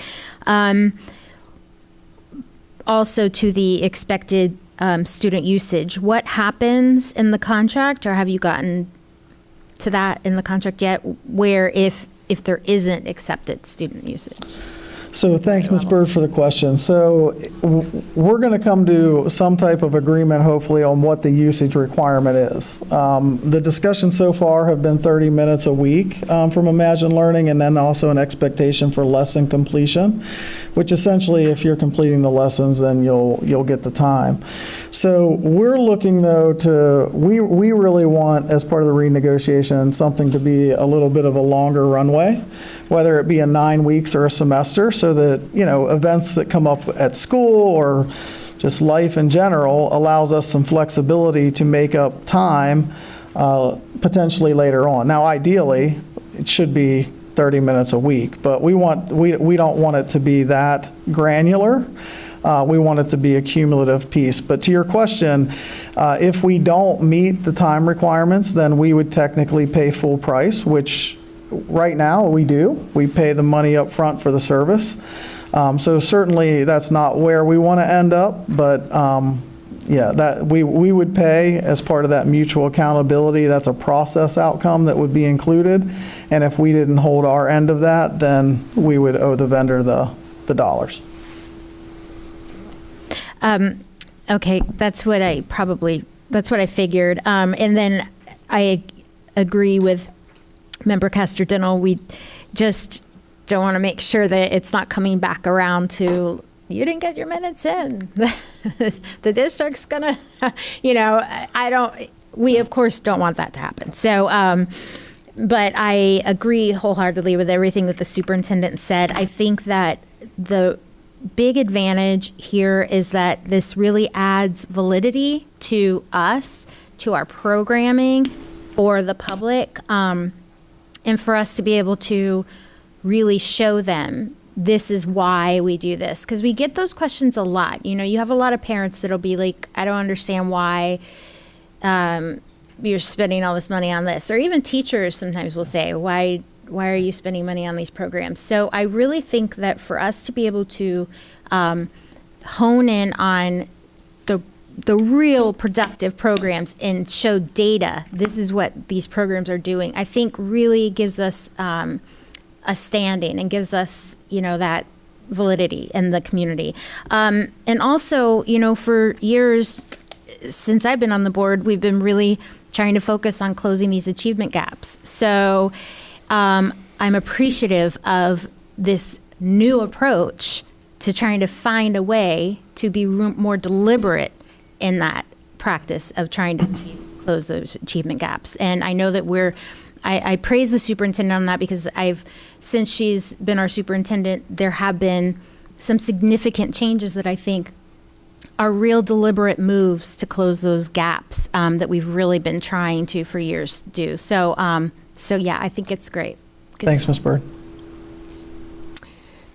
also to the expected student usage. What happens in the contract, or have you gotten to that in the contract yet, where if there isn't accepted student usage? So thanks, Ms. Byrd, for the question. So we're going to come to some type of agreement, hopefully, on what the usage requirement is. The discussions so far have been 30 minutes a week from Imagine Learning, and then also an expectation for lesson completion, which essentially, if you're completing the lessons, then you'll get the time. So we're looking, though, we really want, as part of the renegotiation, something to be a little bit of a longer runway, whether it be a 9 weeks or a semester, so that, events that come up at school or just life in general allows us some flexibility to make up time potentially later on. Now, ideally, it should be 30 minutes a week, but we don't want it to be that granular. We want it to be a cumulative piece. But to your question, if we don't meet the time requirements, then we would technically pay full price, which right now we do. We pay the money up front for the service. So certainly that's not where we want to end up, but that we would pay as part of that mutual accountability. That's a process outcome that would be included. And if we didn't hold our end of that, then we would owe the vendor the dollars. Okay, that's what I figured. And then I agree with Member Castor-Dental. We just don't want to make sure that it's not coming back around to, you didn't get your minutes in. The district's gonna, we of course don't want that to happen. So, but I agree wholeheartedly with everything that the superintendent said. I think that the big advantage here is that this really adds validity to us, to our programming, for the public, and for us to be able to really show them this is why we do this. Because we get those questions a lot. You have a lot of parents that'll be like, I don't understand why you're spending all this money on this. Or even teachers sometimes will say, why are you spending money on these programs? So I really think that for us to be able to hone in on the real productive programs and show data, this is what these programs are doing, I think really gives us a standing and gives us, that validity in the community. And also, for years since I've been on the board, we've been really trying to focus on closing these achievement gaps. So I'm appreciative of this new approach to trying to find a way to be more deliberate in that practice of trying to close those achievement gaps. And I know that I praise the superintendent on that, because since she's been our superintendent, there have been some significant changes that I think are real deliberate moves to close those gaps that we've really been trying to for years do. So yeah, I think it's great. Good. Thanks, Ms. Byrd.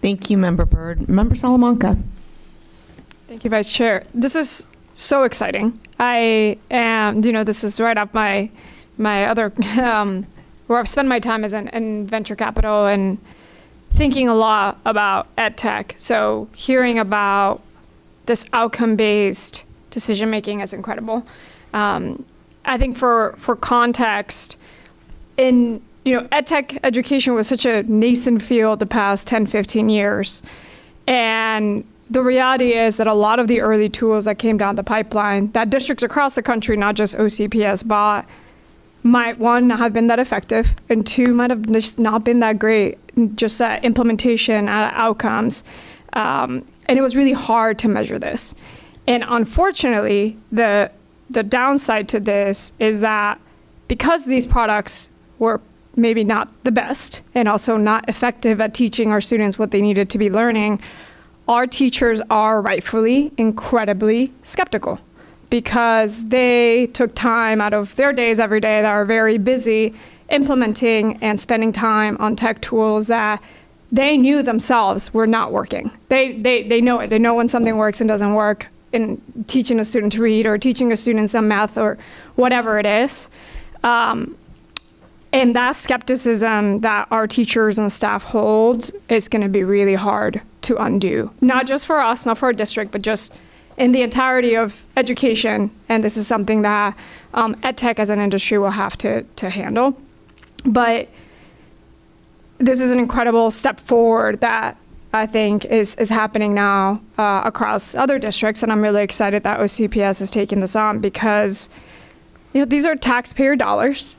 Thank you, Member Byrd. Member Salamanca. Thank you, Vice Chair. This is so exciting. I am, this is right up my other, where I've spent my time as in venture capital and thinking a lot about ed tech. So hearing about this outcome-based decision-making is incredible. I think for context, ed tech education was such a nascent field the past 10, 15 years. And the reality is that a lot of the early tools that came down the pipeline that districts across the country, not just OCPS, bought, might, one, not have been that effective, and two, might have just not been that great, just implementation outcomes. And it was really hard to measure this. And unfortunately, the downside to this is that because these products were maybe not the best and also not effective at teaching our students what they needed to be learning, our teachers are rightfully incredibly skeptical. because they took time out of their days every day that are very busy implementing and spending time on tech tools that they knew themselves were not working. They know it. They know when something works and doesn't work in teaching a student to read or teaching a student some math or whatever it is. And that skepticism that our teachers and staff hold is going to be really hard to undo. Not just for us, not for our district, but just in the entirety of education. And this is something that EdTech as an industry will have to handle. But this is an incredible step forward that I think is happening now across other districts. And I'm really excited that OCPS is taking this on because these are taxpayer dollars.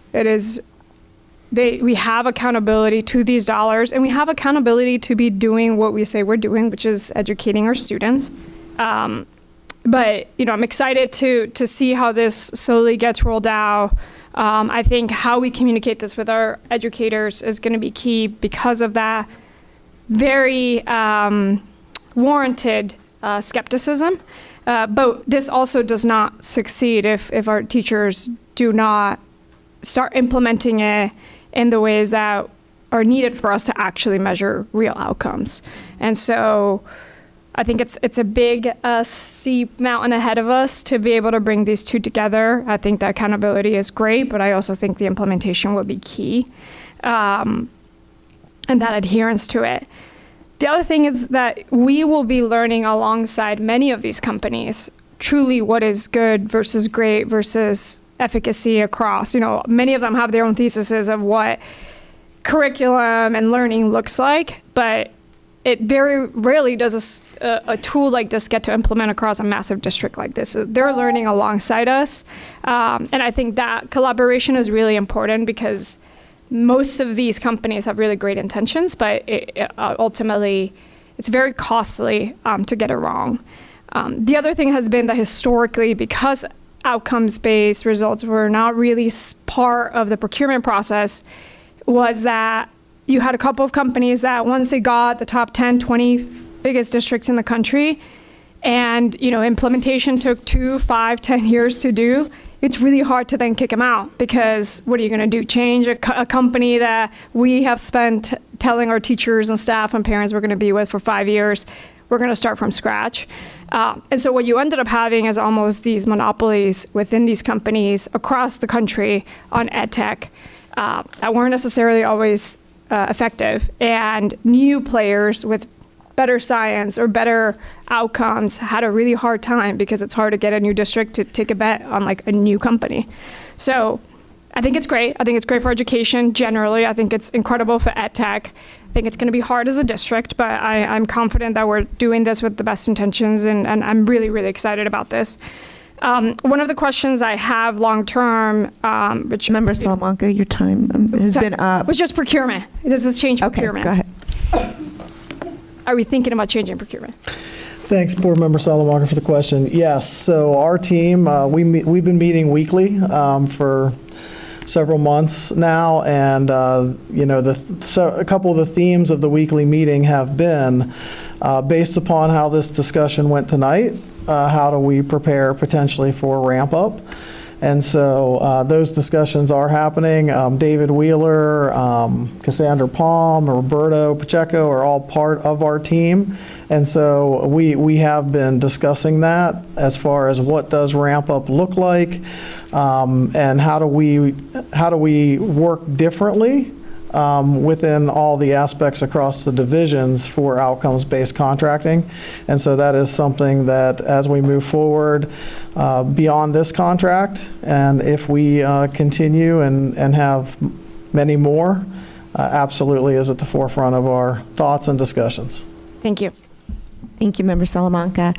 We have accountability to these dollars, and we have accountability to be doing what we say we're doing, which is educating our students. But I'm excited to see how this slowly gets rolled out. I think how we communicate this with our educators is going to be key because of that very warranted skepticism. But this also does not succeed if our teachers do not start implementing it in the ways that are needed for us to actually measure real outcomes. And so I think it's a big, steep mountain ahead of us to be able to bring these two together. I think the accountability is great, but I also think the implementation will be key, and that adherence to it. The other thing is that we will be learning alongside many of these companies truly what is good versus great versus efficacy across. Many of them have their own theses of what curriculum and learning looks like, but it very rarely does a tool like this get to implement across a massive district like this. They're learning alongside us. And I think that collaboration is really important because most of these companies have really great intentions, but ultimately it's very costly to get it wrong. The other thing has been that historically, because outcomes-based results were not really part of the procurement process, was that you had a couple of companies that once they got the top 10, 20 biggest districts in the country, and implementation took 2, 5, 10 years to do, it's really hard to then kick them out because what are you going to do? Change a company that we have spent telling our teachers and staff and parents we're going to be with for 5 years? We're going to start from scratch. And so what you ended up having is almost these monopolies within these companies across the country on EdTech that weren't necessarily always effective. And new players with better science or better outcomes had a really hard time because it's hard to get a new district to take a bet on like a new company. So I think it's great. I think it's great for education generally. I think it's incredible for EdTech. I think it's going to be hard as a district, but I'm confident that we're doing this with the best intentions, and I'm really, really excited about this. One of the questions I have long-term, which... Member Salamanca, your time has been up. Was just procurement. Does this change procurement? Okay, go ahead. Are we thinking about changing procurement? Thanks, Board Member Salamanca, for the question. Yes, so our team, we've been meeting weekly for several months now, and a couple of the themes of the weekly meeting have been based upon how this discussion went tonight. How do we prepare potentially for ramp up? And so those discussions are happening. David Wheeler, Cassandra Palm, Roberto Pacheco are all part of our team. And so we have been discussing that as far as what does ramp up look like, and how do we work differently within all the aspects across the divisions for outcomes-based contracting. And so that is something that as we move forward beyond this contract, and if we continue and have many more, absolutely is at the forefront of our thoughts and discussions. Thank you. Thank you, Member Salamanca.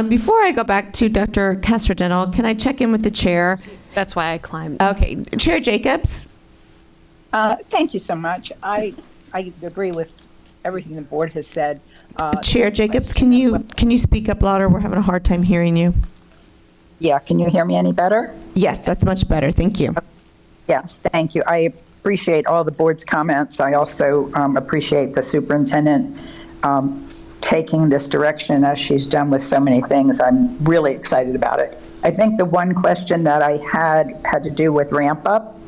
Before I go back to Dr. Castrodeno, can I check in with the chair? That's why I climbed. Okay, Chair Jacobs. Thank you so much. I agree with everything the board has said. Chair Jacobs, can you speak up louder? We're having a hard time hearing you. Yeah, can you hear me any better? Yes, that's much better. Thank you. Yes, thank you. I appreciate all the board's comments. I also appreciate the superintendent taking this direction as she's done with so many things. I'm really excited about it. I think the one question that I had to do with ramp up,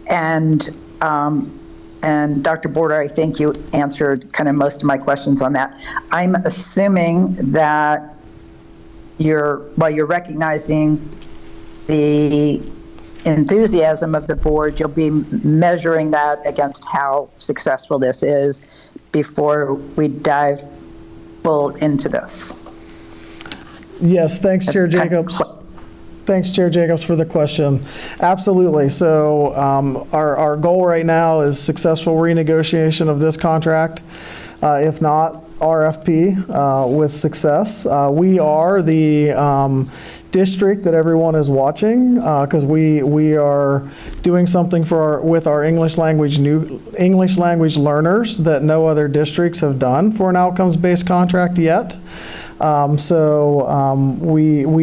and Dr. Border, I think you answered kind of most of my questions on that. I'm assuming that while you're recognizing the enthusiasm of the board, you'll be measuring that against how successful this is before we dive full into this. Yes, thanks, Chair Jacobs. Thanks, Chair Jacobs, for the question. Absolutely. So our goal right now is successful renegotiation of this contract. If not, RFP with success. We are the district that everyone is watching because we are doing something with our English language learners that no other districts have done for an outcomes-based contract yet. We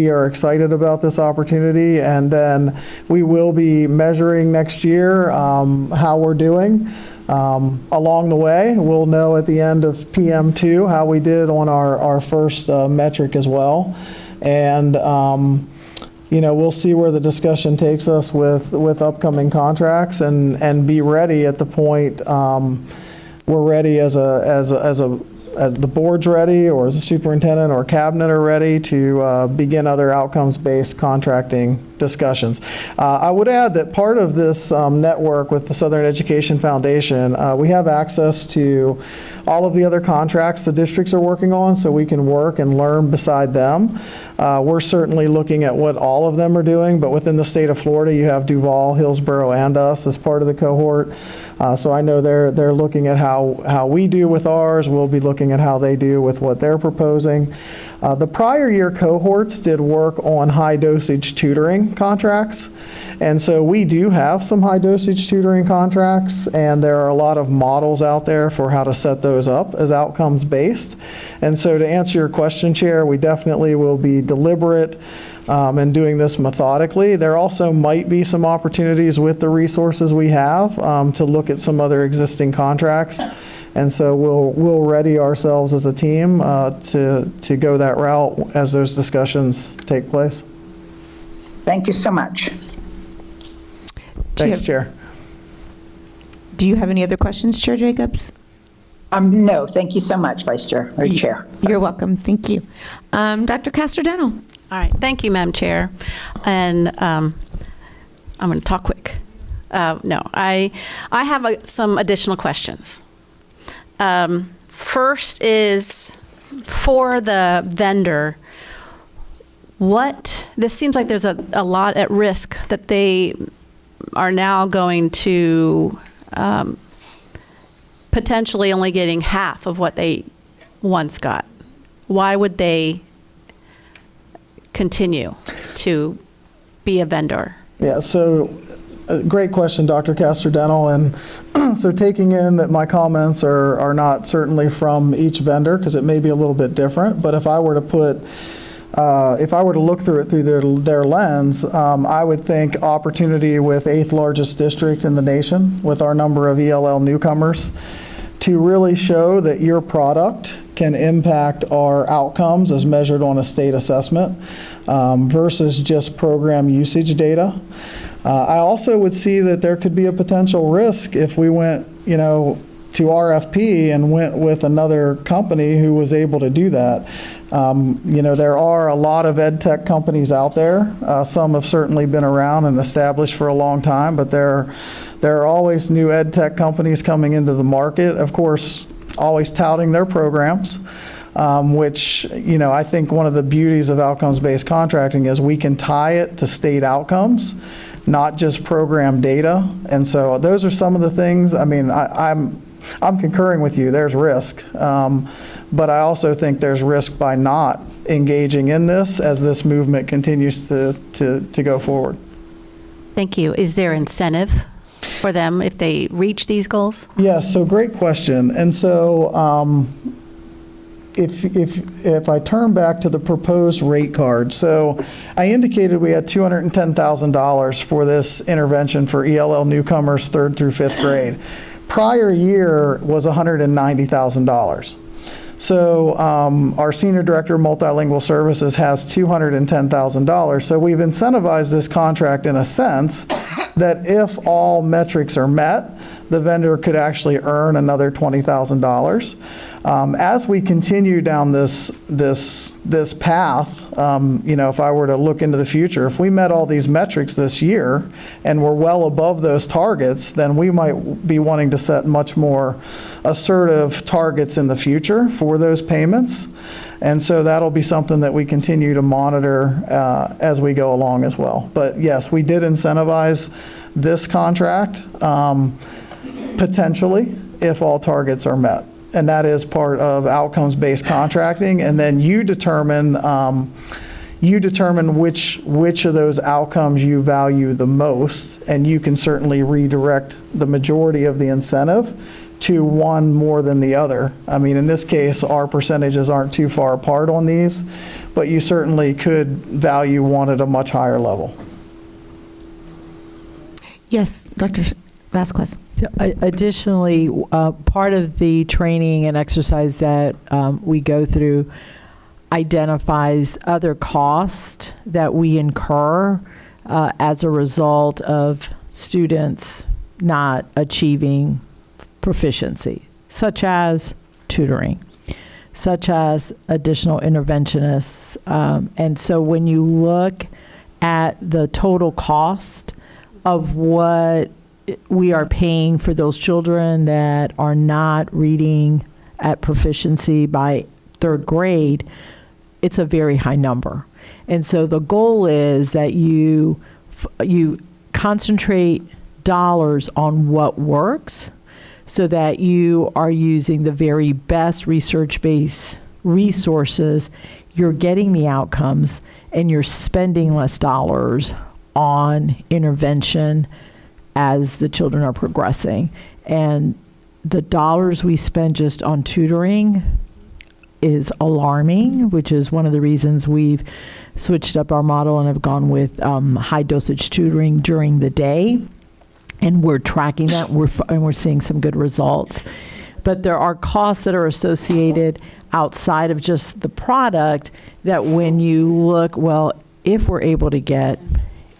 are excited about this opportunity, and then we will be measuring next year how we're doing. Along the way, we'll know at the end of PM2 how we did on our first metric as well. And we'll see where the discussion takes us with upcoming contracts and be ready at the point we're ready as the board's ready, or as the superintendent or cabinet are ready to begin other outcomes-based contracting discussions. I would add that part of this network with the Southern Education Foundation, we have access to all of the other contracts the districts are working on, so we can work and learn beside them. We're certainly looking at what all of them are doing, but within the state of Florida, you have Duval, Hillsborough, and us as part of the cohort. So I know they're looking at how we do with ours. We'll be looking at how they do with what they're proposing. The prior year cohorts did work on high dosage tutoring contracts. And so we do have some high dosage tutoring contracts, and there are a lot of models out there for how to set those up as outcomes based. And so to answer your question, Chair, we definitely will be deliberate and doing this methodically. There also might be some opportunities with the resources we have to look at some other existing contracts. And so we'll ready ourselves as a team to go that route as those discussions take place. Thank you so much. Thanks, Chair. Do you have any other questions, Chair Jacobs? No, thank you so much, Vice Chair, or Chair. You're welcome. Thank you. Dr. Castrodeno. All right. Thank you, Madam Chair. And I'm going to talk quick. I have some additional questions. First is for the vendor, this seems like there's a lot at risk that they are now going to potentially only getting half of what they once got. Why would they continue to be a vendor? Yeah, so great question, Dr. Castrodeno. And so taking in that my comments are not certainly from each vendor, because it may be a little bit different, but if I were to look through it through their lens, I would think opportunity with 8th largest district in the nation with our number of ELL newcomers to really show that your product can impact our outcomes as measured on a state assessment versus just program usage data. I also would see that there could be a potential risk if we went, to RFP and went with another company who was able to do that. There are a lot of ed tech companies out there. Some have certainly been around and established for a long time, but there are always new ed tech companies coming into the market, of course, always touting their programs, which, I think one of the beauties of outcomes-based contracting is we can tie it to state outcomes, not just program data. And so those are some of the things. I mean, I'm concurring with you. There's risk. But I also think there's risk by not engaging in this as this movement continues to go forward. Thank you. Is there incentive for them if they reach these goals? Yeah, so great question. And so if I turn back to the proposed rate card, so I indicated we had $210,000 for this intervention for ELL newcomers 3rd through 5th grade. Prior year was $190,000. So our Senior Director of Multilingual Services has $210,000. So we've incentivized this contract in a sense that if all metrics are met, the vendor could actually earn another $20,000. As we continue down this path, if I were to look into the future, if we met all these metrics this year and we're well above those targets, then we might be wanting to set much more assertive targets in the future for those payments. And so that'll be something that we continue to monitor as we go along as well. But yes, we did incentivize this contract potentially if all targets are met. And that is part of outcomes-based contracting. And then you determine which of those outcomes you value the most, and you can certainly redirect the majority of the incentive to one more than the other. I mean, in this case, our percentages aren't too far apart on these, but you certainly could value one at a much higher level. Yes, Dr. Vasquez. Additionally, part of the training and exercise that we go through identifies other costs that we incur as a result of students not achieving proficiency, such as tutoring, such as additional interventionists. And so when you look at the total cost of what we are paying for those children that are not reading at proficiency by third grade, it's a very high number. And so the goal is that you concentrate dollars on what works so that you are using the very best research-based resources, you're getting the outcomes, and you're spending less dollars on intervention as the children are progressing. And the dollars we spend just on tutoring is alarming, which is one of the reasons we've switched up our model and have gone with high dosage tutoring during the day. And we're tracking that, and we're seeing some good results. But there are costs that are associated outside of just the product that when you look, well, if we're able to get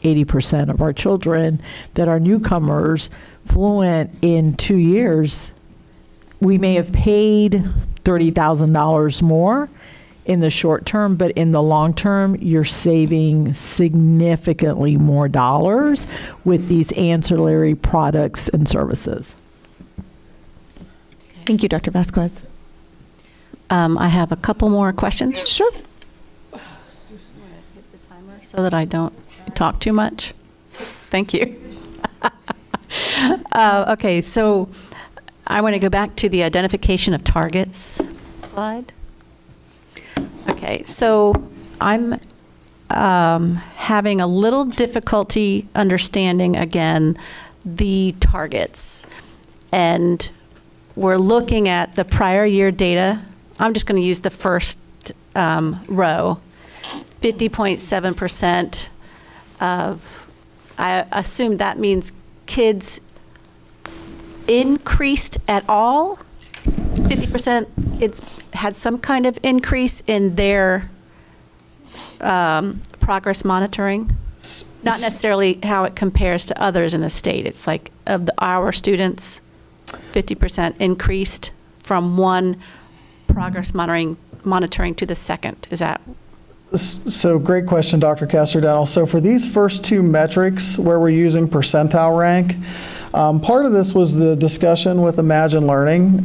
80% of our children that are newcomers fluent in 2 years, we may have paid $30,000 more in the short term, but in the long term, you're saving significantly more dollars with these ancillary products and services. Thank you, Dr. Vasquez. I have a couple more questions. Sure. So that I don't talk too much. Thank you. Okay, so I want to go back to the identification of targets slide. Okay, so I'm having a little difficulty understanding, again, the targets. And we're looking at the prior year data. I'm just going to use the first row, 50.7% of, I assume that means kids increased at all? 50% kids had some kind of increase in their progress monitoring? Not necessarily how it compares to others in the state. It's like of our students, 50% increased from one progress monitoring to the second. Is that? So great question, Dr. Castrodano. So for these first two metrics where we're using percentile rank, part of this was the discussion with Imagine Learning,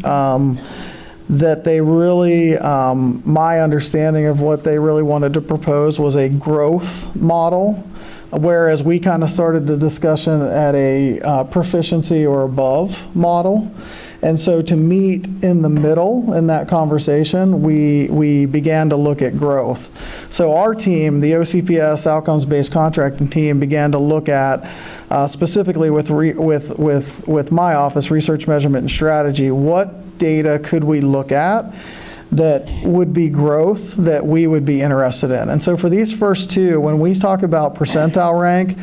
that they really, my understanding of what they really wanted to propose was a growth model, whereas we kind of started the discussion at a proficiency or above model. And so to meet in the middle in that conversation, we began to look at growth. So our team, the OCPS outcomes-based contracting team, began to look at, specifically with my office, research, measurement, and strategy, what data could we look at that would be growth that we would be interested in. And so for these first two, when we talk about percentile rank,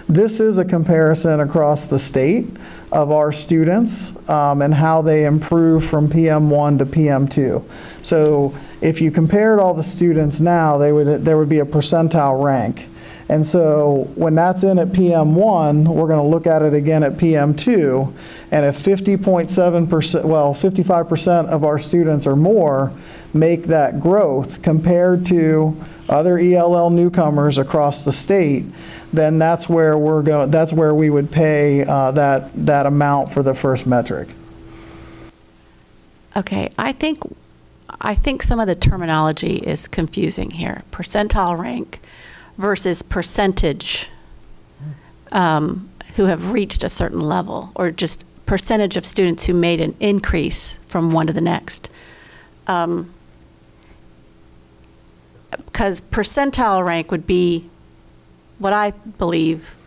this is a comparison across the state of our students and how they improve from PM1 to PM2. So if you compared all the students now, there would be a percentile rank. And so when that's in at PM1, we're going to look at it again at PM2. And if 50.7%, well, 55% of our students or more make that growth compared to other ELL newcomers across the state, then that's where we're going. That's where we would pay that amount for the first metric. Okay, I think some of the terminology is confusing here. Percentile rank versus percentage who have reached a certain level, or just percentage of students who made an increase from one to the next. Because percentile rank would be what I believe,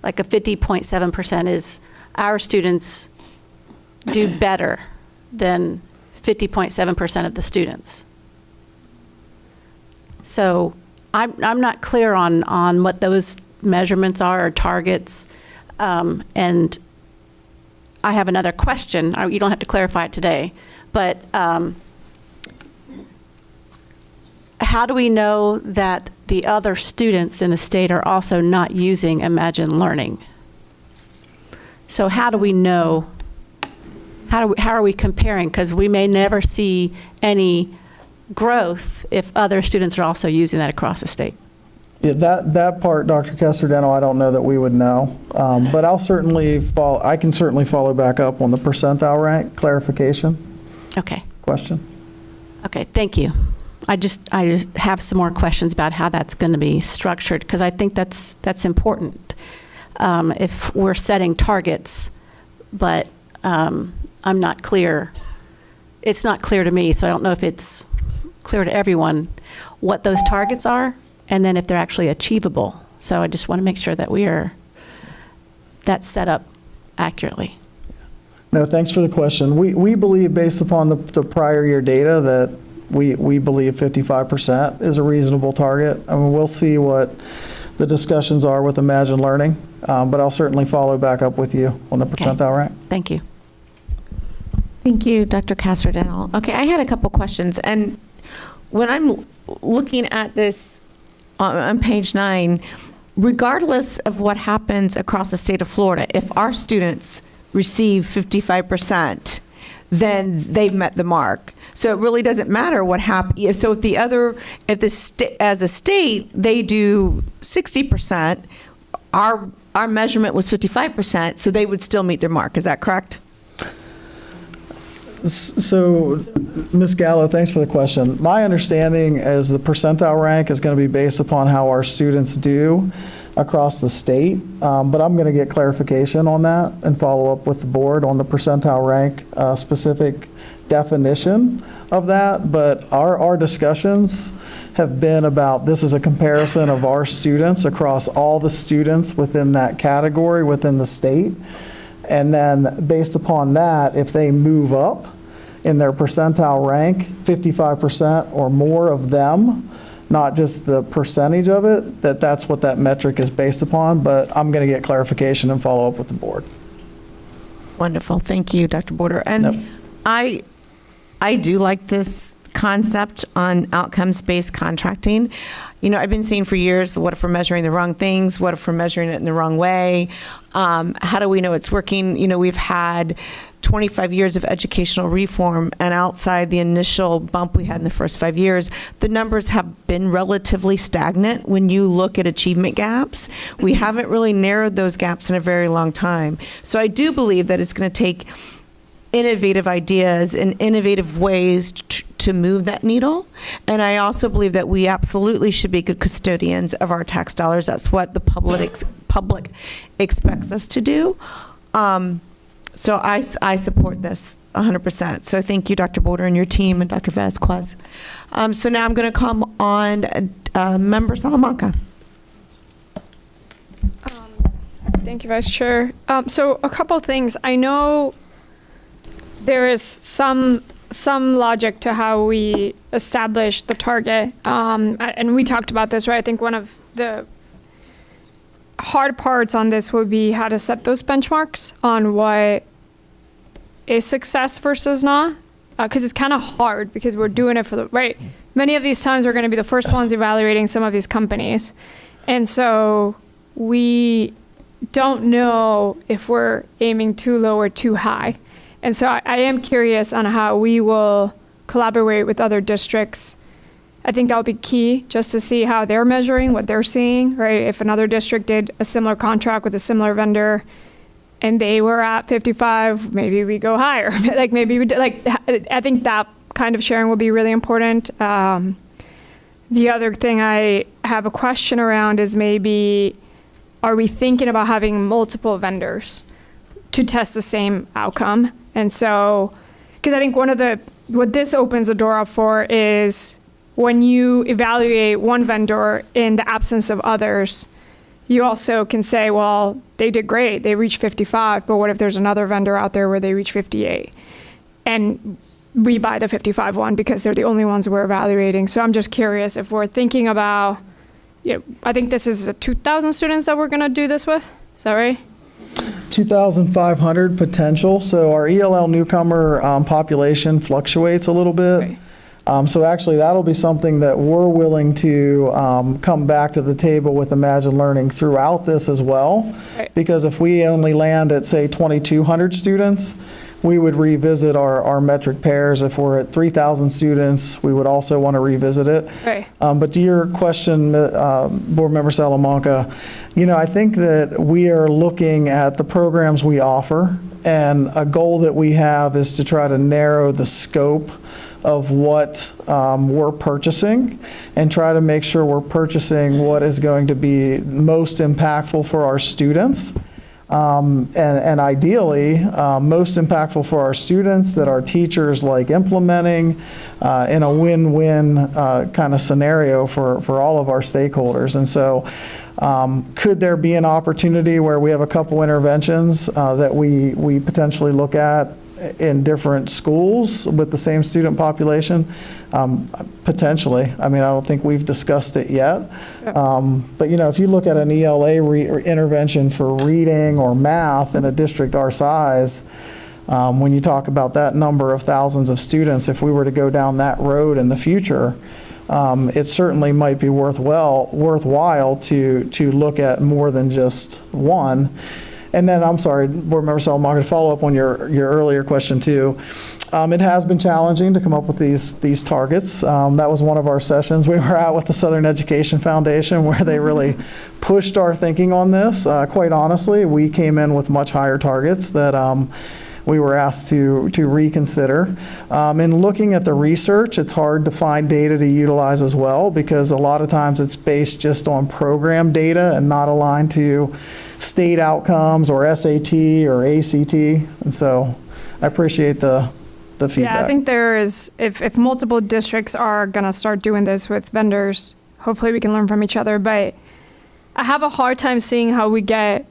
like a 50.7% is our students do better than 50.7% of the students. So I'm not clear on what those measurements are or targets. And I have another question. You don't have to clarify it today, but how do we know that the other students in the state are also not using Imagine Learning? So how do we know? How are we comparing? Because we may never see any growth if other students are also using that across the state. Yeah, that part, Dr. Kessler-Dental, I don't know that we would know, but I can certainly follow back up on the percentile rank clarification. Okay. Question. Okay, thank you. I just have some more questions about how that's going to be structured, because I think that's important if we're setting targets, but I'm not clear. It's not clear to me, so I don't know if it's clear to everyone what those targets are, and then if they're actually achievable. So I just want to make sure that that's set up accurately. No, thanks for the question. We believe, based upon the prior year data, that we believe 55% is a reasonable target. I mean, we'll see what the discussions are with Imagine Learning, but I'll certainly follow back up with you on the percentile rank. Thank you. Thank you, Dr. Kessler-Dental. Okay, I had a couple questions, and when I'm looking at this on page 9, regardless of what happens across the state of Florida, if our students receive 55%, then they've met the mark. So it really doesn't matter what happens. So as a state, they do 60%, our measurement was 55%, so they would still meet their mark. Is that correct? So, Ms. Gallo, thanks for the question. My understanding is the percentile rank is going to be based upon how our students do across the state, but I'm going to get clarification on that and follow up with the board on the percentile rank specific definition of that. But our discussions have been about, this is a comparison of our students across all the students within that category within the state. And then based upon that, if they move up in their percentile rank, 55% or more of them, not just the percentage of it, that's what that metric is based upon. But I'm going to get clarification and follow up with the board. Wonderful. Thank you, Dr. Border. And I do like this concept on outcomes-based contracting. You know, I've been saying for years, what if we're measuring the wrong things? What if we're measuring it in the wrong way? How do we know it's working? You know, we've had 25 years of educational reform, and outside the initial bump we had in the first 5 years, the numbers have been relatively stagnant when you look at achievement gaps. We haven't really narrowed those gaps in a very long time. So I do believe that it's going to take innovative ideas and innovative ways to move that needle. And I also believe that we absolutely should be good custodians of our tax dollars. That's what the public expects us to do. So I support this 100%. So thank you, Dr. Border and your team, and Dr. Vasquez. So now I'm going to come on Member Salamanca. Thank you, Vice Chair. So a couple things. I know there is some some logic to how we establish the target. And we talked about this, right? I think one of the hard parts on this would be how to set those benchmarks on what is success versus not. Because it's kind of hard because we're doing it for the, right? Many of these times we're going to be the first ones evaluating some of these companies. And so we don't know if we're aiming too low or too high. And so I am curious on how we will collaborate with other districts. I think that'll be key just to see how they're measuring, what they're seeing, right? If another district did a similar contract with a similar vendor and they were at 55, maybe we go higher. Like maybe we I think that kind of sharing will be really important. The other thing I have a question around is maybe, are we thinking about having multiple vendors to test the same outcome? And so, because I think what this opens the door up for is when you evaluate one vendor in the absence of others, you also can say, well, they did great, they reached 55, but what if there's another vendor out there where they reach 58? And we buy the 55 one because they're the only ones we're evaluating. So I'm just curious if we're thinking about, I think this is 2,000 students that we're gonna do this with, is that right? 2,500 potential. So our ELL newcomer population fluctuates a little bit. Right. So actually, that'll be something that we're willing to come back to the table with Imagine Learning throughout this as well. Right. Because if we only land at, say, 2,200 students, we would revisit our metric pairs. If we're at 3,000 students, we would also want to revisit it. Right. But to your question, Board Member Salamanca, I think that we are looking at the programs we offer, and a goal that we have is to try to narrow the scope of what we're purchasing and try to make sure we're purchasing what is going to be most impactful for our students. And ideally, most impactful for our students that our teachers like implementing in a win-win kind of scenario for all of our stakeholders. And so could there be an opportunity where we have a couple interventions that we potentially look at in different schools with the same student population? Potentially. I mean, I don't think we've discussed it yet. But, if you look at an ELA intervention for reading or math in a district our size, when you talk about that number of thousands of students, if we were to go down that road in the future, it certainly might be worthwhile to look at more than just one. And then, I'm sorry, Board Member Salamanca, to follow up on your earlier question too. It has been challenging to come up with these targets. That was one of our sessions we were at with the Southern Education Foundation, where they really pushed our thinking on this. Quite honestly, we came in with much higher targets that we were asked to reconsider. In looking at the research, it's hard to find data to utilize as well, because a lot of times it's based just on program data and not aligned to state outcomes or SAT or ACT. And so I appreciate the feedback. Yeah, I think there is, if multiple districts are going to start doing this with vendors, hopefully we can learn from each other. But I have a hard time seeing how we get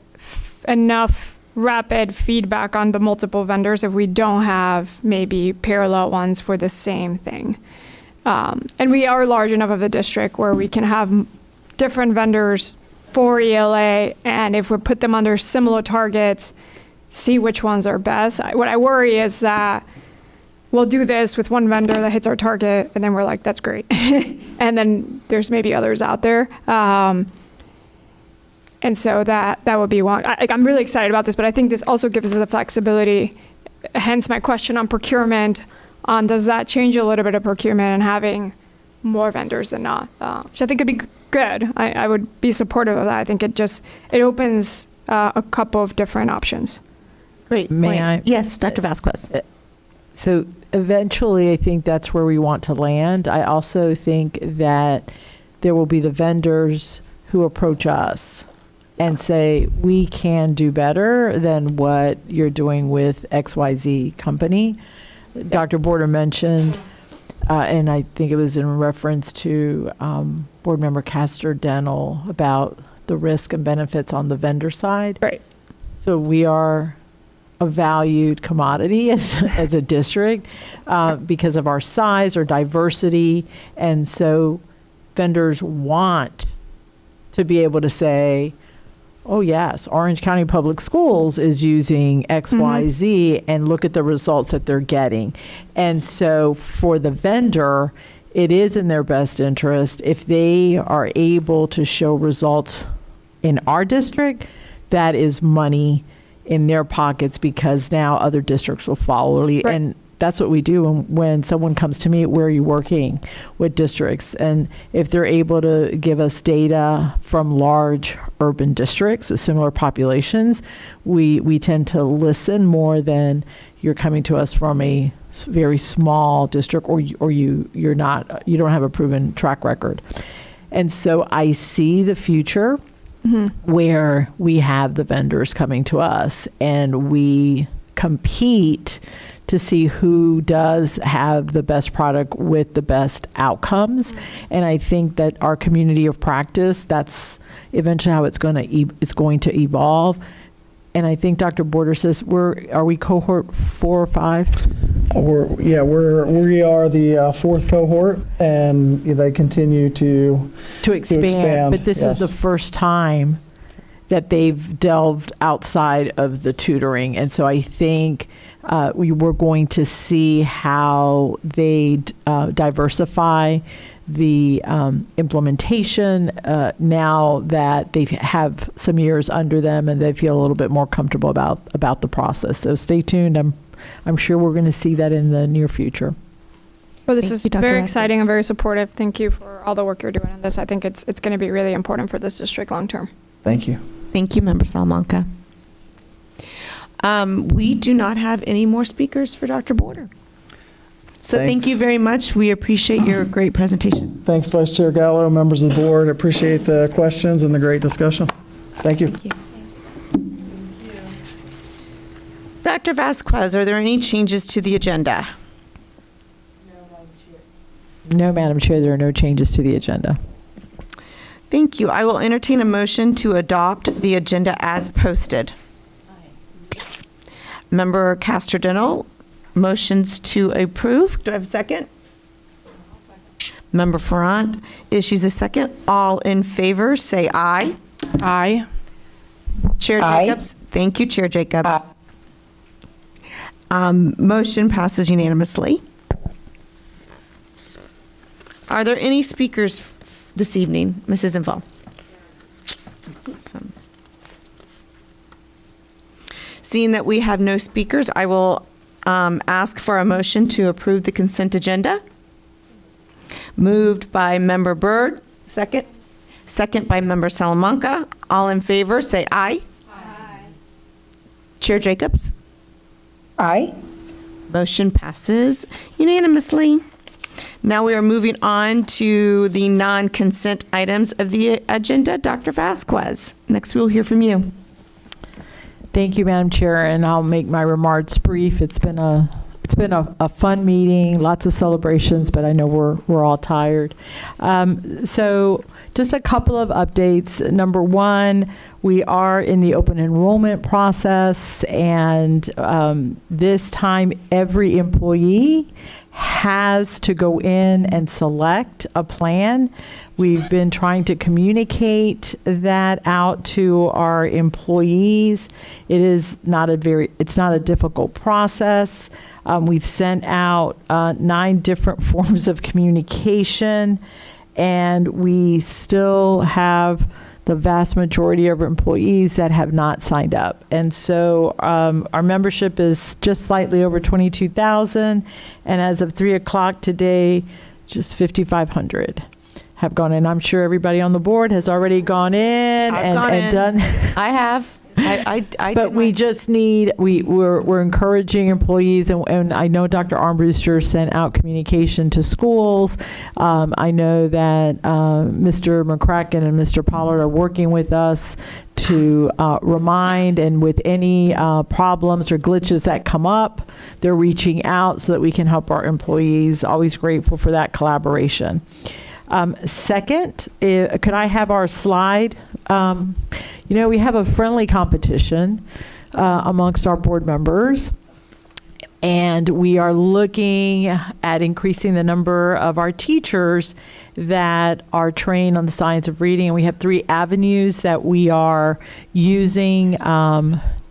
enough rapid feedback on the multiple vendors if we don't have maybe parallel ones for the same thing. And we are large enough of a district where we can have different vendors for ELA, and if we put them under similar targets, see which ones are best. What I worry is that we'll do this with one vendor that hits our target, and then we're like, that's great. And then there's maybe others out there. And so that would be one. I'm really excited about this, but I think this also gives us the flexibility, hence my question on procurement, on does that change a little bit of procurement and having more vendors than not, which I think could be good. I would be supportive of that. I think it opens a couple of different options. Great. May I? Yes, Dr. Vasquez. So eventually, I think that's where we want to land. I also think that there will be the vendors who approach us and say, we can do better than what you're doing with XYZ company. Dr. Border mentioned, and I think it was in reference to Board Member Castor Dental, about the risk and benefits on the vendor side. Right. So we are a valued commodity as a district because of our size or diversity. And so vendors want to be able to say, oh yes, Orange County Public Schools is using X, Y, Z, and look at the results that they're getting. And so for the vendor, it is in their best interest if they are able to show results in our district, that is money in their pockets because now other districts will follow. Right. And that's what we do when someone comes to me, where are you working with districts? And if they're able to give us data from large urban districts with similar populations, we tend to listen more than you're coming to us from a very small district or you don't have a proven track record. And so I see the future where we have the vendors coming to us and we compete to see who does have the best product with the best outcomes. And I think that our community of practice, that's eventually how it's going to evolve. And I think Dr. Border says are we cohort 4 or 5? We are the fourth cohort, and they continue to expand. But this is the first time that they've delved outside of the tutoring, and so I think we're going to see how they diversify the implementation now that they have some years under them and they feel a little bit more comfortable about the process. So stay tuned. I'm sure we're going to see that in the near future. Well, this is very exciting and very supportive. Thank you for all the work you're doing on this. I think it's going to be really important for this district long term. Thank you. Thank you, Member Salamanca. We do not have any more speakers for Dr. Border. So thank you very much. We appreciate your great presentation. Thanks, Vice Chair Gallo, members of the board. Appreciate the questions and the great discussion. Thank you. Thank you. Dr. Vasquez, are there any changes to the agenda? No, Madam Chair, there are no changes to the agenda. Thank you. I will entertain a motion to adopt the agenda as posted. Member Castro-Dental, motions to approve. Do I have a second? Member Ferrant issues a second. All in favor, say aye. Aye. Chair Jacobs. Thank you, Chair Jacobs. Motion passes unanimously. Are there any speakers this evening, Mrs. Info? Awesome. Seeing that we have no speakers, I will ask for a motion to approve the consent agenda. Moved by Member Byrd. Second. Second by Member Salamanca. All in favor, say aye. Aye. Chair Jacobs. Aye. Motion passes unanimously. Now we are moving on to the non-consent items of the agenda. Dr. Vasquez, next we'll hear from you. Thank you, Madam Chair, and I'll make my remarks brief. It's been a fun meeting, lots of celebrations, but I know we're all tired. So just a couple of updates. Number one, we are in the open enrollment process, and this time every employee has to go in and select a plan. We've been trying to communicate that out to our employees. It's not a difficult process. We've sent out 9 different forms of communication, and we still have the vast majority of our employees that have not signed up. And so our membership is just slightly over 22,000, and as of 3 o'clock today, just 5,500 have gone in. I'm sure everybody on the board has already gone in and done. I have. But we just need, we're encouraging employees, and I know Dr. Armbruster sent out communication to schools. I know that Mr. McCracken and Mr. Pollard are working with us to remind, and with any problems or glitches that come up, they're reaching out so that we can help our employees. Always grateful for that collaboration. Second, could I have our slide? We have a friendly competition amongst our board members. And we are looking at increasing the number of our teachers that are trained on the science of reading. And we have 3 avenues that we are using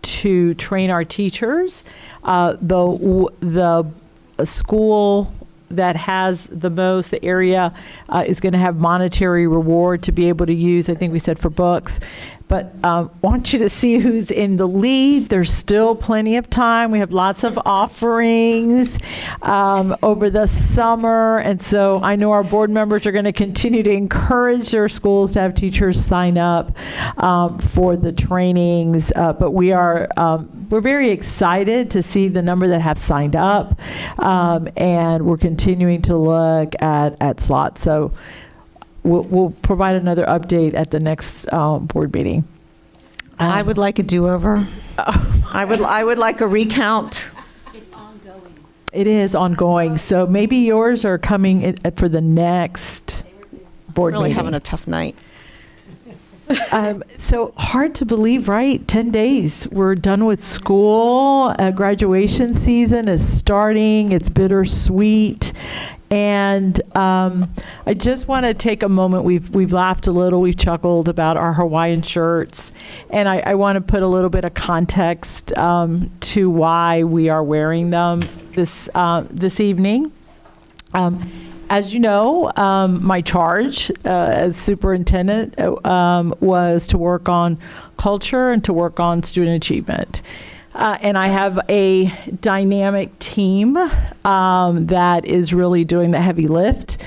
to train our teachers. The school that has the most, the area is going to have monetary reward to be able to use, I think we said for books. But want you to see who's in the lead. There's still plenty of time. We have lots of offerings over the summer. And so I know our board members are going to continue to encourage their schools to have teachers sign up for the trainings. But we're very excited to see the number that have signed up. And we're continuing to look at slots. So we'll provide another update at the next board meeting. I would like a do-over. I would like a recount. It is ongoing. So maybe yours are coming for the next board Really meeting. having a tough night. So hard to believe, right? 10 days. We're done with school. Graduation season is starting. It's bittersweet. And I just want to take a moment. We've laughed a little. We've chuckled about our Hawaiian shirts. And I want to put a little bit of context to why we are wearing them this evening. As you know, my charge as superintendent was to work on culture and to work on student achievement. And I have a dynamic team that is really doing the heavy lift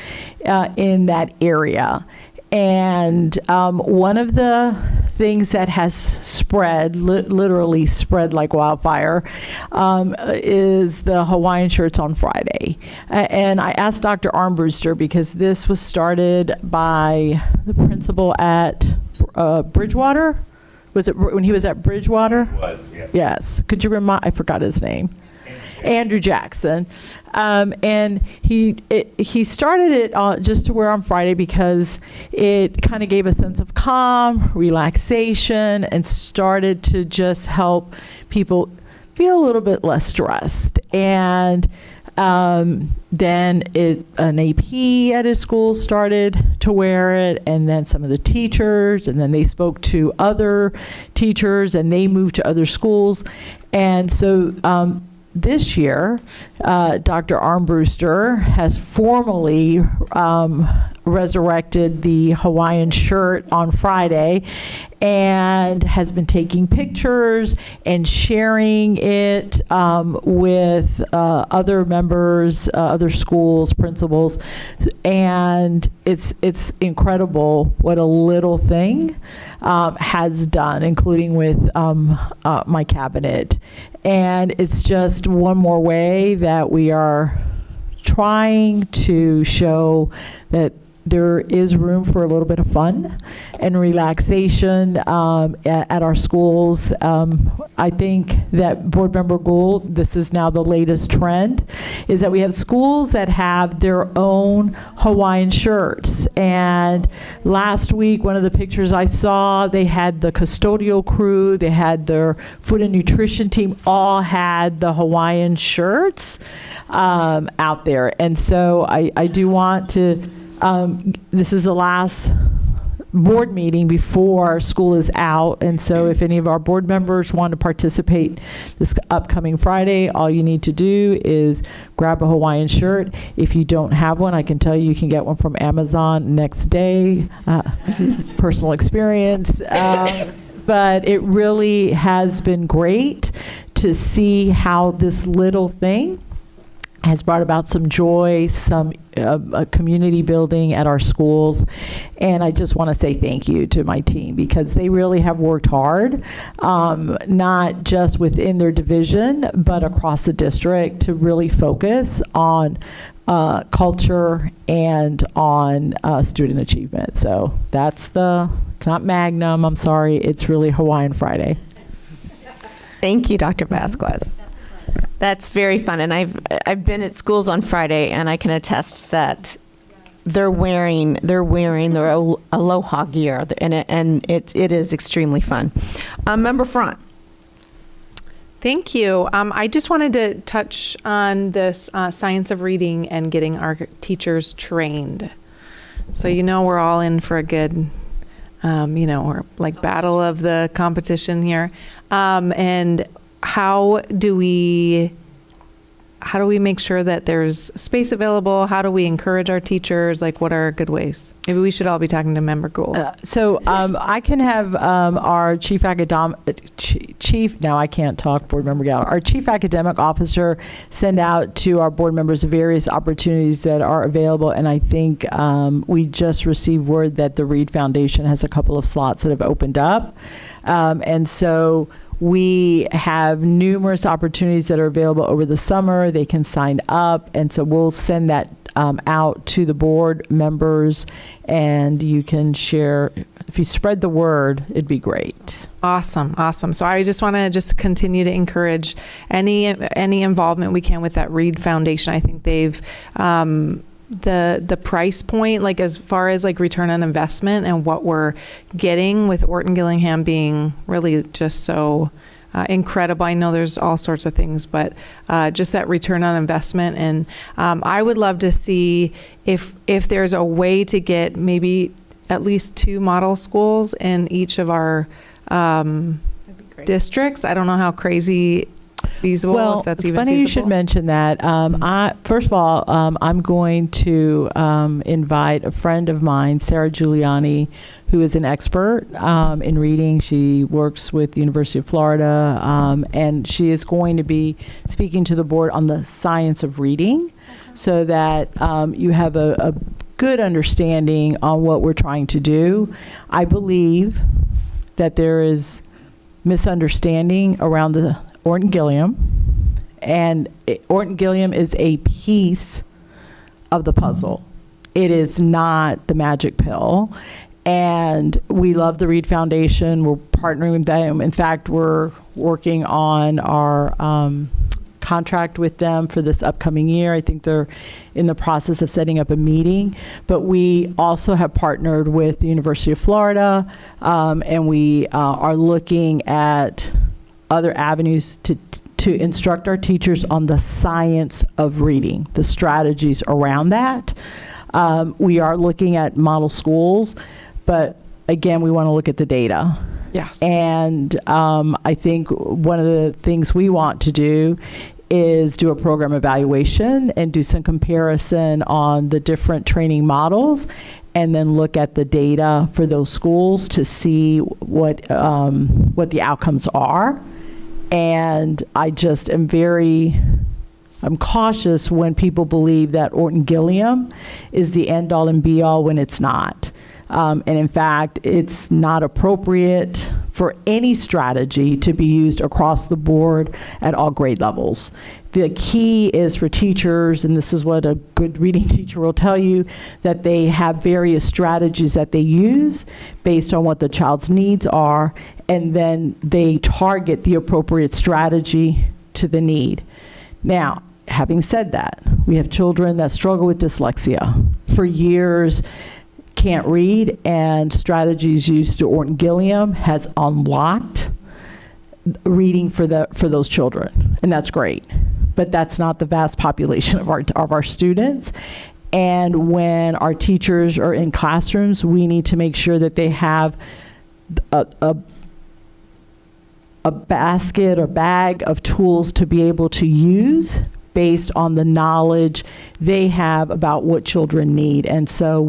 in that area. And one of the things that has spread, literally spread like wildfire, is the Hawaiian shirts on Friday. And I asked Dr. Armbruster, because this was started by the principal at Bridgewater. Was it when he was at Bridgewater? It was, yes. Yes. Could you remind? I forgot his name. Andrew Jackson. And he started it just to wear on Friday because it kind of gave a sense of calm, relaxation, and started to just help people feel a little bit less stressed. And then an AP at his school started to wear it, and then some of the teachers, and then they spoke to other teachers, and they moved to other schools. And so this year, Dr. Armbruster has formally resurrected the Hawaiian shirt on Friday and has been taking pictures and sharing it with other members, other schools, principals, and it's incredible what a little thing has done, including with my cabinet. And it's just one more way that we are trying to show that there is room for a little bit of fun and relaxation at our schools. I think that Board Member Gould, this is now the latest trend, is that we have schools that have their own Hawaiian shirts. And last week, one of the pictures I saw, they had the custodial crew, they had their food and nutrition team, all had the Hawaiian shirts out there. And so I do want to, this is the last board meeting before school is out, and so if any of our board members want to participate this upcoming Friday, all you need to do is grab a Hawaiian shirt. If you don't have one, I can tell you can get one from Amazon next day. Personal experience. But it really has been great to see how this little thing has brought about some joy, some community building at our schools. And I just want to say thank you to my team, because they really have worked hard, not just within their division, but across the district, to really focus on culture and on student achievement. So it's not Magnum, I'm sorry, it's really Hawaiian Friday. Thank you, Dr. Vasquez. That's very fun, and I've been at schools on Friday, and I can attest that they're wearing their aloha gear, and it is extremely fun. Member Front. Thank you. I just wanted to touch on this science of reading and getting our teachers trained. So, we're all in for a good, we're like battle of the competition here. And how do we make sure that there's space available? How do we encourage our teachers? Like, what are good ways? Maybe we should all be talking to Member Gould. I can have our chief board member Gallo, our chief academic officer send out to our board members various opportunities that are available. And I think we just received word that the Reed Foundation has a couple of slots that have opened up. And so we have numerous opportunities that are available over the summer. They can sign up. And so we'll send that out to the board members, and you can share. If you spread the word, it'd be great. Awesome. So I just want to continue to encourage any involvement we can with that Reed Foundation. I think they've the price point, like as far as like return on investment and what we're getting with Orton Gillingham being really just so incredible. I know there's all sorts of things, but just that return on investment. And I would love to see if there's a way to get maybe at least 2 model schools in each of our districts. I don't know how crazy feasible, well, if that's it's even funny feasible. You should mention that. First of all, I'm going to invite a friend of mine, Sarah Giuliani, who is an expert in reading. She works with the University of Florida, and she is going to be speaking to the board on the science of reading, so that you have a good understanding on what we're trying to do. I believe that there is misunderstanding around the Orton Gilliam, and Orton Gilliam is a piece of the puzzle. It is not the magic pill. And we love the Reed Foundation. We're partnering with them. In fact, we're working on our contract with them for this upcoming year. I think they're in the process of setting up a meeting. But we also have partnered with the University of Florida, and we are looking at other avenues to instruct our teachers on the science of reading, the strategies around that. We are looking at model schools, but again, we want to look at the data. Yes. And I think one of the things we want to do is do a program evaluation and do some comparison on the different training models, and then look at the data for those schools to see what the outcomes are. And I just am I'm cautious when people believe that Orton Gilliam is the end all and be all when it's not. And in fact, it's not appropriate for any strategy to be used across the board at all grade levels. The key is for teachers, and this is what a good reading teacher will tell you, that they have various strategies that they use based on what the child's needs are, and then they target the appropriate strategy to the need. Now, having said that, we have children that struggle with dyslexia. For years, can't read, and strategies used through Orton Gilliam has unlocked reading for those children, and that's great. But that's not the vast population of our students. And when our teachers are in classrooms, we need to make sure that they have a basket or bag of tools to be able to use based on the knowledge they have about what children need. And so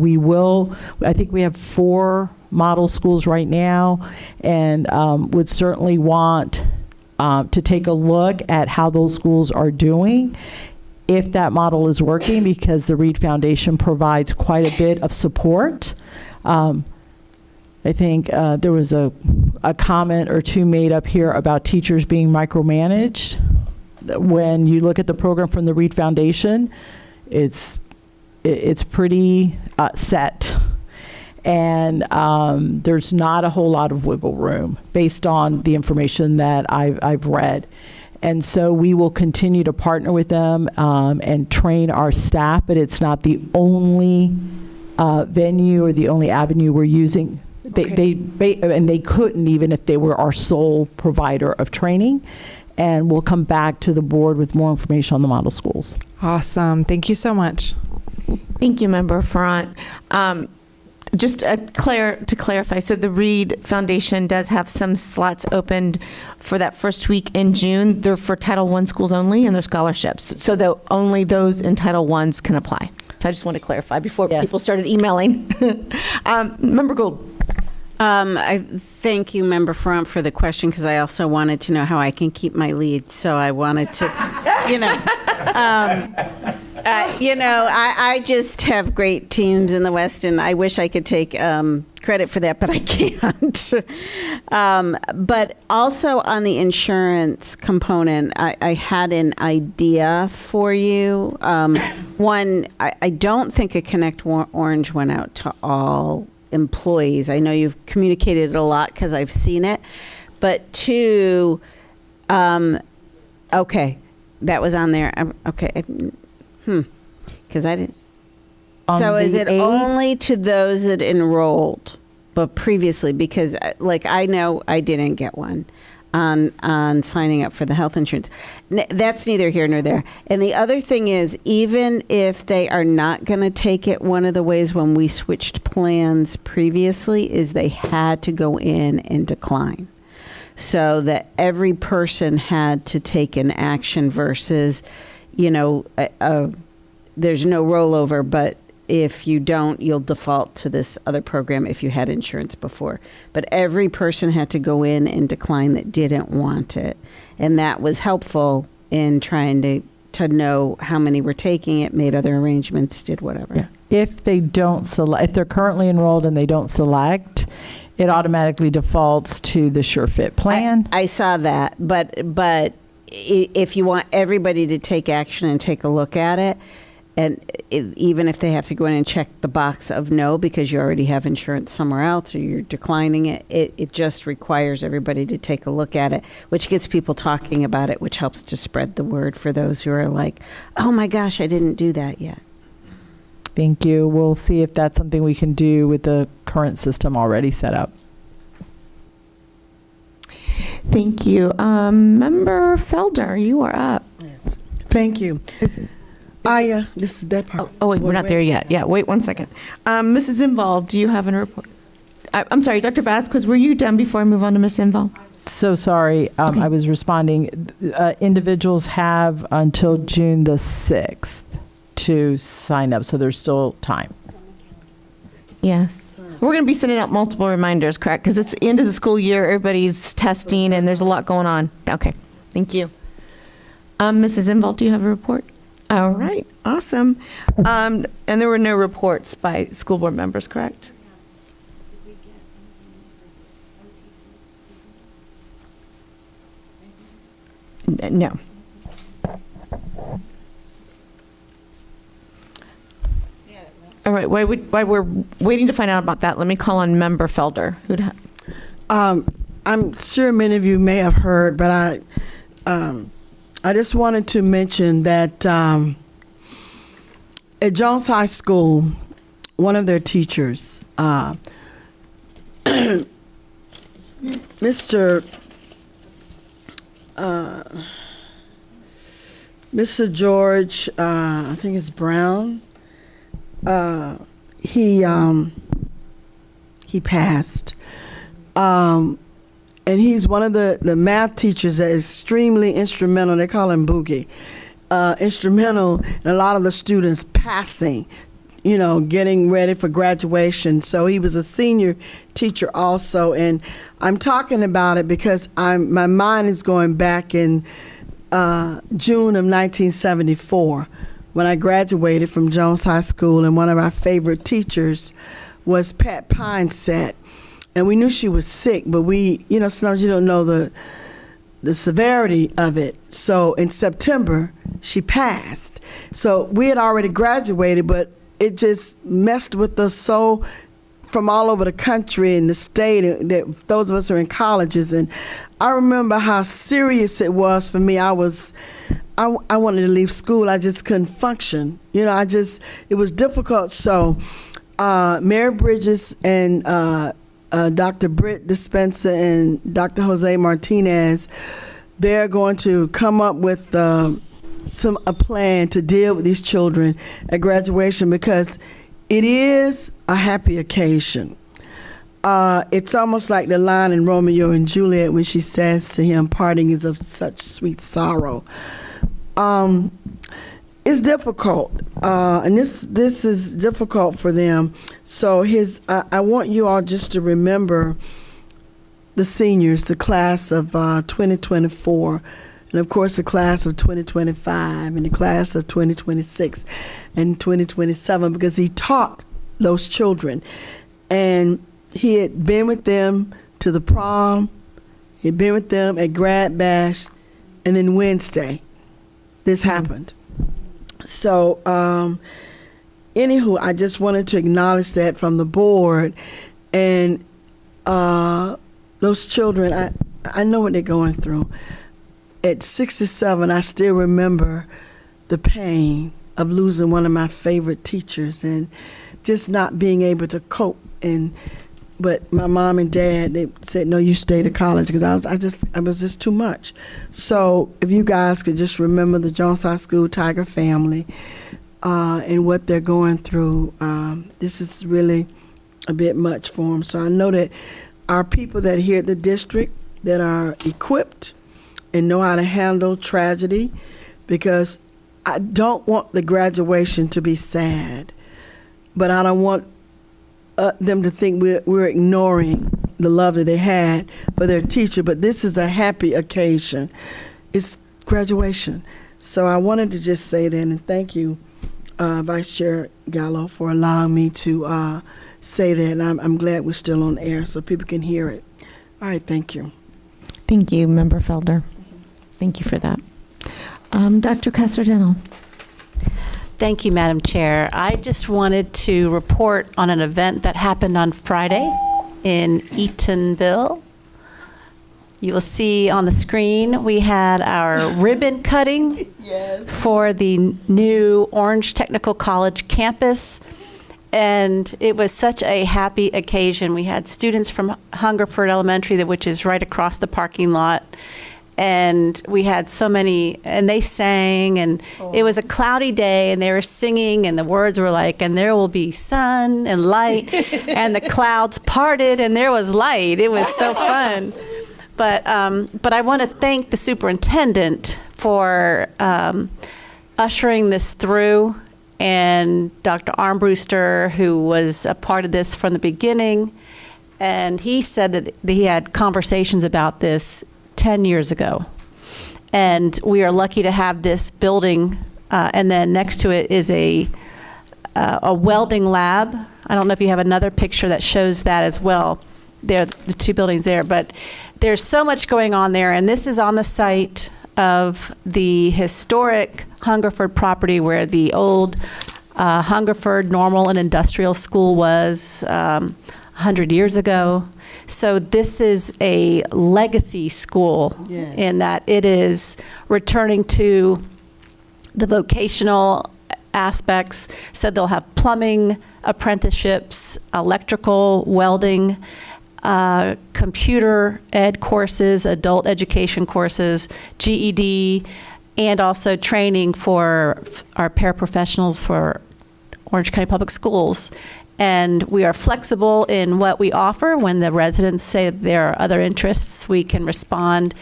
I think we have 4 model schools right now, and would certainly want to take a look at how those schools are doing, if that model is working, because the Reed Foundation provides quite a bit of support. I think there was a comment or two made up here about teachers being micromanaged. When you look at the program from the Reed Foundation, it's pretty set. And there's not a whole lot of wiggle room based on the information that I've read. And so we will continue to partner with them and train our staff, but it's not the only venue or the only avenue we're using. And they couldn't, even if they were our sole provider of training. and we'll come back to the board with more information on the model schools. Awesome. Thank you so much. Thank you, Member Farrant. Just to clarify, so the Reed Foundation does have some slots opened for that first week in June. They're for Title I schools only, and they're scholarships. So only those in Title I's can apply. So I just want to clarify before people started emailing. Member Gould. I thank you, Member Farrant, for the question, because I also wanted to know how I can keep my lead. So I wanted to, I just have great teams in the West, and I wish I could take credit for that, but I can't. But also on the insurance component, I had an idea for you. One, I don't think a Connect Orange went out to all employees. I know you've communicated it a lot because I've seen it. But two, okay, that was on there. Okay, because I didn't. So is it only to those that enrolled, but previously? Because I know I didn't get one on signing up for the health insurance. That's neither here nor there. And the other thing is, even if they are not going to take it, one of the ways when we switched plans previously is they had to go in and decline. So that every person had to take an action versus, there's no rollover, but if you don't, you'll default to this other program if you had insurance before. But every person had to go in and decline that didn't want it. And that was helpful in trying to know how many were taking it, made other arrangements, did whatever. Yeah. If they don't select, if they're currently enrolled and they don't select, it automatically defaults to the SureFit plan. I saw that, but if you want everybody to take action and take a look at it, and even if they have to go in and check the box of no because you already have insurance somewhere else or you're declining it, it just requires everybody to take a look at it, which gets people talking about it, which helps to spread the word for those who are like, oh my gosh, I didn't do that yet. Thank you. We'll see if that's something we can do with the current system already set up. Thank you. Member Felder, you are up. Yes. Thank you. This is that part. Oh, wait, we're not there yet. Yeah, wait 1 second. Mrs. Inval, do you have a report? I'm sorry, Dr. Vasquez, were you done before I move on to Ms. Inval? So sorry, I was responding. Individuals have until June the 6th to sign up, so there's still time. Yes. We're going to be sending out multiple reminders, correct? Because it's the end of the school year, everybody's testing, and there's a lot going on. Okay, thank you. Mrs. Inval, do you have a report? All right, awesome. And there were no reports by school board members, correct? No. All right, while we're waiting to find out about that, let me call on Member Felder. I'm sure many of you may have heard, but I just wanted to mention that at Jones High School, one of their teachers, Mr. George, I think it's Brown, he passed. And he's one of the math teachers that is extremely instrumental. They call him Boogie. Instrumental in a lot of the students passing, getting ready for graduation. So he was a senior teacher also. And I'm talking about it because my mind is going back in June of 1974 when I graduated from Jones High School, and one of our favorite teachers was Pat Pineset. And we knew she was sick, but sometimes you don't know the severity of it. So in September, she passed. So we had already graduated, but it just messed with us so from all over the country and the state, that those of us who are in colleges. And I remember how serious it was for me. I wanted to leave school. I just couldn't function. It was difficult. So Mary Bridges and Dr. Britt Dispenza and Dr. Jose Martinez, they're going to come up with a plan to deal with these children at graduation, because it is a happy occasion. It's almost like the line in Romeo and Juliet when she says to him, "Parting is of such sweet sorrow." It's difficult, and this is difficult for them. So I want you all just to remember the seniors, the class of 2024, and of course the class of 2025, and the class of 2026 and 2027, because he taught those children, and he had been with them to the prom, he'd been with them at Grad Bash, and then Wednesday, this happened. So, anywho, I just wanted to acknowledge that from the board, and those children, I know what they're going through. At 67, I still remember the pain of losing one of my favorite teachers and just not being able to cope. But my mom and dad, they said, "No, you stay to college," because I was just too much. So if you guys could just remember the Jones High School Tiger family and what they're going through, this is really a bit much for them. So I know that our people that are here at the district that are equipped and know how to handle tragedy, because I don't want the graduation to be sad, but I don't want them to think we're ignoring the love that they had for their teacher. But this is a happy occasion. It's graduation. So I wanted to just say that, and thank you, Vice Chair Gallo, for allowing me to say that. And I'm glad we're still on air so people can hear it. All right, thank you. Thank you, Member Felder. Thank you for that. Dr. Castro-Dental. Thank you, Madam Chair. I just wanted to report on an event that happened on Friday in Eatonville. You will see on the screen we had our ribbon cutting for the new Orange Technical College campus, and it was such a happy occasion. We had students from Hungerford Elementary, which is right across the parking lot, and we had so many, and they sang, and it was a cloudy day, and they were singing, and the words were like, "And there will be sun and light," and the clouds parted, and there was light. It was so fun. But I want to thank the superintendent for ushering this through, and Dr. Armbruster, who was a part of this from the beginning, and he said that he had conversations about this 10 years ago. And we are lucky to have this building, and then next to it is a welding lab. I don't know if you have another picture that shows that as well. There, the two buildings there, but there's so much going on there, and this is on the site of the historic Hungerford property where the old Hungerford Normal and Industrial School was 100 years ago. So this is a legacy school in that it is returning to the vocational aspects. So they'll have plumbing apprenticeships, electrical, welding, computer ed courses, adult education courses, GED, and also training for our paraprofessionals for Orange County Public Schools. And we are flexible in what we offer. When the residents say there are other interests, we can respond.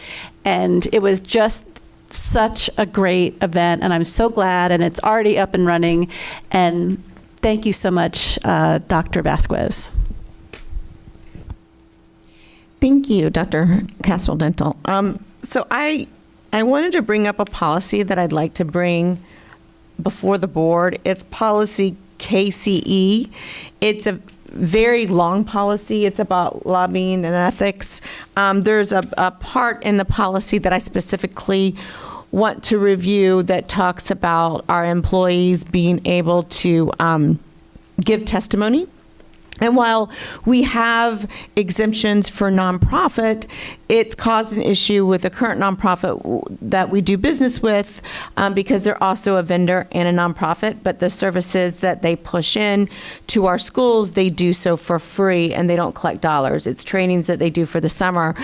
And it was just such a great event, and I'm so glad, and it's already up and running. And thank you so much, Dr. Vasquez. Thank you, Dr. Castro-Dental. So I wanted to bring up a policy that I'd like to bring before the board. It's policy KCE. It's a very long policy. It's about lobbying and ethics. There's a part in the policy that I specifically want to review that talks about our employees being able to give testimony. And while we have exemptions for nonprofit, it's caused an issue with the current nonprofit that we do business with because they're also a vendor and a nonprofit, but the services that they push in to our schools, they do so for free and they don't collect dollars. It's trainings that they do for the summer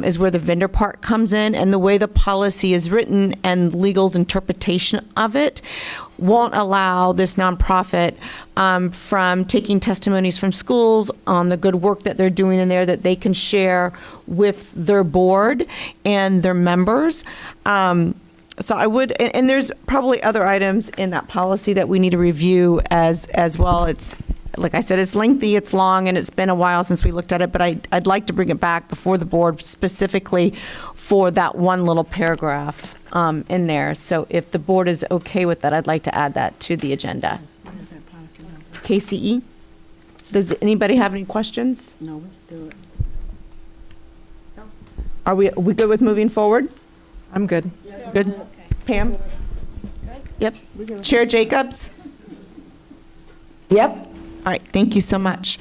is where the vendor part comes in, and the way the policy is written and legal's interpretation of it won't allow this nonprofit from taking testimonies from schools on the good work that they're doing in there that they can share with their board and their members. So I would, and there's probably other items in that policy that we need to review as well. It's, like I said, it's lengthy, it's long, and it's been a while since we looked at it, but I'd like to bring it back before the board specifically for that one little paragraph in there. So if the board is okay with that, I'd like to add that to the agenda. KCE? Does anybody have any questions? No, we can do it. Are we good with moving forward? I'm good. Good. Pam? Yep. Chair Jacobs? Yep. All right, thank you so much.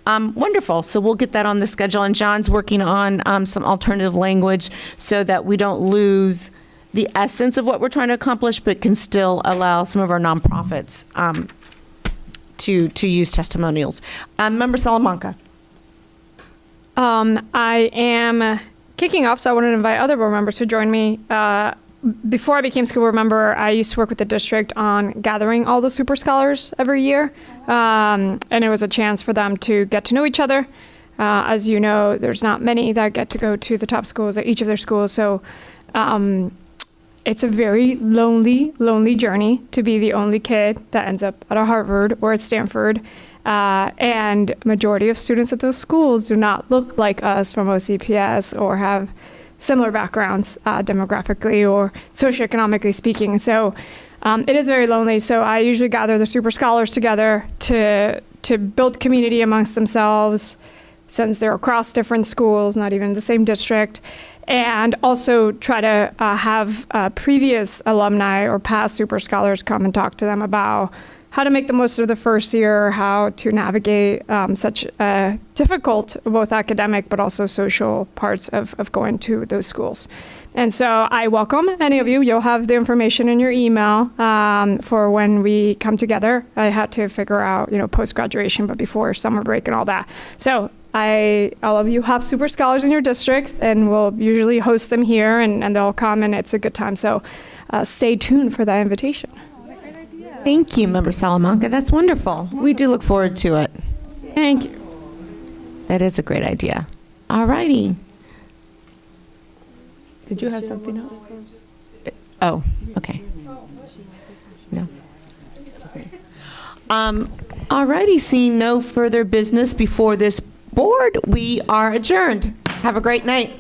Wonderful, so we'll get that on the schedule, and John's working on some alternative language so that we don't lose the essence of what we're trying to accomplish, but can still allow some of our nonprofits to use testimonials. Member Salamanca. I am kicking off, so I wanted to invite other board members to join me. Before I became school board member, I used to work with the district on gathering all the super scholars every year, and it was a chance for them to get to know each other. As you know, there's not many that get to go to the top schools at each of their schools, so it's a very lonely journey to be the only kid that ends up at a Harvard or at Stanford. And majority of students at those schools do not look like us from OCPS or have similar backgrounds demographically or socioeconomically speaking. So it is very lonely. So I usually gather the super scholars together to build community amongst themselves, since they're across different schools, not even the same district, and also try to have previous alumni or past super scholars come and talk to them about how to make the most of the first year, how to navigate such difficult, both academic but also social parts of going to those schools. And so I welcome any of you. You'll have the information in your email for when we come together. I had to figure out, post-graduation, but before summer break and all that. So all of you have super scholars in your districts, and we'll usually host them here, and they'll come, and it's a good time. So stay tuned for that invitation. Thank you, Member Salamanca. That's wonderful. We do look forward to it. Thank you. That is a great idea. All righty. Did you have something else? Oh, okay. No. All righty. Seeing no further business before this board, we are adjourned. Have a great night.